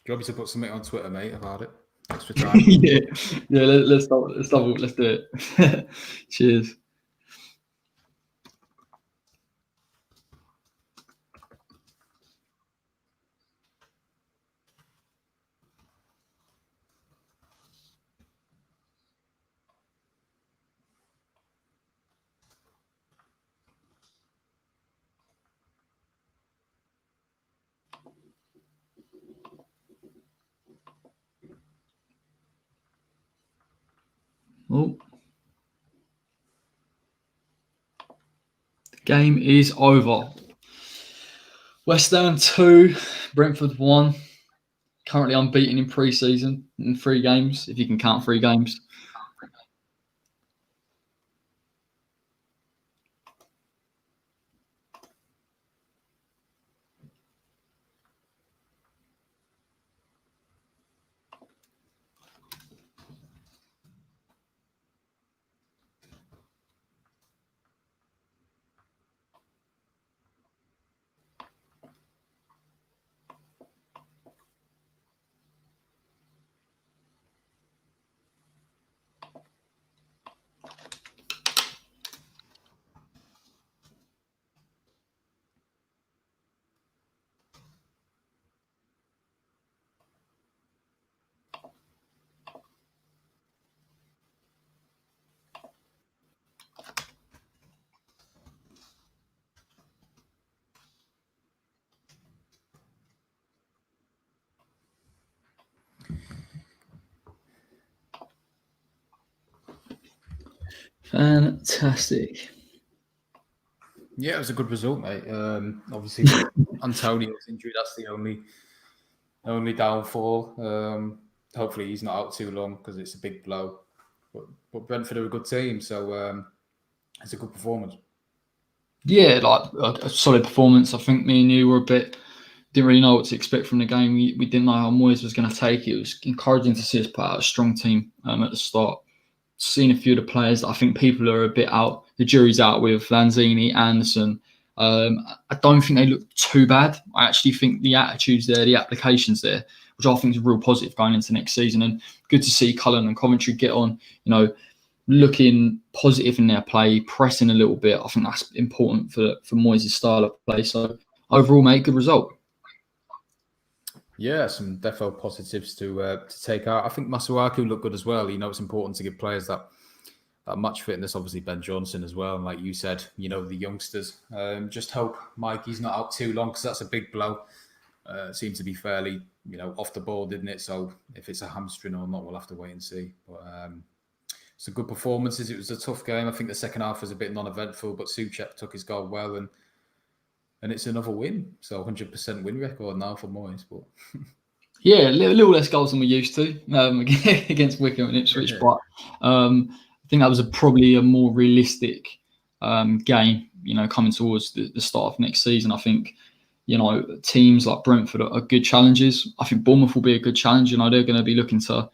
Do you want me to put something on Twitter, mate, about it? Extra time. yeah. Let's do it. Cheers. Oh. The game is over. West Ham 2, Brentford 1. Currently unbeaten in pre-season in 3 games, if you can count 3 games. Fantastic. Yeah, it was a good result, mate. Obviously, Antonio's injury, that's the only downfall. Hopefully he's not out too long because it's a big blow. But Brentford are a good team, so it's a good performance. Yeah, like a solid performance. I think me and you were didn't really know what to expect from the game. We didn't know how Moyes was going to take it. It was encouraging to see us put out a strong team at the start. Seen a few of the players that I think people are a bit out. The jury's out with Lanzini, Anderson. I don't think they look too bad. I actually think the attitude's there, the application's there, which I think is a real positive going into next season. And good to see Cullen and Coventry get on, looking positive in their play, pressing a little bit. I think that's important for Moyes' style of play. So overall, mate, good result. Yeah, some defo positives to take out. I think Masuaku looked good as well. It's important to give players that match fitness. Obviously, Ben Johnson as well. And like you said, the youngsters. Just hope Mikey's not out too long because that's a big blow. Seems to be fairly, off the ball, didn't it? So if it's a hamstring or not, we'll have to wait and see. But some good performances. It was a tough game. I think the second half was a bit non-eventful, but Souček took his goal well, and it's another win. So 100% win record now for Moyes. But yeah, a little less goals than we used to against Wickham and Ipswich, but I think that was probably a more realistic game. Coming towards the start of next season, I think teams like Brentford are good challenges. I think Bournemouth will be a good challenge. They're going to be looking to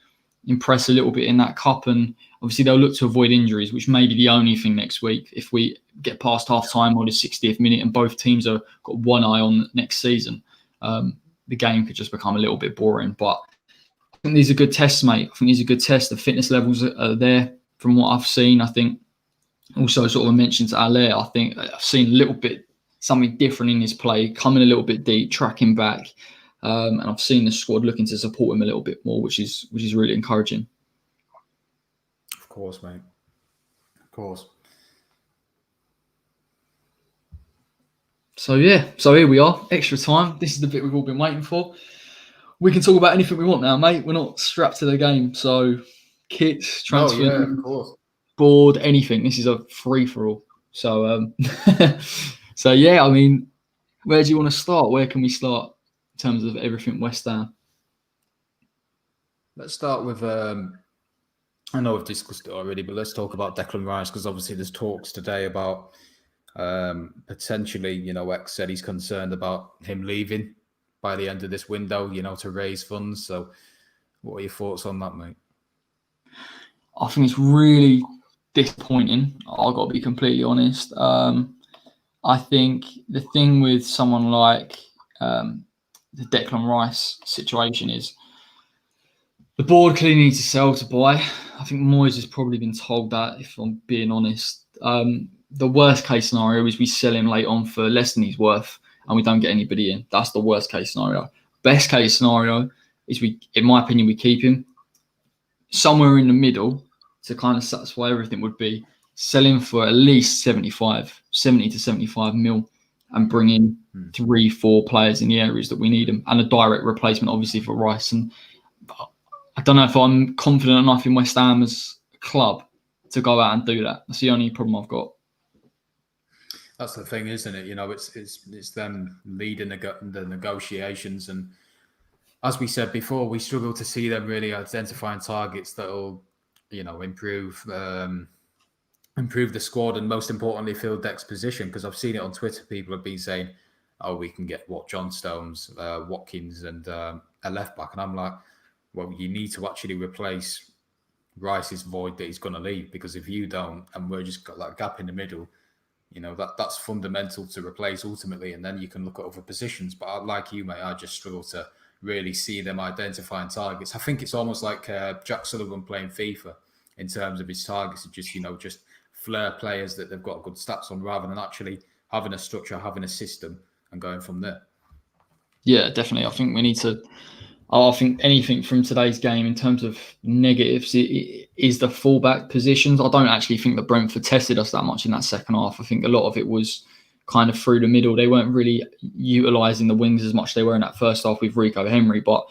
impress a little bit in that cup, and obviously they'll look to avoid injuries, which may be the only thing next week. If we get past half time or the 60th minute and both teams have got one eye on next season, the game could just become a little bit boring. But I think these are good tests, mate. I think these are good tests. The fitness levels are there from what I've seen. I think also sort of mentioned to Allaire, I think I've seen a little bit something different in his play, coming a little bit deep, tracking back. And I've seen the squad looking to support him a little bit more, which is really encouraging. Of course, mate. Of course. So here we are, extra time. This is the bit we've all been waiting for. We can talk about anything we want now, mate. We're not strapped to the game. So kits, transfer, of course. board, anything. This is a free for all. So so yeah, I mean, where do you want to start? Where can we start in terms of everything West Ham? Let's start with I know we've discussed it already, but let's talk about Declan Rice, because obviously there's talks today about potentially, X said he's concerned about him leaving by the end of this window, to raise funds. So what are your thoughts on that, mate? I think it's really disappointing. I've got to be completely honest. I think the thing with someone like the Declan Rice situation is the board clearly needs to sell to buy. I think Moyes has probably been told that, if I'm being honest. The worst case scenario is we sell him late on for less than he's worth and we don't get anybody in. That's the worst case scenario. Best case scenario is in my opinion, we keep him. Somewhere in the middle to kind of satisfy everything would be sell him for at least 70 to 75 mil and bring in 3-4 players in the areas that we need them, and a direct replacement obviously for Rice. And I don't know if I'm confident enough in West Ham as a club to go out and do that. That's the only problem I've got. That's the thing, isn't it? It's them leading the negotiations, and as we said before, we struggle to see them really identifying targets that will, improve the squad, and most importantly, fill Dec's position. Because I've seen it on Twitter, people have been saying, "Oh, we can get John Stones, Watkins, and a left back," and I'm like, well, you need to actually replace Rice's void that he's going to leave, because if you don't, and we're just got that gap in the middle, that's fundamental to replace ultimately, and then you can look at other positions. But like you, mate, I just struggle to really see them identifying targets. I think it's almost like Jack Sullivan playing FIFA in terms of his targets, just flair players that they've got good stats on, rather than actually having a structure, having a system, and going from there. Yeah, definitely. I think we need to. I think anything from today's game in terms of negatives is the fullback positions. I don't actually think that Brentford tested us that much in that second half. I think a lot of it was kind of through the middle. They weren't really utilising the wings as much as they were in that first half with Rico Henry. But,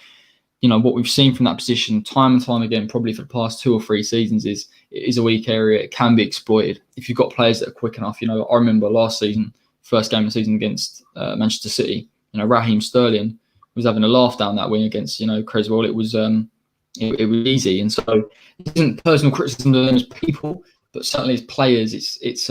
what we've seen from that position time and time again, probably for the past 2 or 3 seasons, is it is a weak area. It can be exploited if you've got players that are quick enough. I remember last season, first game of the season against Manchester City, Raheem Sterling was having a laugh down that wing against, Creswell. It was it was easy. And so it isn't personal criticism of them as people, but certainly as players, it's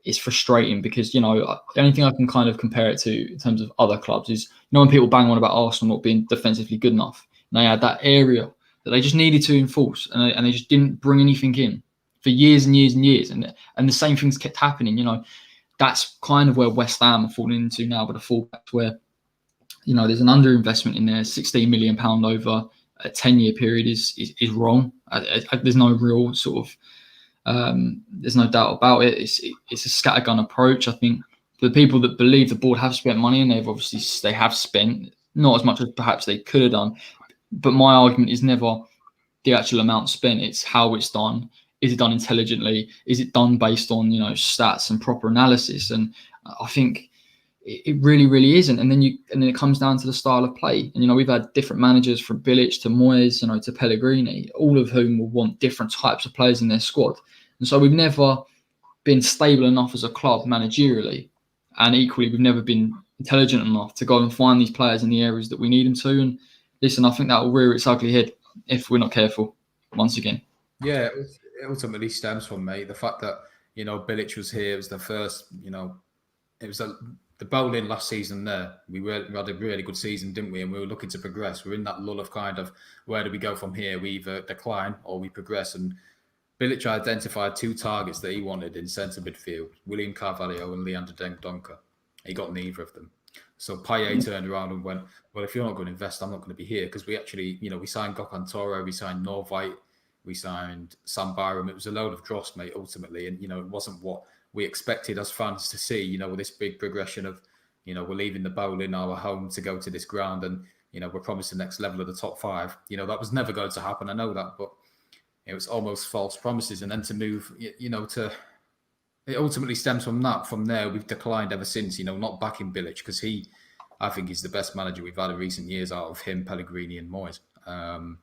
it's frustrating because, the only thing I can kind of compare it to in terms of other clubs is, when people bang on about Arsenal not being defensively good enough, and they had that area that they just needed to enforce, and they just didn't bring anything in for years and years and years, and the same things kept happening. That's kind of where West Ham are falling into now with the fullbacks, where there's an underinvestment in there. £16 million over a 10-year period is wrong. There's no real sort of there's no doubt about it. It's a scattergun approach. I think for the people that believe the board have spent money, and they have spent not as much as perhaps they could have done. But my argument is never the actual amount spent. It's how it's done. Is it done intelligently? Is it done based on stats and proper analysis? And I think it really, really isn't. And then it comes down to the style of play. And we've had different managers from Bilic to Moyes, to Pellegrini, all of whom will want different types of players in their squad. And so we've never been stable enough as a club managerially, and equally we've never been intelligent enough to go and find these players in the areas that we need them to. And listen, I think that will rear its ugly head if we're not careful once again. Yeah, it ultimately stems from, mate, the fact that Bilic was here. It was the first, it was the bowling last season there. We had a really good season, didn't we? And we were looking to progress. We're in that lull of kind of, where do we go from here? We either decline or we progress. And Bilic identified 2 targets that he wanted in centre midfield: William Carvalho and Leander Dendoncker. He got neither of them. So Payet turned around and went, well, if you're not going to invest, I'm not going to be here. Because we actually, we signed Gökhan Toro, we signed Norvite, we signed Sam Byram. It was a load of dross, mate, ultimately. And, it wasn't what we expected as fans to see, with this big progression of, we're leaving the bowling, our home, to go to this ground, and, we're promised the next level of the top 5. That was never going to happen. I know that, but it was almost false promises. And then to move, it ultimately stems from that. From there, we've declined ever since, not backing Bilic, because I think he's the best manager we've had in recent years out of him, Pellegrini and Moyes. And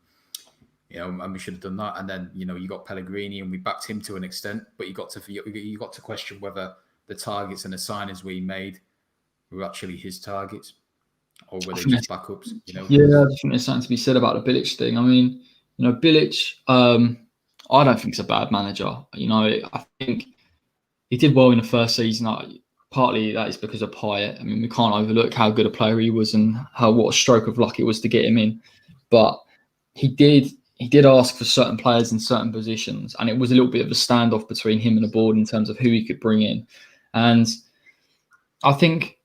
we should have done that. And then, you got Pellegrini, and we backed him to an extent, but you got to question whether the targets and the signings we made were actually his targets, or were they just backups? Yeah, I think there's something to be said about the Bilic thing. I mean, Bilic, I don't think he's a bad manager. I think he did well in the first season. Partly that is because of Payet. I mean, we can't overlook how good a player he was and what a stroke of luck it was to get him in. But he did ask for certain players in certain positions, and it was a little bit of a standoff between him and the board in terms of who he could bring in. And I think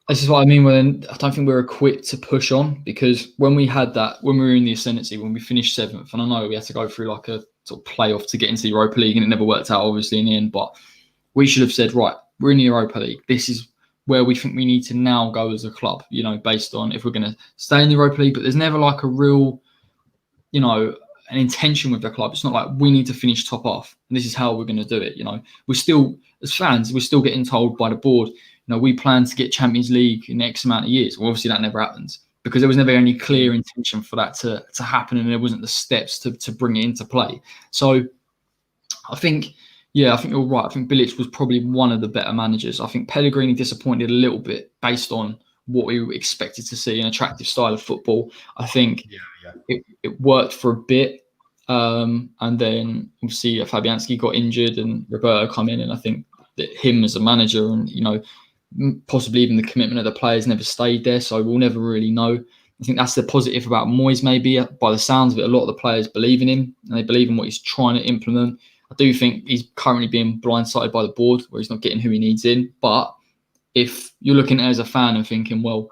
this is what I mean when I don't think we're equipped to push on, because when we were in the ascendancy, when we finished 7th, and I know we had to go through like a sort of playoff to get into the Europa League, and it never worked out, obviously, in the end, but we should have said, right, we're in the Europa League. This is where we think we need to now go as a club, based on if we're going to stay in the Europa League. But there's never like a real, an intention with the club. It's not like we need to finish top off, and this is how we're going to do it. We're still, as fans, we're still getting told by the board, we plan to get Champions League in X amount of years. Well, obviously that never happens, because there was never any clear intention for that to happen, and there wasn't the steps to bring it into play. So I think you're right. I think Bilic was probably one of the better managers. I think Pellegrini disappointed a little bit based on what we expected to see, an attractive style of football. I think it worked for a bit. And then obviously Fabianski got injured and Roberto come in, and I think that him as a manager and, possibly even the commitment of the players never stayed there. So we'll never really know. I think that's the positive about Moyes, maybe. By the sounds of it, a lot of the players believe in him, and they believe in what he's trying to implement. I do think he's currently being blindsided by the board, where he's not getting who he needs in. But if you're looking at it as a fan and thinking, well,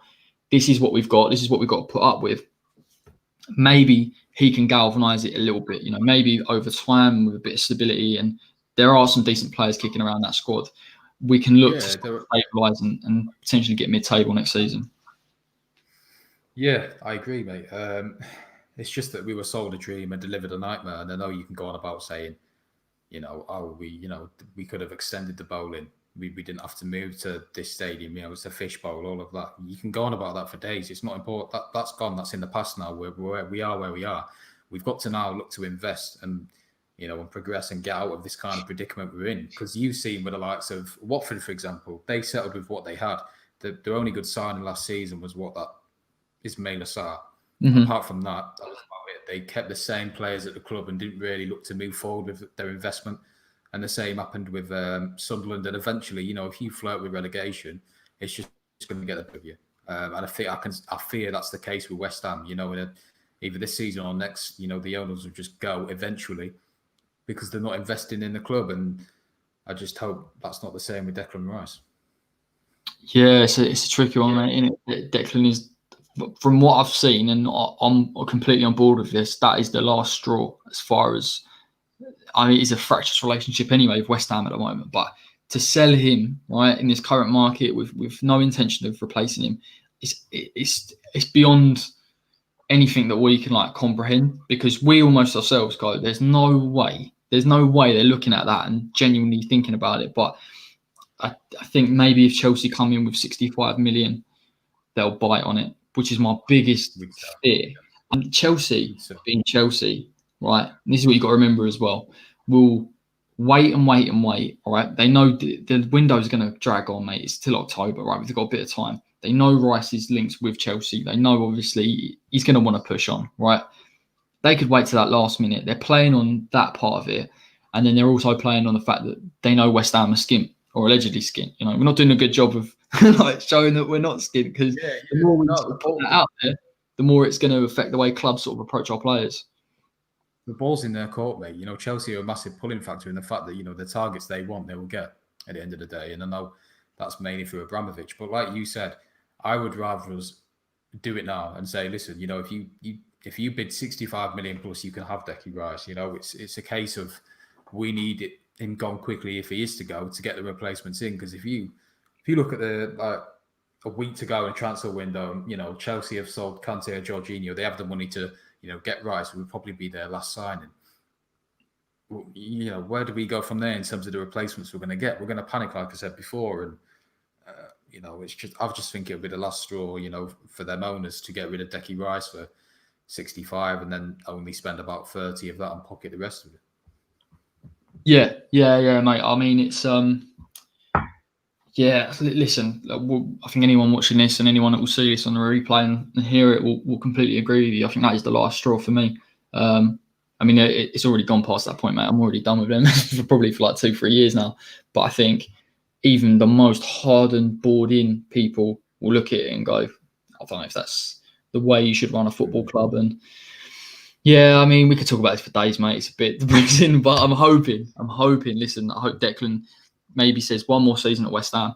this is what we've got, this is what we've got to put up with, maybe he can galvanise it a little bit. Maybe over time with a bit of stability, and there are some decent players kicking around that squad, we can look to stabilise and potentially get mid-table next season. Yeah, I agree, mate. It's just that we were sold a dream and delivered a nightmare. And I know you can go on about saying, we could have extended the bowling. We didn't have to move to this stadium. It's a fishbowl, all of that. You can go on about that for days. It's not important. That's gone. That's in the past now. We are where we are. We've got to now look to invest and progress and get out of this kind of predicament we're in. Because you've seen with the likes of Watford, for example, they settled with what they had. Their only good signing last season was Ismail Assar. Mm-hmm. Apart from that was about it. They kept the same players at the club and didn't really look to move forward with their investment. And the same happened with Sunderland. And eventually, you know, if you flirt with relegation, it's just going to get the better of you. And I fear that's the case with West Ham. You know, either this season or next, you know, the owners will just go eventually because they're not investing in the club. And I just hope that's not the same with Declan Rice. Yeah, it's a tricky one, mate. Isn't it? Declan is, from what I've seen, and I'm completely on board with this. That is the last straw as far as, I mean, it's a fractious relationship anyway with West Ham at the moment. But to sell him right in this current market with no intention of replacing him, it's beyond anything that we can like comprehend, because we almost ourselves go, there's no way they're looking at that and genuinely thinking about it. But I think maybe if Chelsea come in with 65 million, they'll bite on it, which is my biggest fear. And Chelsea, being Chelsea, right, and this is what you've got to remember as well, will wait and wait and wait, all right? They know the window is going to drag on, mate. It's till October, right? We've got a bit of time. They know Rice is linked with Chelsea. They know, obviously, he's going to want to push on, right? They could wait to that last minute. They're playing on that part of it. And then they're also playing on the fact that they know West Ham are skint, or allegedly skint. You know, we're not doing a good job of like showing that we're not skint, because the more we put that out there, the more it's going to affect the way clubs sort of approach our players. The ball's in their court, mate. You know, Chelsea are a massive pulling factor in the fact that, you know, the targets they want, they will get at the end of the day. And I know that's mainly through Abramovich. But like you said, I would rather us do it now and say, listen, you know, if you bid 65 million plus, you can have Decky Rice. You know, it's a case of we need him gone quickly if he is to go, to get the replacements in. Because if you look at the a week to go in transfer window, you know, Chelsea have sold Kante or Jorginho. They have the money to, you know, get Rice. It would probably be their last signing. You know, where do we go from there in terms of the replacements we're going to get? We're going to panic, like I said before, and you know, I just think it'll be the last straw, you know, for them owners to get rid of Decky Rice for 65 and then only spend about 30 of that and pocket the rest of it. Yeah, mate. I mean, it's yeah. Listen, I think anyone watching this and anyone that will see this on the replay and hear it will completely agree with you. I think that is the last straw for me. I mean, it's already gone past that point, mate. I'm already done with them probably for like 2-3 years now. But I think even the most hardened, bored-in people will look at it and go, I don't know if that's the way you should run a football club. And yeah, I mean, we could talk about this for days, mate. It's a bit depressing, but I'm hoping. Listen, I hope Declan maybe says one more season at West Ham,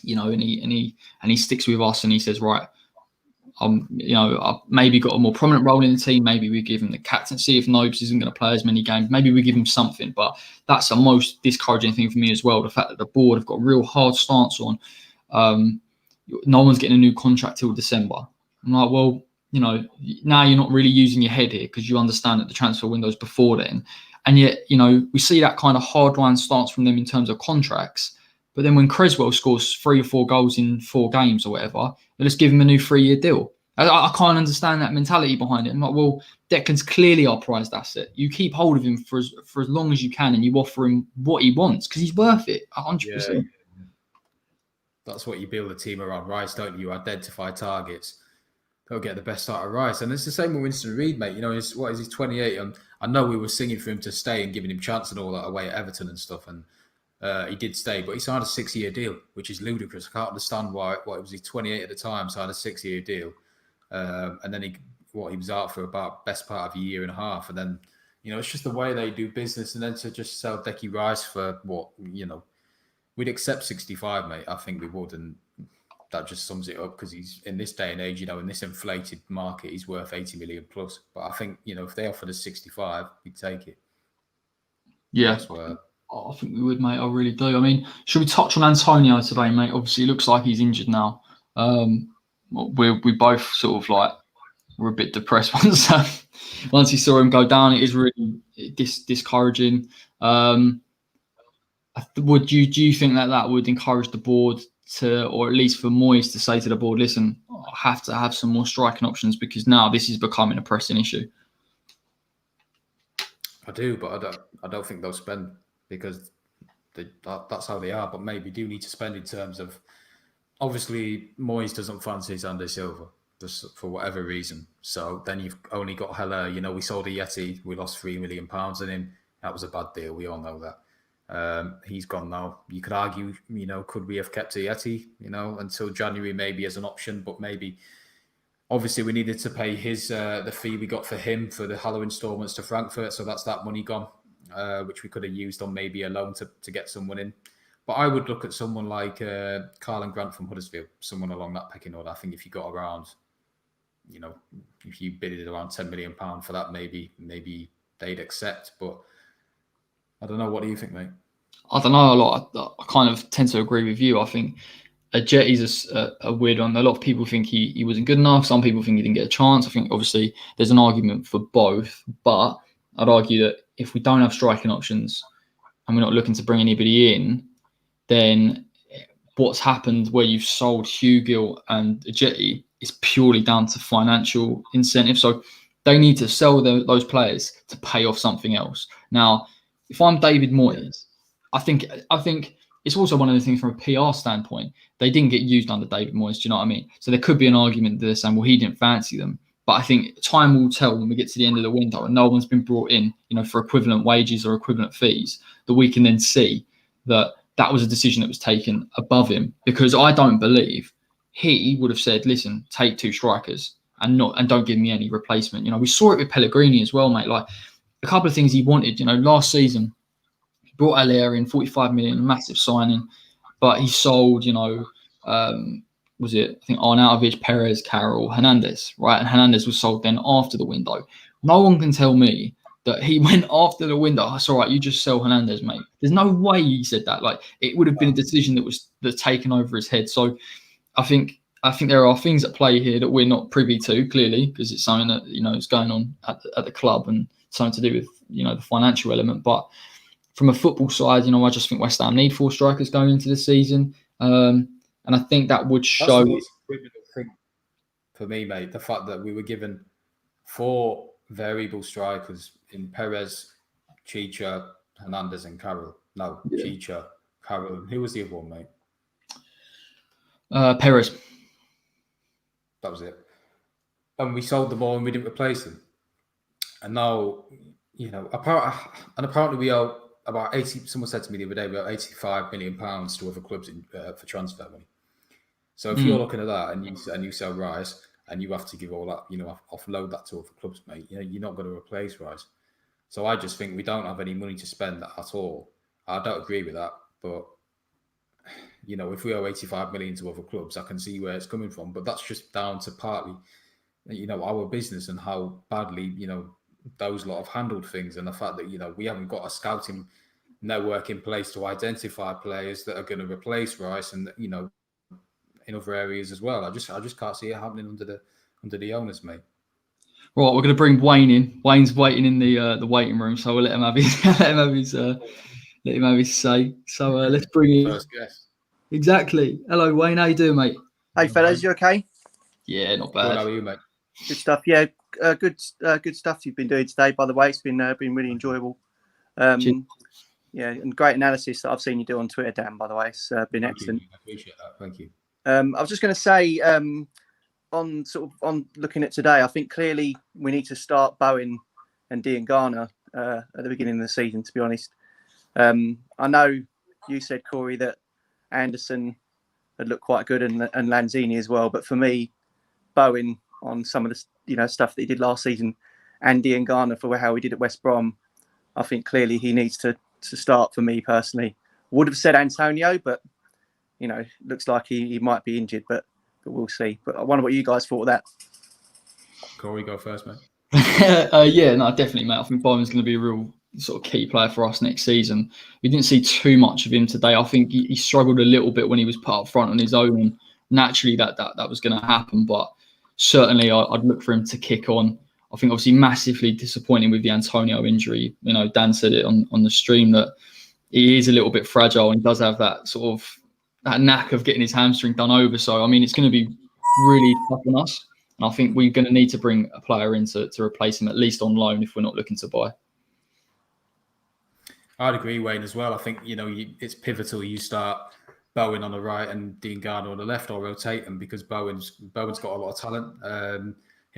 you know, and he sticks with us and he says, right, you know, I've maybe got a more prominent role in the team. Maybe we give him the captaincy if Nobes isn't going to play as many games. Maybe we give him something. But that's the most discouraging thing for me as well. The fact that the board have got a real hard stance on no one's getting a new contract till December. I'm like, well, you know, now you're not really using your head here because you understand that the transfer window's before then. And yet, you know, we see that kind of hardline stance from them in terms of contracts. But then when Creswell scores 3 or 4 goals in 4 games or whatever, they just give him a new 3-year deal. I can't understand that mentality behind it. I'm like, well, Declan's clearly our prized asset. You keep hold of him for as long as you can and you offer him what he wants because he's worth it, 100%. Yeah. That's what you build a team around, Rice, don't you? You identify targets. They'll get the best out of Rice. And it's the same with Winston Reid, mate. You know, he's 28? And I know we were singing for him to stay and giving him chance and all that away at Everton and stuff. And he did stay, but he signed a 6-year deal, which is ludicrous. I can't understand why. What was he, 28 at the time, signed a 6-year deal, and then he was out for about best part of a year and a half, and then, you know, it's just the way they do business. And then to just sell Decky Rice for what, you know, we'd accept 65, mate. I think we would, and that just sums it up because he's in this day and age, you know, in this inflated market, he's worth 80 million plus. But I think, you know, if they offered us 65, we'd take it. Yeah. I think we would, mate. I really do. I mean, should we touch on Antonio today, mate? Obviously, it looks like he's injured now. We both sort of like were a bit depressed once you saw him go down. It is really discouraging. Do you think that would encourage the board to, or at least for Moyes to say to the board, listen, I have to have some more striking options because now this is becoming a pressing issue? I do, but I don't think they'll spend. Because that's how they are, but maybe do need to spend in terms of, obviously Moyes doesn't fancy Andy Silva just for whatever reason. So then you've only got Heller. You know, we sold a Yeti, we lost £3 million in him. That was a bad deal. We all know that. He's gone now. You could argue, could we have kept Yeti, until January maybe as an option, but maybe obviously we needed to pay his the fee we got for him for the Hallow installments to Frankfurt, so that's that money gone, which we could have used on maybe a loan to get someone in. But I would look at someone like Carlin Grant from Huddersfield, someone along that pecking order. I think if you got around, if you bidded around £10 million for that, maybe they'd accept. But I don't know. What do you think, mate? I don't know. I kind of tend to agree with you. I think Jetty's a weird one. A lot of people think he wasn't good enough. Some people think he didn't get a chance. I think obviously there's an argument for both. But I'd argue that if we don't have striking options and we're not looking to bring anybody in, then what's happened where you've sold Hugill and Jetty is purely down to financial incentive. So they need to sell those players to pay off something else. Now, if I'm David Moyes, I think it's also one of the things from a PR standpoint. They didn't get used under David Moyes. Do you know what I mean? So there could be an argument that they're saying, well, he didn't fancy them. But I think time will tell when we get to the end of the window and no one's been brought in, for equivalent wages or equivalent fees, that we can then see that was a decision that was taken above him, because I don't believe he would have said, listen, take 2 strikers and don't give me any replacement. We saw it with Pellegrini as well, mate. Like a couple of things he wanted, last season, he brought Allaire in 45 million, a massive signing, but he sold, was it, I think, Arnautovic, Perez, Carroll, Hernandez, right? And Hernandez was sold then after the window. No one can tell me that he went after the window. It's all right, you just sell Hernandez, mate. There's no way he said that. Like, it would have been a decision that's taken over his head. So I think there are things at play here that we're not privy to, clearly, because it's something that, is going on at the club and something to do with, the financial element. But from a football side, I just think West Ham need 4 strikers going into the season. And I think that would show. That's the most criminal thing for me, mate. The fact that we were given 4 variable strikers in Perez, Chicha, Hernandez, and Carroll. No, yeah. Chicha, Carroll. Who was the other one, mate? Perez. That was it. And we sold them all and we didn't replace them. And now, apparently we owe about 80. Someone said to me the other day, we owe £85 million to other clubs for transfer money. So if you're looking at that and you sell Rice, and you have to give all that, offload that to other clubs, mate. You're not going to replace Rice. So I just think we don't have any money to spend at all. I don't agree with that. But, if we owe 85 million to other clubs, I can see where it's coming from. But that's just down to partly, our business and how badly, those lot have handled things. And the fact that, we haven't got a scouting network in place to identify players that are going to replace Rice and, in other areas as well. I just can't see it happening under the owners, mate. Right, we're going to bring Wayne in. Wayne's waiting in the waiting room, so we'll let him have his say. So let's bring in first guest. Exactly. Hello, Wayne. How you doing, mate? Hey, fellas, you okay? Yeah, not bad. Good, how are you, mate? Good stuff. Yeah, good stuff you've been doing today. By the way, it's been really enjoyable. Yeah, and great analysis that I've seen you do on Twitter, Dan. By the way, it's been excellent. I appreciate that. Thank you. I was just going to say, on looking at today, I think clearly we need to start Bowen and Diangana at the beginning of the season. To be honest, I know you said, Corey, that Anderson had looked quite good and Lanzini as well, but for me, Bowen on some of the stuff that he did last season, and Diangana for how he did at West Brom, I think clearly he needs to start for me personally. Would have said Antonio, but looks like he might be injured, but we'll see. But I wonder what you guys thought of that. Corey, go first, mate. Yeah, no, definitely, mate. I think Bowen's going to be a real sort of key player for us next season. We didn't see too much of him today. I think he struggled a little bit when he was put up front on his own, and naturally that was going to happen. But certainly, I'd look for him to kick on. I think obviously massively disappointing with the Antonio injury. Dan said it on the stream that he is a little bit fragile and does have that sort of that knack of getting his hamstring done over. So, I mean, it's going to be really tough on us. And I think we're going to need to bring a player in to replace him, at least on loan, if we're not looking to buy. I'd agree, Wayne, as well. I think, it's pivotal. You start Bowen on the right and Diangana on the left, or rotate them, because Bowen's got a lot of talent. Him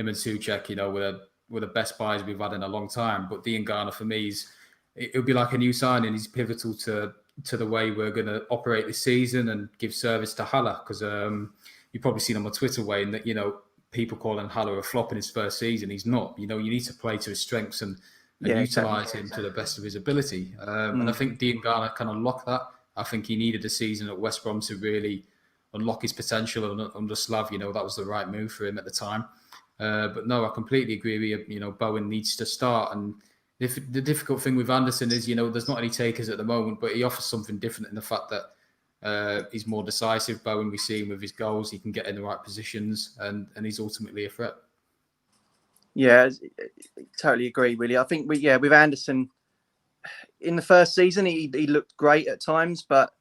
and Souček, were the best buys we've had in a long time. But Diangana, for me, is it'll be like a new signing. He's pivotal to the way we're going to operate this season and give service to Haller, because you've probably seen on my Twitter, Wayne, that people calling Haller a flop in his first season. He's not. You need to play to his strengths and utilise him to the best of his ability. And I think Dean Garner can unlock that. I think he needed a season at West Brom to really unlock his potential, and under Slav, that was the right move for him at the time. But no, I completely agree with you. Bowen needs to start, and the difficult thing with Anderson is, there's not any takers at the moment, but he offers something different in the fact that he's more decisive. Bowen, we see him with his goals, he can get in the right positions, and he's ultimately a threat. Yeah, totally agree, really. I think with Anderson, in the first season, he looked great at times, but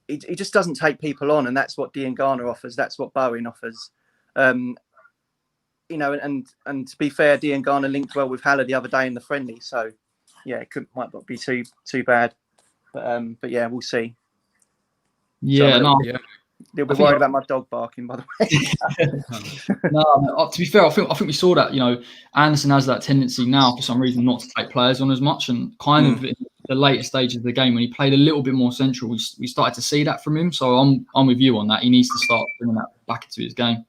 he just doesn't take people on, and that's what Dean Garner offers. That's what Bowen offers. And to be fair, Dean Garner linked well with Haller the other day in the friendly, so yeah, it might not be too bad, but yeah, we'll see. Yeah, They'll be worried about my dog barking, by the way. No, to be fair, I think we saw that. Anderson has that tendency now for some reason not to take players on as much, and kind of in the later stages of the game when he played a little bit more central, we started to see that from him. So I'm with you on that. He needs to start bringing that back into his game.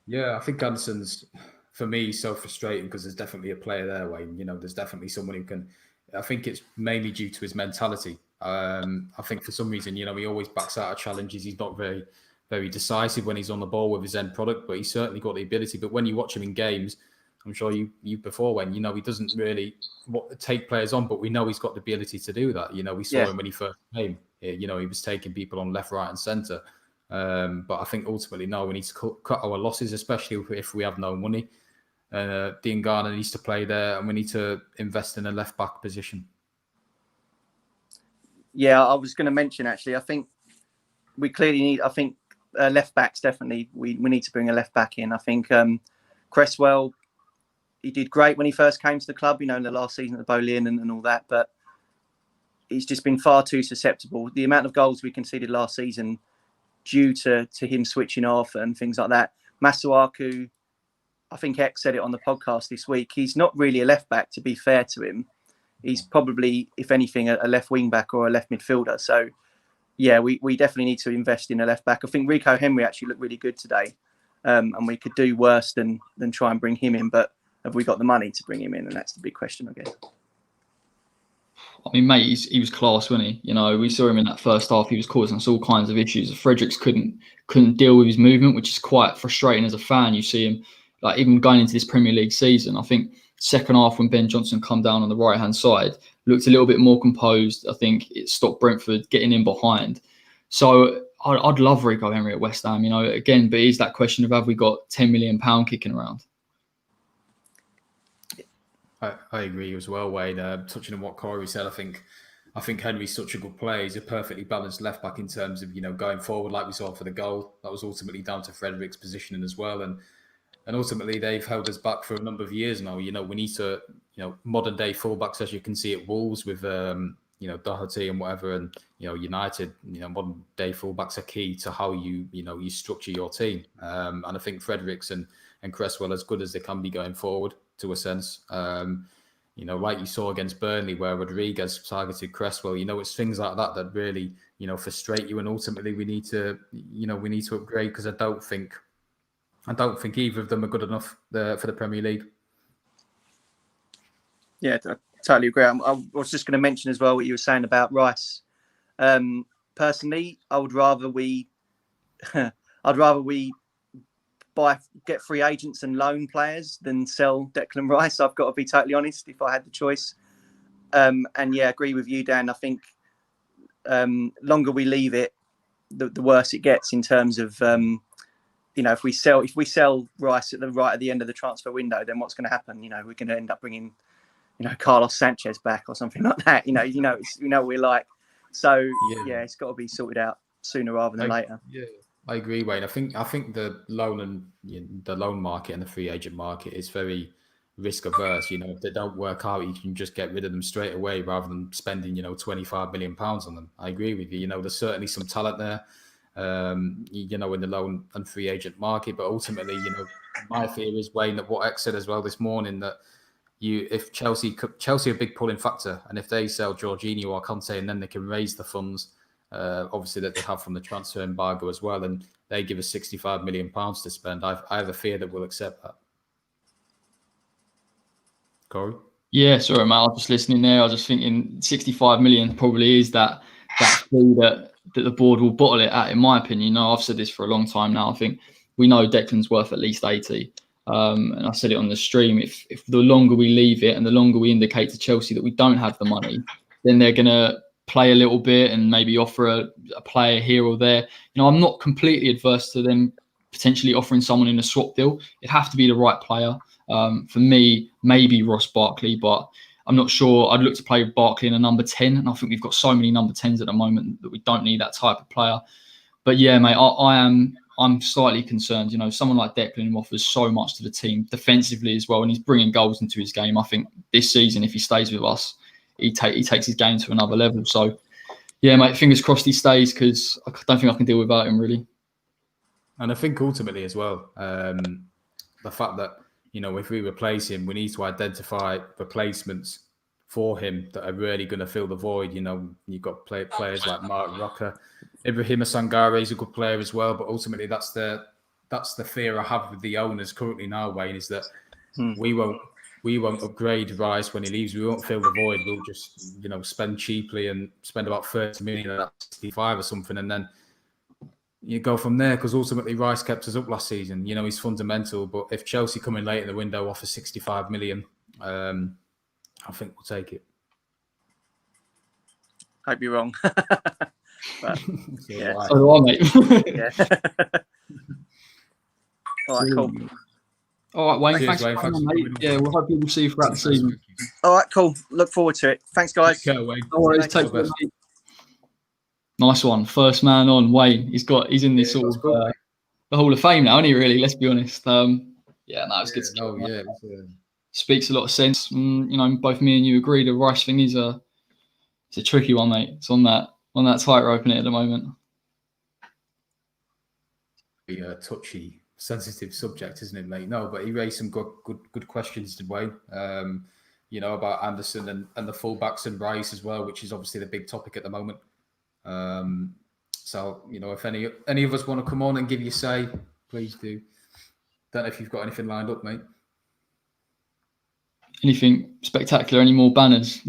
Yeah, I think Anderson's, for me, so frustrating because there's definitely a player there, Wayne. There's definitely someone who can. I think it's mainly due to his mentality. I think for some reason, he always backs out of challenges. He's not very, very decisive when he's on the ball with his end product, but he's certainly got the ability. But when you watch him in games, I'm sure you before, when he doesn't really take players on, but we know he's got the ability to do that. We saw him when he first came. He was taking people on left, right, and centre. But I think ultimately, no, we need to cut our losses, especially if we have no money. Dean Garner needs to play there, and we need to invest in a left back position. Yeah, I was going to mention, actually, I think we clearly need, left backs, definitely. We need to bring a left back in. I think Cresswell, he did great when he first came to the club, in the last season at the Boleyn and all that, but he's just been far too susceptible. The amount of goals we conceded last season due to him switching off and things like that. Masuaku, I think X said it on the podcast this week, he's not really a left back, to be fair to him. He's probably, if anything, a left wing back or a left midfielder. So, yeah, we definitely need to invest in a left back. I think Rico Henry actually looked really good today, and we could do worse than try and bring him in. But have we got the money to bring him in? And that's the big question, I guess. I mean, mate, he was class, wasn't he? We saw him in that first half. He was causing us all kinds of issues. Fredericks couldn't deal with his movement, which is quite frustrating as a fan. You see him, like, even going into this Premier League season. I think second half when Ben Johnson come down on the right hand side, looked a little bit more composed. I think it stopped Brentford getting in behind. So I'd love Rico Henry at West Ham. Again, but is that question of have we got £10 million kicking around? I agree as well, Wayne. Touching on what Corey said, I think Henry's such a good player. He's a perfectly balanced left back in terms of going forward, like we saw for the goal. That was ultimately down to Fredericks' positioning as well, and ultimately they've held us back for a number of years now. We need to, modern day fullbacks, as you can see at Wolves with Doherty and whatever, and United. Modern day fullbacks are key to how you structure your team. And I think Fredericks and Cresswell, as good as they can be going forward, to a sense. Like you saw against Burnley where Rodriguez targeted Cresswell, it's things like that that really, frustrate you. And ultimately we need to upgrade, because I don't think either of them are good enough for the Premier League. Yeah, I totally agree. I was just going to mention as well what you were saying about Rice. Personally, I would rather we get free agents and loan players than sell Declan Rice. I've got to be totally honest, if I had the choice. And yeah, I agree with you, Dan. I think longer we leave it, the worse it gets in terms of if we sell Rice at the end of the transfer window, then what's going to happen? We're going to end up bringing Carlos Sanchez back or something like that. What we're like. So yeah, it's got to be sorted out sooner rather than later. Yeah. I agree, Wayne. I think the loan market and the free agent market is very risk averse. If they don't work out, you can just get rid of them straight away rather than spending £25 million on them. I agree with you. There's certainly some talent there, in the loan and free agent market. But ultimately, my fear is, Wayne, that what X said as well this morning, that if Chelsea are a big pulling factor, and if they sell Jorginho or Conte, and then they can raise the funds, obviously that they have from the transfer embargo as well, and they give us £65 million to spend, I have a fear that we'll accept that. Corey? Yeah, sorry, mate. I was just listening there. I was just thinking 65 million probably is that fee that the board will bottle it at, in my opinion. I've said this for a long time now. I think we know Declan's worth at least 80. And I said it on the stream. If the longer we leave it and the longer we indicate to Chelsea that we don't have the money, then they're going to play a little bit and maybe offer a player here or there. I'm not completely adverse to them potentially offering someone in a swap deal. It'd have to be the right player. For me, maybe Ross Barkley, but I'm not sure. I'd look to play Barkley in a number 10, and I think we've got so many number 10s at the moment that we don't need that type of player. But yeah, mate, I'm slightly concerned. Someone like Declan offers so much to the team defensively as well, and he's bringing goals into his game. I think this season, if he stays with us, he takes his game to another level. So yeah, mate, fingers crossed he stays, because I don't think I can deal without him, really. And I think ultimately as well, the fact that, if we replace him, we need to identify replacements for him that are really going to fill the void. You've got players like Mark Rocker. Ibrahima Sangare is a good player as well, but ultimately that's the fear I have with the owners currently now, Wayne, is that we won't upgrade Rice when he leaves. We won't fill the void. We'll just, spend cheaply and spend about 30 million at 65 or something, and then you go from there, because ultimately Rice kept us up last season. He's fundamental, but if Chelsea come in late in the window, offer 65 million, I think we'll take it. Hope you're wrong. But, yeah. So do I, mate. Yeah. All right, cool. All right, Wayne. Cheers, Thanks Wayne. for coming, mate. Yeah, we'll hopefully we'll see you throughout the season. All right, cool. Look forward to it. Thanks, guys. Take care, Wayne. No worries. Take care, mate. Nice one. First man on, Wayne. He's in this sort of the Hall of Fame now, isn't he, really? Let's be honest. Yeah, no, it's good to get speaks a lot of sense. Both me and you agree the Rice thing is it's a tricky one, mate. It's on that tightrope in it at the moment. A touchy, sensitive subject, isn't it, mate? No, but he raised some good questions, did Wayne? About Anderson and the fullbacks and Rice as well, which is obviously the big topic at the moment. So if any of us want to come on and give you a say, please do. Don't know if you've got anything lined up, mate. Anything spectacular? Any more banners?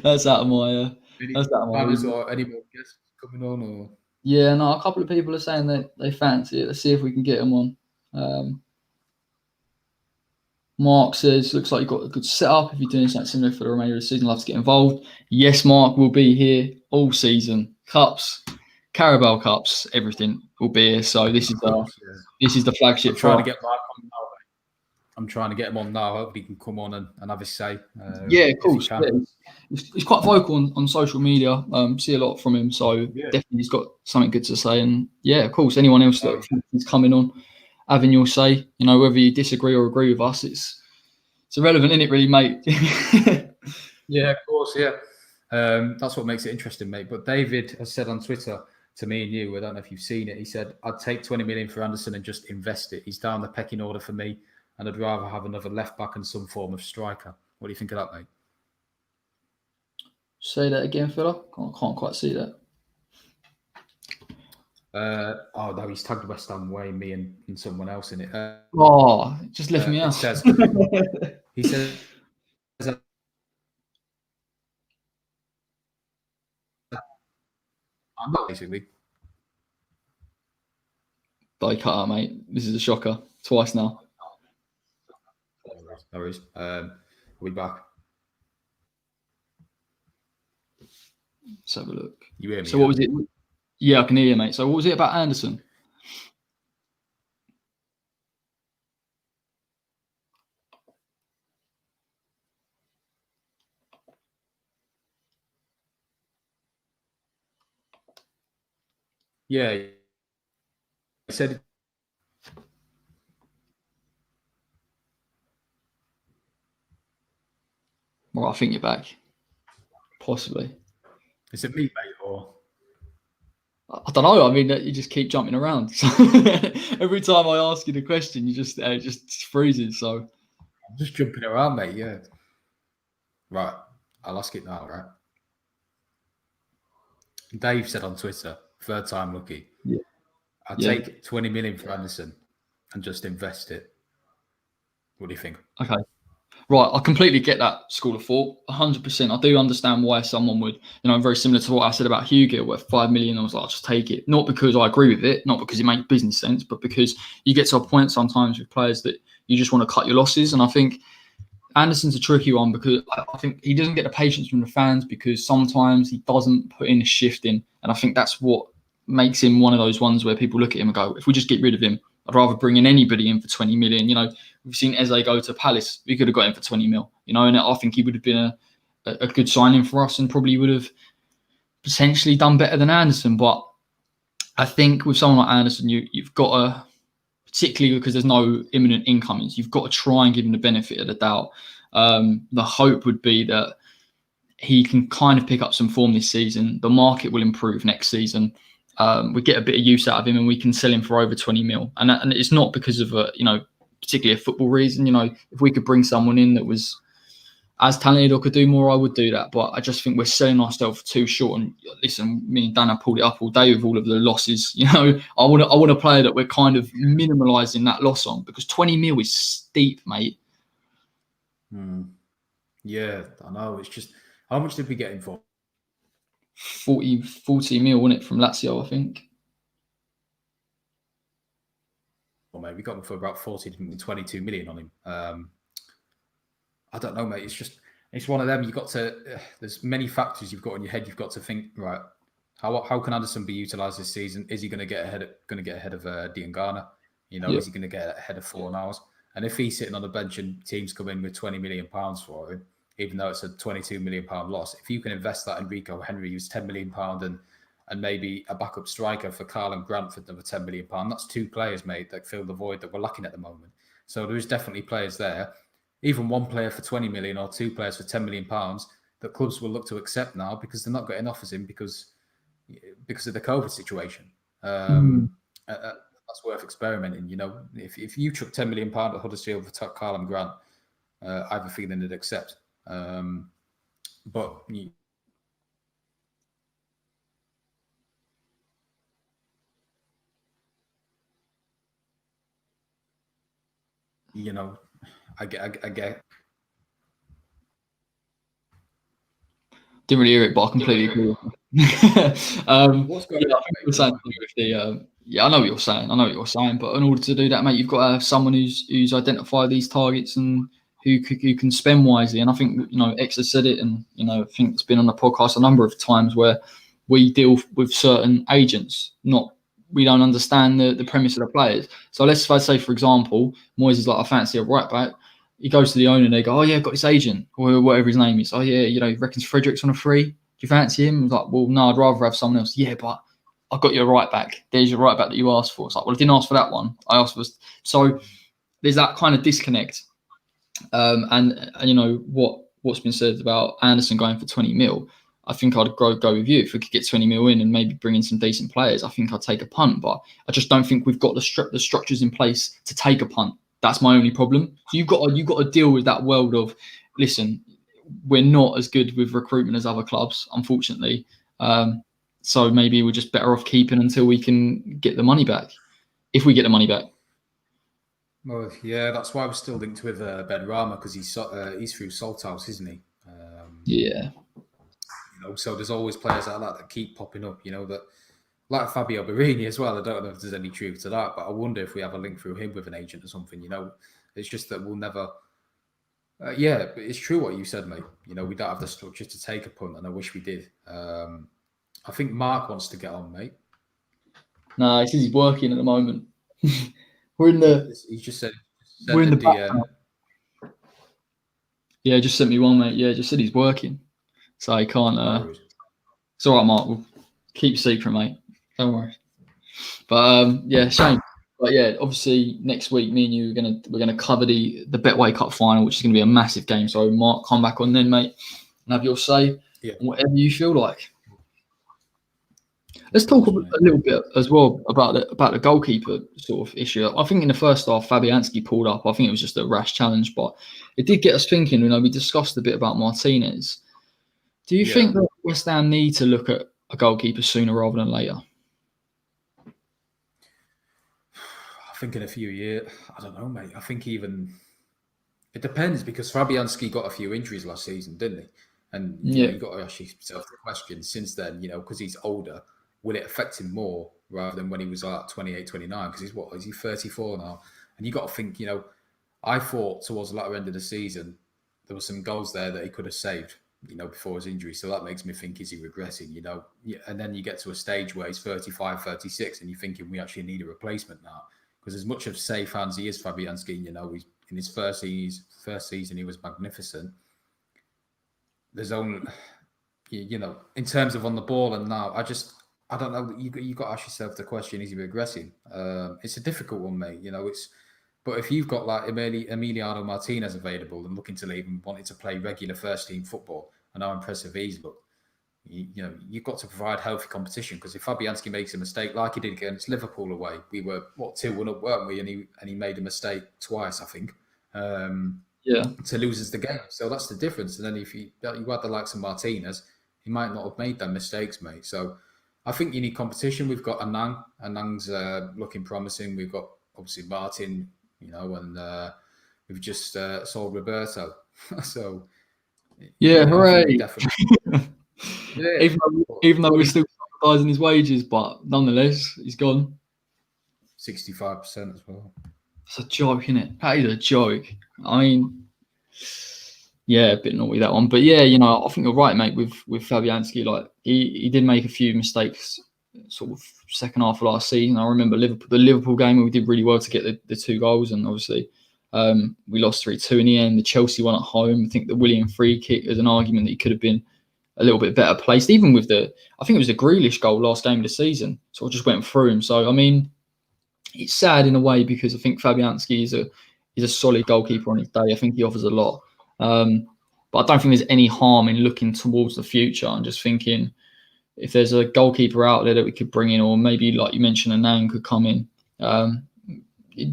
That's out of my. Banners or any more guests coming on, or? Yeah, no. A couple of people are saying that they fancy it. Let's see if we can get them on. Mark says, looks like you've got a good setup. If you're doing something similar for the remainder of the season, I'd love to get involved. Yes, Mark will be here all season. Cups, Carabao Cups, everything will be here. So this is the flagship. I'm trying to get Mark on now. I'm trying to get him on now. Hopefully he can come on and have his say. Yeah, of course. Yeah. He's quite vocal on social media. See a lot from him. So definitely he's got something good to say. And yeah, of course, anyone else that is coming on, having your say, whether you disagree or agree with us, it's irrelevant, isn't it, really, mate? Yeah, of course, yeah. That's what makes it interesting, mate. But David has said on Twitter to me and you, I don't know if you've seen it, he said, I'd take 20 million for Anderson and just invest it. He's down the pecking order for me, and I'd rather have another left back and some form of striker. What do you think of that, mate? Say that again, fella. Can't quite see that. No, he's tagged West Ham way, me and someone else in it. Just left me out. He says, I'm not basically. They cut out, mate. This is a shocker. Twice now. No worries. We'll be back. Let's have a look. You hear me? So what was it? Yeah, I can hear you, mate. So what was it about Anderson? Yeah. He said. Well, I think you're back. Possibly. Is it me, mate, or? I don't know. I mean, you just keep jumping around. So every time I ask you the question, you just it just freezes. So I'm just jumping around, mate. Yeah. Right. I'll ask it now, right? Dave said on Twitter, third time lucky. Yeah. I'd take 20 million for Anderson and just invest it. What do you think? Okay. Right, I completely get that school of thought, 100%. I do understand why someone would, very similar to what I said about Hugo, where 5 million, I was like, I'll just take it. Not because I agree with it, not because it makes business sense, but because you get to a point sometimes with players that you just want to cut your losses. And I think Anderson's a tricky one because I think he doesn't get the patience from the fans because sometimes he doesn't put in a shift in. And I think that's what makes him one of those ones where people look at him and go, if we just get rid of him, I'd rather bring in anybody in for 20 million. We've seen Eze go to Palace. We could have got him for 20 mil, and I think he would have been a good signing for us and probably would have potentially done better than Anderson. But I think with someone like Anderson, you've got to, particularly because there's no imminent incomings, you've got to try and give him the benefit of the doubt. The hope would be that he can kind of pick up some form this season. The market will improve next season. We get a bit of use out of him and we can sell him for over 20 mil. And it's not because of particularly a football reason. If we could bring someone in that was as talented or could do more, I would do that. But I just think we're selling ourselves too short. And listen, me and Dan have pulled it up all day with all of the losses. I want a player that we're kind of minimalising that loss on, because 20 mil is steep, mate. Yeah, I know. It's just, how much did we get him for? 40 mil, wasn't it, from Lazio, I think. Well, mate, we got him for about 22 million on him. I don't know, mate. It's one of them. There's many factors you've got in your head. You've got to think, right, how can Anderson be utilised this season? Is he going to get ahead of Diangana? Is he going to get ahead of Fornals? And if he's sitting on the bench and teams come in with £20 million for him, even though it's a £22 million loss, if you can invest that in Rico Henry, who's £10 million, and maybe a backup striker for Carl and Grant for another £10 million, that's two players, mate, that fill the void that we're lacking at the moment. So there is definitely players there. Even one player for 20 million or two players for £10 million that clubs will look to accept now because they're not getting offers in because of the COVID situation. That's worth experimenting. If you took £10 million at Huddersfield for Carl and Grant, I have a feeling they'd accept. But I get. Didn't really hear it, but I completely agree. What's going on? I know what you're saying. But in order to do that, mate, you've got to have someone who's identified these targets and who can spend wisely. And I think X has said it, and I think it's been on the podcast a number of times where we deal with certain agents. We don't understand the premise of the players. So let's say, for example, Moyes is like, I fancy a right back. He goes to the owner and they go, oh yeah, I've got this agent or whatever his name is. Oh yeah, he reckons Frederick's on a free. Do you fancy him? He's like, well, no, I'd rather have someone else. Yeah, but I've got your right back. There's your right back that you asked for. It's like, well, I didn't ask for that one. I asked for. So there's that kind of disconnect. And what's been said about Anderson going for 20 mil. I think I'd go with you. If we could get 20 mil in and maybe bring in some decent players, I think I'd take a punt. But I just don't think we've got the structures in place to take a punt. That's my only problem. So you've got to deal with that world of, listen, we're not as good with recruitment as other clubs, unfortunately. So maybe we're just better off keeping until we can get the money back, if we get the money back. Well, yeah, that's why we're still linked with Ben Rama, because he's through Salthouse, isn't he? Yeah. So there's always players like that keep popping up. That, like Fabio Barini as well. I don't know if there's any truth to that, but I wonder if we have a link through him with an agent or something. It's just that we'll never. Yeah, but it's true what you said, mate. We don't have the structure to take a punt, and I wish we did. I think Mark wants to get on, mate. No, he says he's working at the moment. We're in the. He just said. We're in the DM. Yeah, just sent me one, mate. Yeah, just said he's working, so he can't. It's all right, Mark. We'll keep secret, mate. Don't worry. But yeah, shame. But yeah, obviously next week, me and you we're gonna cover the Betway Cup final, which is gonna be a massive game. So Mark, come back on then, mate, and have your say on whatever you feel like. Let's talk a little bit as well about the goalkeeper sort of issue. I think in the first half, Fabianski pulled up. I think it was just a rash challenge, but it did get us thinking. We discussed a bit about Martinez. Do you think that West Ham need to look at a goalkeeper sooner rather than later? I think in a few years, I don't know, mate. I think even it depends because Fabianski got a few injuries last season, didn't he? And you got to ask yourself the question since then, because he's older, will it affect him more rather than when he was like 28, 29? Because is he 34 now? And you got to think, I thought towards the latter end of the season, there were some goals there that he could have saved, before his injury. So that makes me think, is he regressing, And then you get to a stage where he's 35, 36, and you're thinking we actually need a replacement now. Because as much of safe hands he is, Fabianski, he's in his first season, he was magnificent. There's only, in terms of on the ball and now, I don't know. You got to ask yourself the question: is he regressing? It's a difficult one, mate. But if you've got like Emiliano Martinez available and looking to leave and wanting to play regular first team football, and how impressive he's looked, you've got to provide healthy competition. Because if Fabianski makes a mistake like he did against Liverpool away, we were 2-1 up, weren't we? And he made a mistake twice, I think. To lose us the game. So that's the difference. And then if you had the likes of Martinez, he might not have made them mistakes, mate. So I think you need competition. We've got Anang. Anang's looking promising. We've got obviously Martin, and we've just sold Roberto. So hooray! Definitely. Even though we're still subsidising his wages, but nonetheless, he's gone. 65% as well. It's a joke, isn't it? That is a joke. I mean, a bit naughty that one, but I think you're right, mate. With Fabianski, like he did make a few mistakes, sort of second half of last season. I remember the Liverpool game where we did really well to get the 2 goals, and obviously we lost 3-2 in the end. The Chelsea one at home. I think the William free kick, there's an argument that he could have been a little bit better placed, even with I think it was the Grealish goal last game of the season, sort of just went through him. So I mean, it's sad in a way because I think Fabianski is a solid goalkeeper on his day. I think he offers a lot, but I don't think there's any harm in looking towards the future and just thinking if there's a goalkeeper out there that we could bring in, or maybe like you mentioned, a name could come in,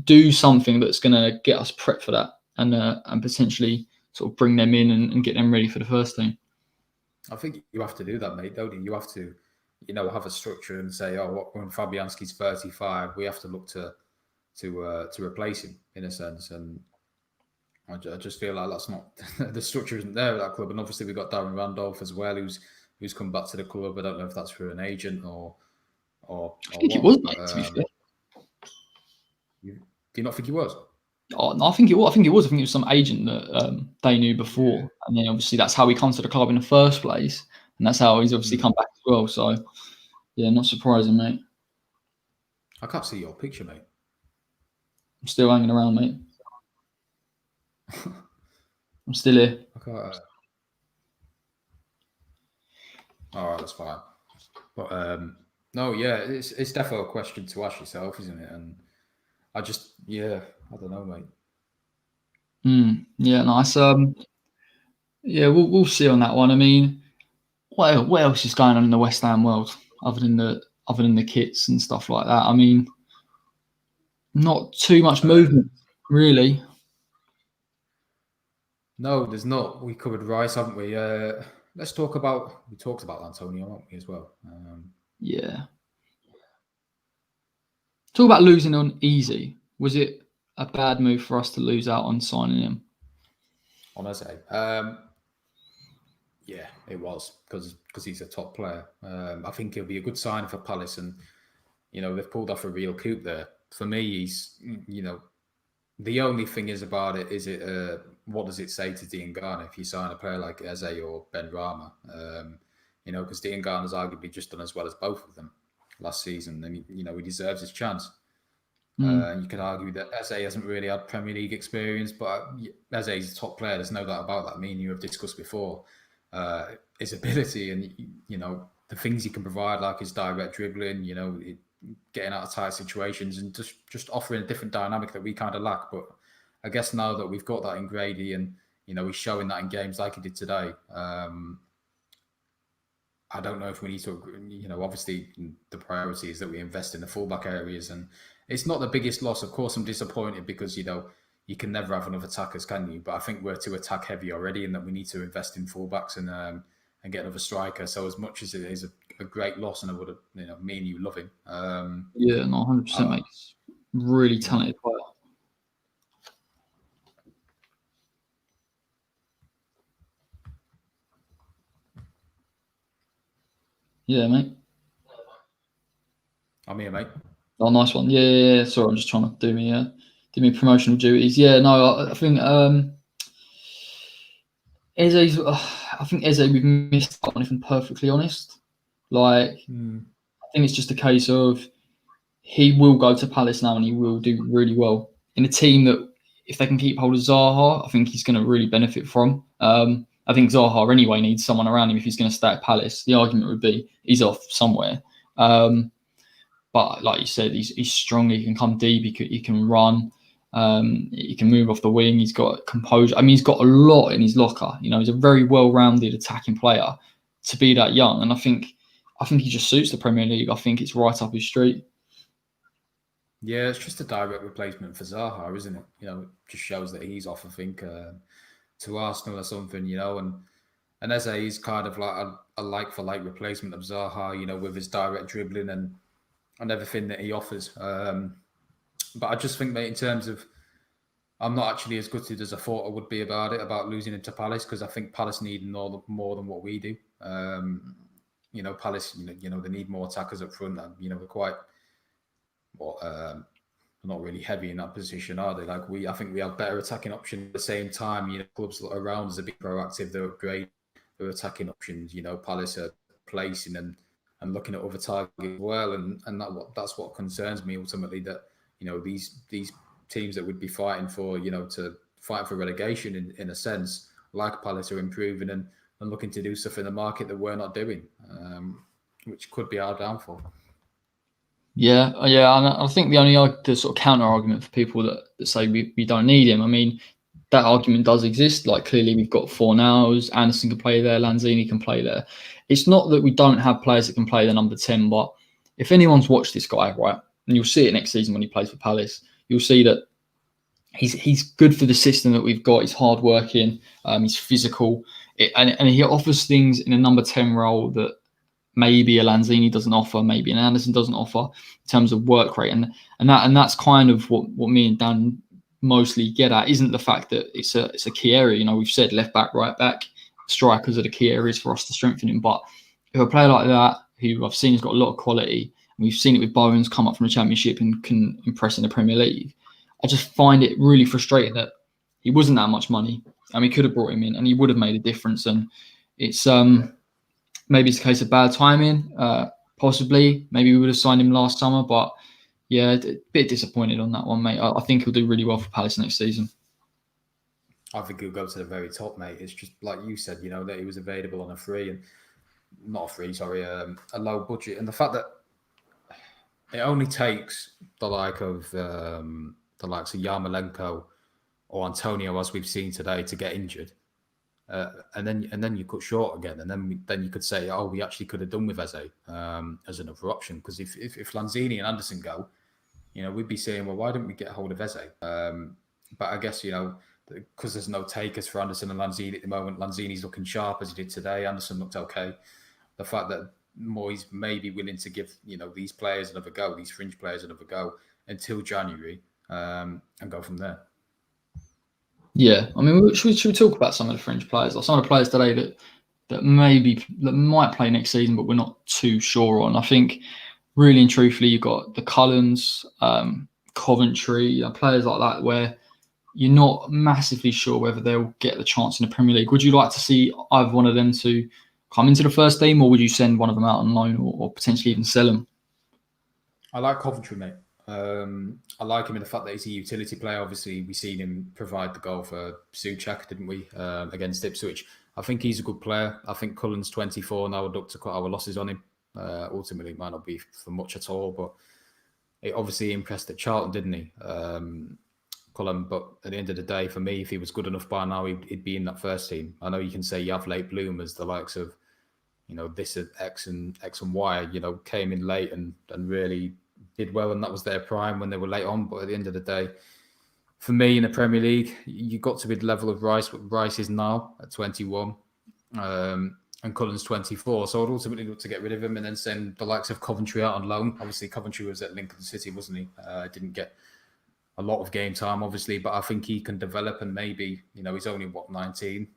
do something that's going to get us prepped for that and potentially sort of bring them in and get them ready for the first team. I think you have to do that, mate, don't you? You have to, have a structure and say, when Fabianski's 35, we have to look to replace him in a sense. And I just feel like that's not the structure isn't there at that club. And obviously we've got Darren Randolph as well, who's come back to the club. I don't know if that's through an agent or I think it was, mate, to be fair. Do you not think he was? Oh, no, I think it was. I think it was some agent that they knew before, and then obviously that's how he comes to the club in the first place, and that's how he's obviously come back as well. So, not surprising, mate. I can't see your picture, mate. I'm still hanging around, mate. I'm still here. I can't. All right, that's fine. But no, it's definitely a question to ask yourself, isn't it? And I just, I don't know, mate. Nice. We'll see on that one. I mean, what else is going on in the West Ham world other than the kits and stuff like that? I mean, not too much movement, really. No, there's not. We covered Rice, haven't we? We talked about Antonio, haven't we, as well? Talk about losing on Easy. Was it a bad move for us to lose out on signing him? On Eze? Yeah, it was because he's a top player. I think he'll be a good sign for Palace, and they've pulled off a real coup there. For me, he's the only thing is about it is what does it say to Dean Garner if you sign a player like Eze or Ben Rama? Because Dean Garner's arguably just done as well as both of them last season, and he deserves his chance. You could argue that Eze hasn't really had Premier League experience, but Eze is a top player. There's no doubt about that. Me and you have discussed before his ability and the things he can provide, like his direct dribbling, getting out of tight situations and just offering a different dynamic that we kind of lack. But I guess now that we've got that in Grady and he's showing that in games like he did today, I I don't know if we need to, obviously the priority is that we invest in the fullback areas, and it's not the biggest loss. Of course, I'm disappointed because, you can never have enough attackers, can you? But I think we're too attack heavy already, and that we need to invest in fullbacks and get another striker. So as much as it is a great loss, and I would have, me and you love him. Yeah, no, 100%, mate. Really talented player. Yeah, mate. I'm here, mate. Oh, nice one. Yeah. Sorry, I'm just trying to do me promotional duties. Yeah, no, I think Eze's. I think Eze, we've missed out on, if I'm perfectly honest. Like, I think it's just a case of he will go to Palace now and he will do really well in a team that, if they can keep hold of Zaha, I think he's going to really benefit from. I think Zaha anyway needs someone around him if he's going to stay at Palace. The argument would be he's off somewhere. But like you said, he's strong. He can come deep. He can run. He can move off the wing. He's got composure. I mean, he's got a lot in his locker. He's a very well-rounded attacking player to be that young. And I think he just suits the Premier League. I think it's right up his street. Yeah, it's just a direct replacement for Zaha, isn't it? It just shows that he's off, I think, to Arsenal or something, and Eze is kind of like a like-for-like replacement of Zaha, with his direct dribbling and everything that he offers. But I just think, mate, in terms of, I'm not actually as gutted as I thought I would be about losing him to Palace, because I think Palace need more than what we do. Palace, they need more attackers up front, and we're quite, not really heavy in that position, are they? I think we have better attacking options. At the same time, clubs around us are being proactive. They're upgrading their attacking options. Palace are placing and looking at other targets as well, and that's what concerns me ultimately. That these teams that would be fighting for to fight for relegation in a sense, like Palace, are improving and looking to do stuff in the market that we're not doing, which could be our downfall. Yeah, and I think the sort of counter argument for people that say we don't need him. I mean, that argument does exist. Like, clearly we've got Fornals, Anderson can play there, Lanzini can play there. It's not that we don't have players that can play the number 10, but if anyone's watched this guy, right, and you'll see it next season when he plays for Palace, you'll see that he's good for the system that we've got. He's hardworking, he's physical, and he offers things in a number 10 role that maybe a Lanzini doesn't offer, maybe an Anderson doesn't offer, in terms of work rate, and that's kind of what me and Dan mostly get at. Isn't the fact that it's a key area. We've said left back, right back, strikers are the key areas for us to strengthen him. But if a player like that, who I've seen has got a lot of quality, and we've seen it with Bowen's come up from the Championship and can impress in the Premier League, I just find it really frustrating that he wasn't that much money, and we could have brought him in, and he would have made a difference. And it's maybe it's a case of bad timing, possibly. Maybe we would have signed him last summer, but yeah, a bit disappointed on that one, mate. I think he'll do really well for Palace next season. I think he'll go to the very top, mate. It's just like you said, that he was available on a low budget. And the fact that it only takes the likes of Yarmolenko or Antonio, as we've seen today, to get injured. And then you cut short again, and then you could say, oh, we actually could have done with Eze as another option, because if Lanzini and Anderson go, we'd be saying, well, why didn't we get hold of Eze? But I guess because there's no takers for Anderson and Lanzini at the moment. Lanzini's looking sharp as he did today. Anderson looked okay. The fact that Moyes may be willing to give these players another go, these fringe players another go until January, and go from there. Yeah, I mean, should we talk about some of the fringe players, like some of the players today that might play next season, but we're not too sure on. I think, really and truthfully, you've got the Cullens, Coventry, players like that, where you're not massively sure whether they'll get the chance in the Premier League. Would you like to see either one of them to come into the first team, or would you send one of them out on loan, or potentially even sell them? I like Coventry, mate. I like him in the fact that he's a utility player. Obviously, we seen him provide the goal for Souček, didn't we, against Ipswich? I think he's a good player. I think Cullen's 24 now. I'd look to cut our losses on him. Ultimately, it might not be for much at all, but it obviously impressed at Charlton, didn't he, Cullen? But at the end of the day, for me, if he was good enough by now, he'd be in that first team. I know you can say you have late bloomers, the likes of this X and Y, came in late and really did well, and that was their prime when they were late on. But at the end of the day, for me in the Premier League, you got to be the level of Rice. What Rice is now at 21, and Cullen's 24. So I'd ultimately look to get rid of him and then send the likes of Coventry out on loan. Obviously, Coventry was at Lincoln City, wasn't he? Didn't get a lot of game time, obviously, but I think he can develop, and maybe he's only 19,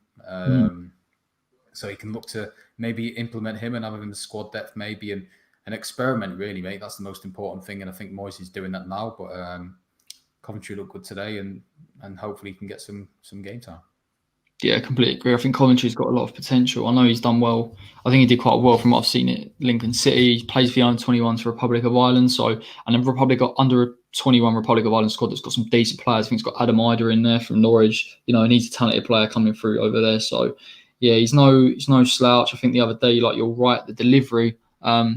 so he can look to maybe implement him and have him in the squad depth, maybe and experiment. Really, mate, that's the most important thing, and I think Moyes is doing that now. But Coventry look good today, and hopefully he can get some game time. Yeah, I completely agree. I think Coventry's got a lot of potential. I know he's done well. I think he did quite well from what I've seen at Lincoln City. He plays for the under-21s for Republic of Ireland. And then Republic got under 21 Republic of Ireland squad that's got some decent players. I think it's got Adam Ider in there from Norwich. And he's a talented player coming through over there. So yeah, he's no slouch. I think the other day, you're right, the delivery for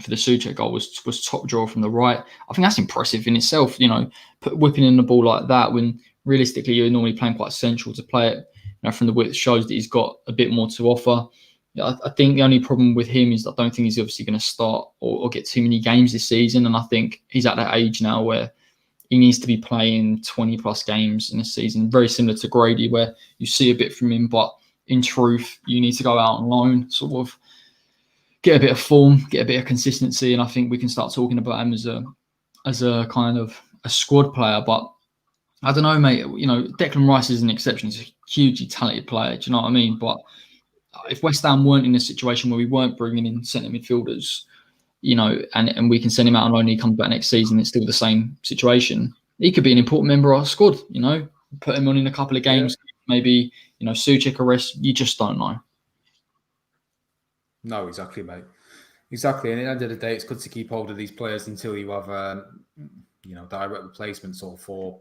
the Souček goal was top draw from the right. I think that's impressive in itself. Whipping in the ball like that when realistically you're normally playing quite central to play it. From the width shows that he's got a bit more to offer. I think the only problem with him is I don't think he's obviously going to start or get too many games this season. And I think he's at that age now where he needs to be playing 20 plus games in a season, very similar to Grady, where you see a bit from him, but in truth, you need to go out on loan, sort of get a bit of form, get a bit of consistency. And I think we can start talking about him as a kind of a squad player. But I don't know, mate. Declan Rice is an exception. He's a hugely talented player. Do you know what I mean? But if West Ham weren't in a situation where we weren't bringing in centre midfielders, and we can send him out on loan, he comes back next season, it's still the same situation. He could be an important member of our squad. Put him on in a couple of games, maybe. Souček a rest. You just don't know. No, exactly, mate. Exactly. And at the end of the day, it's good to keep hold of these players until you have, direct replacements or for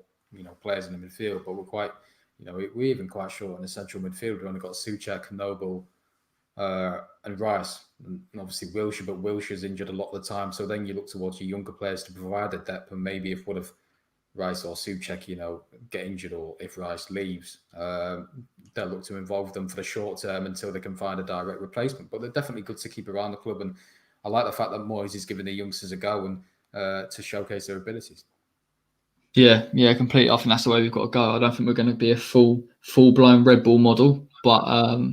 players in the midfield. But we're quite, we're even quite short in the central midfield. We've only got Souček, Noble, and Rice, and obviously Wilshere. But Wilshere's injured a lot of the time. So then you look towards your younger players to provide the depth. And maybe if one of Rice or Souček, get injured, or if Rice leaves, they'll look to involve them for the short term until they can find a direct replacement. But they're definitely good to keep around the club. And I like the fact that Moyes is giving the youngsters a go and to showcase their abilities. Yeah, completely. I think that's the way we've got to go. I don't think we're going to be a full-blown Red Bull model, but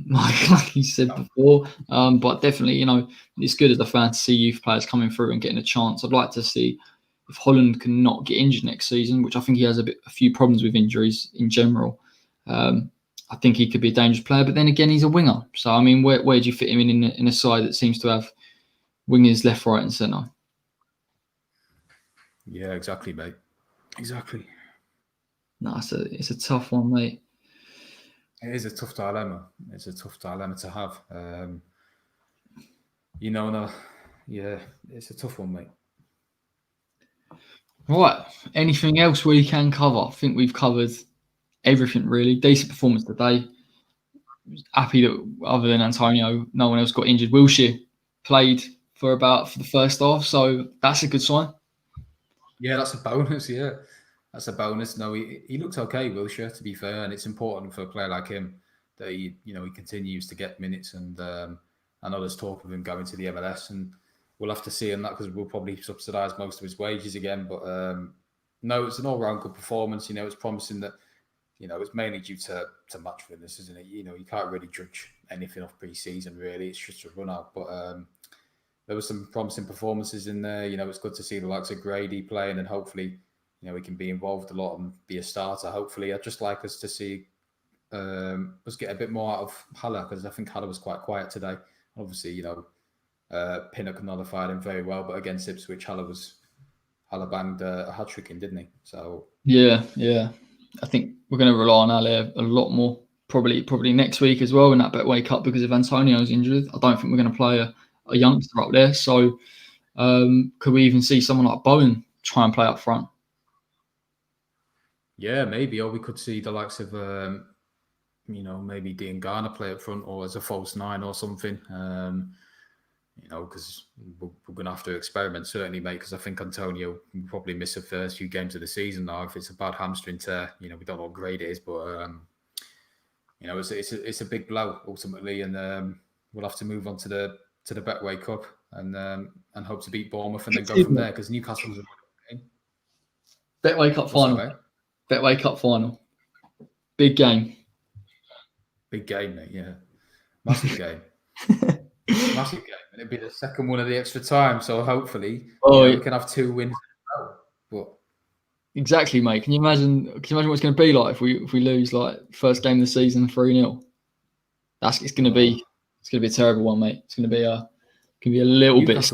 like you said before, but definitely, it's good as a fan to see youth players coming through and getting a chance. I'd like to see if Holland can not get injured next season, which I think he has a few problems with injuries in general. I think he could be a dangerous player, but then again, he's a winger. So, I mean, where do you fit him in a side that seems to have wingers left, right, and centre? Yeah, exactly, mate. Exactly. No, it's a tough one, mate. It is a tough dilemma. It's a tough dilemma to have. It's a tough one, mate. Right. Anything else we can cover? I think we've covered everything, really. Decent performance today. Happy that other than Antonio, no one else got injured. Wilshere played for the first half, so that's a good sign. Yeah, that's a bonus. Yeah, that's a bonus. No, he looked okay, Wilshere, to be fair, and it's important for a player like him that he continues to get minutes. And I know there's talk of him going to the MLS, and we'll have to see on that because we'll probably subsidise most of his wages again. But no, it's an all-round good performance. It's promising that it's mainly due to match fitness, isn't it? You can't really judge anything off pre-season, really. It's just a run-out. But there were some promising performances in there. It's good to see the likes of Grady playing, and hopefully, we can be involved a lot and be a starter. Hopefully, I'd just like us to see us get a bit more out of Haller, because I think Haller was quite quiet today. Obviously, Pinnock nullified him very well, but against Ipswich, Haller banged a hat-trick in, didn't he? So yeah. I think we're going to rely on Haller a lot more, probably next week as well in that Betway Cup, because if Antonio's injured, I don't think we're going to play a youngster up there. So could we even see someone like Bowen try and play up front? Yeah, maybe. Or we could see the likes of, maybe Dean Garner play up front, or as a false nine or something. Because we're going to have to experiment, certainly, mate, because I think Antonio will probably miss the first few games of the season now. If it's a bad hamstring tear, we don't know what grade it is, but, it's a big blow, ultimately. And we'll have to move on to the Betway Cup and hope to beat Bournemouth and then go from there because Newcastle's a game. Betway Cup final. Betway Cup final. Big game. Big game, mate. Yeah, massive game. Massive game. And it'd be the second one of the extra time, so hopefully we can have 2 wins. But exactly, mate. Can you imagine what it's going to be like if we lose like first game of the season 3-0? It's going to be a terrible one, mate. It's going to be a little bit.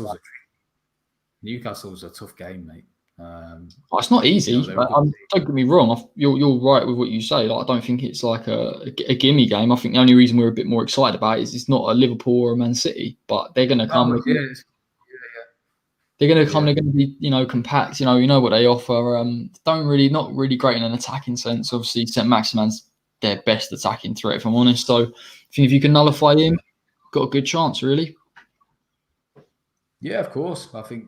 Newcastle's a tough game, mate. It's not easy. Don't get me wrong. You're right with what you say. Like, I don't think it's like a gimme game. I think the only reason we're a bit more excited about it is it's not a Liverpool or a Man City, but they're going to come. They're going to come. They're going to be, compact. You know what they offer. Not really great in an attacking sense. Obviously, St. Maximan's their best attacking threat, if I'm honest. So, I think if you can nullify him, got a good chance, really. Yeah, of course. I think,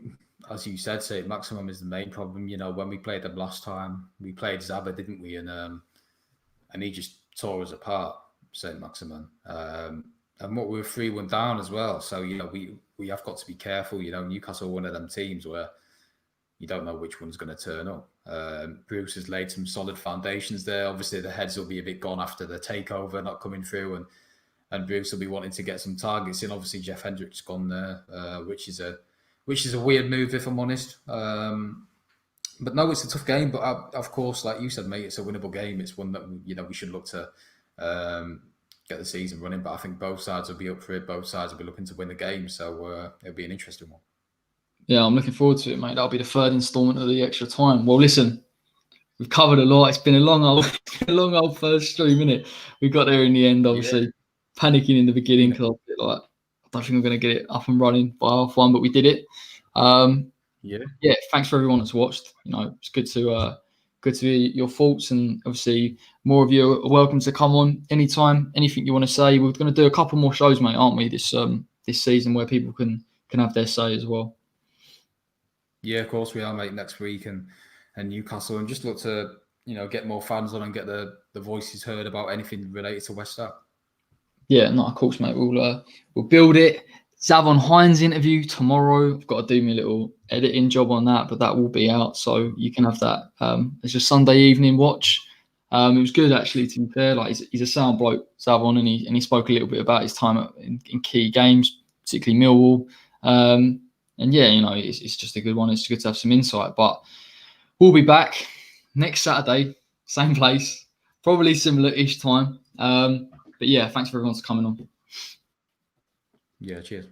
as you said, St. Maximum is the main problem. When we played them last time, we played Zaba, didn't we? And he just tore us apart, St. Maximum. And what we were 3-1 down as well. So, we have got to be careful. Newcastle are one of them teams where you don't know which one's going to turn up. Bruce has laid some solid foundations there. Obviously, the heads will be a bit gone after the takeover not coming through, and Bruce will be wanting to get some targets in. Obviously, Jeff Hendrick's gone there, which is a weird move, if I'm honest. But no, it's a tough game. But of course, like you said, mate, it's a winnable game. It's one that we should look to get the season running. But I think both sides will be up for it. Both sides will be looking to win the game. So it'll be an interesting one. Yeah, I'm looking forward to it, mate. That'll be the third instalment of the extra time. Well, listen, we've covered a lot. It's been a long old first stream, innit? We got there in the end, obviously. Panicking in the beginning because I don't think we're going to get it up and running by half-1, but we did it. Thanks for everyone that's watched. It's good to hear your thoughts, and obviously more of you are welcome to come on anytime. Anything you want to say. We're going to do a couple more shows, mate, aren't we? This season where people can have their say as well. Yeah, of course we are, mate. Next week and Newcastle, and just look to get more fans on and get the voices heard about anything related to West Ham. Yeah, no, of course, mate. We'll build it. Zavon Hines interview tomorrow. I've got to do my little editing job on that, but that will be out, so you can have that as your Sunday evening watch. It was good, actually, to be fair. Like, he's a sound bloke, Zavon, and he spoke a little bit about his time in key games, particularly Millwall. And yeah, it's just a good one. It's good to have some insight. But we'll be back next Saturday, same place, probably similar-ish time. But yeah, thanks for everyone for coming on. Yeah, cheers.